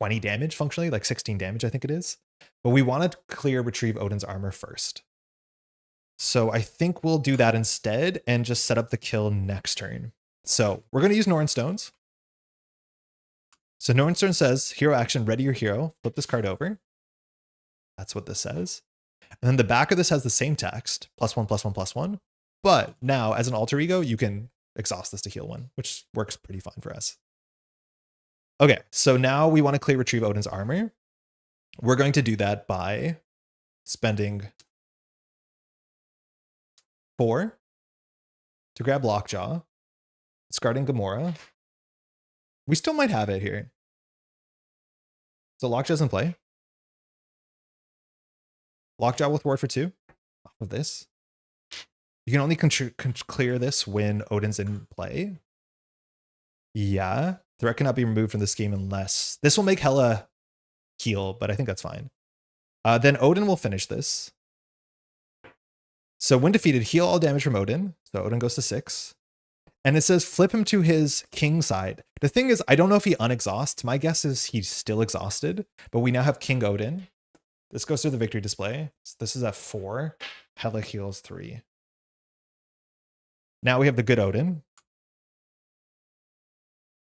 20 damage functionally, like 16 damage, I think it is. But we want to clear retrieve Odin's armor first. So I think we'll do that instead and just set up the kill next turn. So we're going to use Norn Stones. So Nornstone says, hero action, ready your hero. Flip this card over. That's what this says. And then the back of this has the same text, +1, +1, +1. But now, as an alter ego, you can exhaust this to heal 1, which works pretty fine for us. Okay, so now we want to clear retrieve Odin's armor. We're going to do that by spending 4 to grab Lockjaw, discarding Gamora. We still might have it here. So Lockjaw's in play. Lockjaw with ward for 2 off of this. You can only clear this when Odin's in play. Yeah. Threat cannot be removed from this game unless... This will make Hela heal, but I think that's fine. Then Odin will finish this. So when defeated, heal all damage from Odin. So Odin goes to 6. And it says flip him to his king side. The thing is, I don't know if he unexhausts. My guess is he's still exhausted, but we now have King Odin. This goes through the victory display. So this is at 4. Hela heals 3. Now we have the good Odin.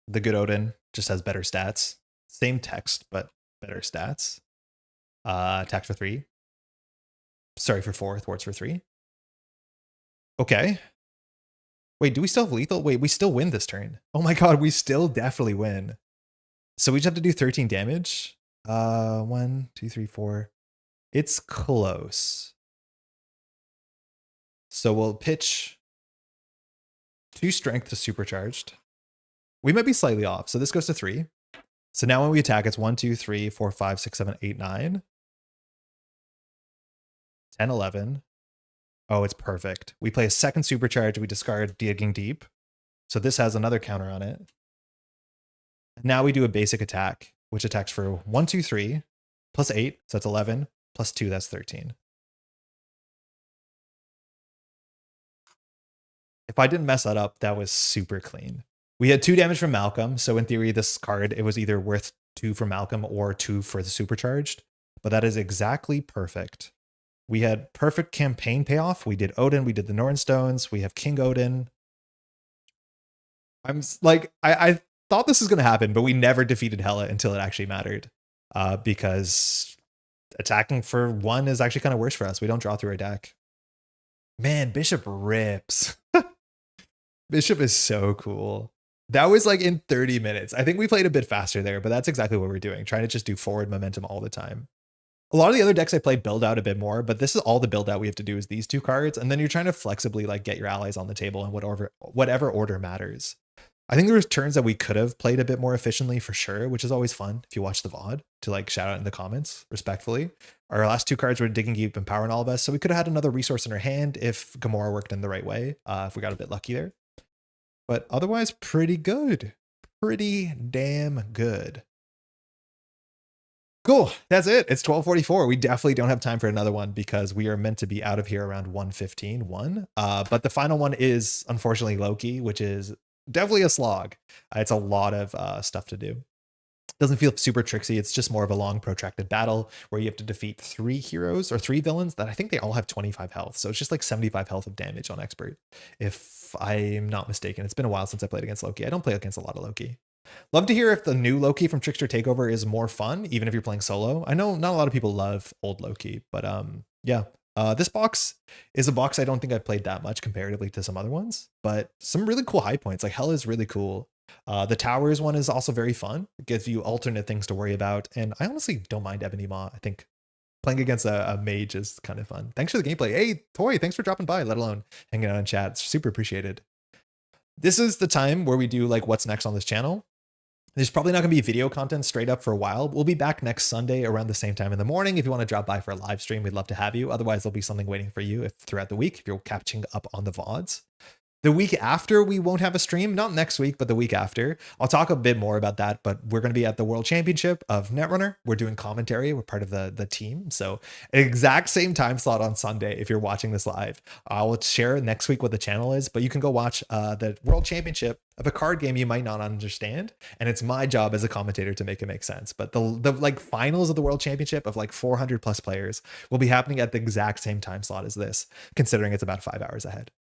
The good Odin just has better stats. Same text, but better stats. Attack for 3. Sorry, for 4. Thwarts for 3. Okay. Wait, do we still have lethal? Wait, we still win this turn. Oh my god, we still definitely win. So we just have to do 13 damage. 1, 2, 3, 4. It's close. So we'll pitch 2 strength to supercharged. We might be slightly off. So this goes to 3. So now when we attack, it's 1, 2, 3, 4, 5, 6, 7, 8, 9. 10, 11. Oh, it's perfect. We play a second supercharge. We discard Digging Deep. So this has another counter on it. Now we do a basic attack, which attacks for 1, 2, 3, plus 8. So that's 11, plus 2, that's 13. If I didn't mess that up, that was super clean. We had 2 damage from Malcolm. So in theory, this card, it was either worth 2 for Malcolm or 2 for the supercharged. But that is exactly perfect. We had perfect campaign payoff. We did Odin. We did the Norn Stones. We have King Odin. I'm like, I thought this was going to happen, but we never defeated Hela until it actually mattered. Because attacking for 1 is actually kind of worse for us. We don't draw through our deck. Man, Bishop rips. Bishop is so cool. That was like in 30 minutes. I think we played a bit faster there, but that's exactly what we're doing. Trying to just do forward momentum all the time. A lot of the other decks I played build out a bit more, but this is all the build out we have to do is these 2 cards. And then you're trying to flexibly like get your allies on the table in whatever order matters. I think there was turns that we could have played a bit more efficiently for sure, which is always fun if you watch the VOD to like shout out in the comments respectfully. Our last 2 cards were Digging Deep and Power and All of Us. So we could have had another resource in our hand if Gamora worked in the right way, if we got a bit lucky there. But otherwise, pretty good. Pretty damn good. Cool. That's it. It's 12:44. We definitely don't have time for another one because we are meant to be out of here around 1:15. But the final one is unfortunately Loki, which is definitely a slog. It's a lot of stuff to do. Doesn't feel super tricksy. It's just more of a long protracted battle where you have to defeat 3 heroes or 3 villains that I think they all have 25 health. So it's just like 75 health of damage on expert. If I'm not mistaken, it's been a while since I played against Loki. I don't play against a lot of Loki. Love to hear if the new Loki from Trickster Takeover is more fun, even if you're playing solo. I know not a lot of people love old Loki, but yeah. This box is a box I don't think I've played that much comparatively to some other ones, but some really cool high points. Like Hela is really cool. The Towers one is also very fun. It gives you alternate things to worry about. And I honestly don't mind Ebony Maw. I think playing against a mage is kind of fun. Thanks for the gameplay. Hey, Toy, thanks for dropping by, let alone hanging out in chat. It's super appreciated. This is the time where we do like what's next on this channel. There's probably not going to be video content straight up for a while. We'll be back next Sunday around the same time in the morning. If you want to drop by for a live stream, we'd love to have you. Otherwise, there'll be something waiting for you throughout the week if you're catching up on the VODs. The week after, we won't have a stream, not next week, but the week after. I'll talk a bit more about that, but we're going to be at the World Championship of Netrunner. We're doing commentary. We're part of the team. So exact same time slot on Sunday if you're watching this live. I'll share next week what the channel is, but you can go watch the World Championship of a card game you might not understand. And it's my job as a commentator to make it make sense. But the like finals of the World Championship of like 400 plus players will be happening at the exact same time slot as this, considering it's about 5 hours ahead.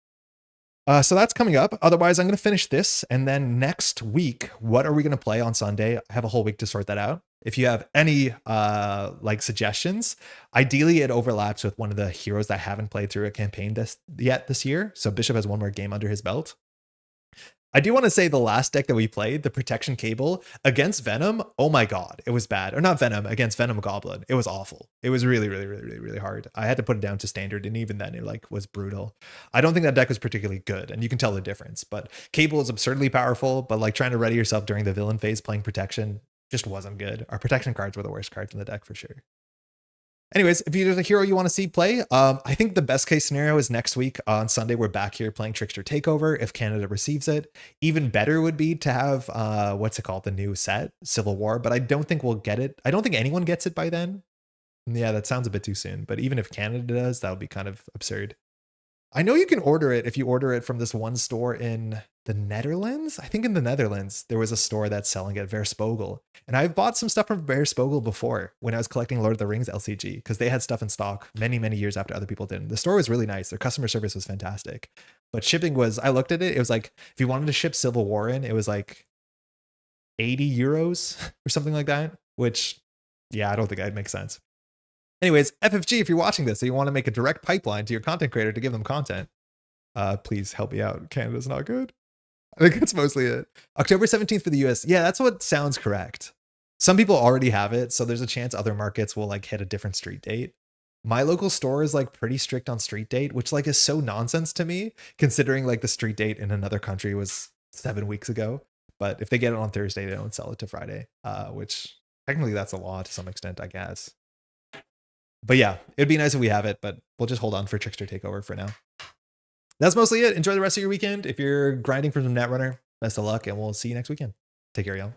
So that's coming up. Otherwise, I'm going to finish this. And then next week, what are we going to play on Sunday? I have a whole week to sort that out. If you have any like suggestions, ideally it overlaps with one of the heroes that I haven't played through a campaign this year. So Bishop has one more game under his belt. I do want to say the last deck that we played, the Protection Cable against Venom. Oh my god, it was bad. Or not Venom, against Venom Goblin. It was awful. It was really, really, really, really, really hard. I had to put it down to standard, and even then, it like was brutal. I don't think that deck was particularly good, and you can tell the difference. But Cable is absurdly powerful, but like trying to ready yourself during the villain phase playing Protection just wasn't good. Our Protection cards were the worst cards in the deck for sure. Anyways, if there's a hero you want to see play, I think the best case scenario is next week on Sunday. We're back here playing Trickster Takeover if Canada receives it. Even better would be to have what's it called, the new set, Civil War. But I don't think we'll get it. I don't think anyone gets it by then. Yeah, that sounds a bit too soon. But even if Canada does, that would be kind of absurd. I know you can order it if you order it from this one store in the Netherlands. I think in the Netherlands, there was a store that's selling it, Verspogel. And I've bought some stuff from Verspogel before when I was collecting Lord of the Rings LCG, because they had stuff in stock many, many years after other people didn't. The store was really nice. Their customer service was fantastic. But shipping was, I looked at it, it was like, if you wanted to ship Civil War in, it was like 80 euros or something like that, which, yeah, I don't think that'd make sense. Anyways, FFG, if you're watching this and you want to make a direct pipeline to your content creator to give them content, please help me out. Canada's not good. I think that's mostly it. October 17th for the US. Yeah, that's what sounds correct. Some people already have it, so there's a chance other markets will like hit a different street date. My local store is like pretty strict on street date, which like is so nonsense to me, considering like the street date in another country was 7 weeks ago. But if they get it on Thursday, they don't sell it to Friday, which technically that's a law to some extent, I guess. But yeah, it'd be nice if we have it, but we'll just hold on for Trickster Takeover for now. That's mostly it. Enjoy the rest of your weekend. If you're grinding for some Netrunner, best of luck, and we'll see you next weekend. Take care, y'all.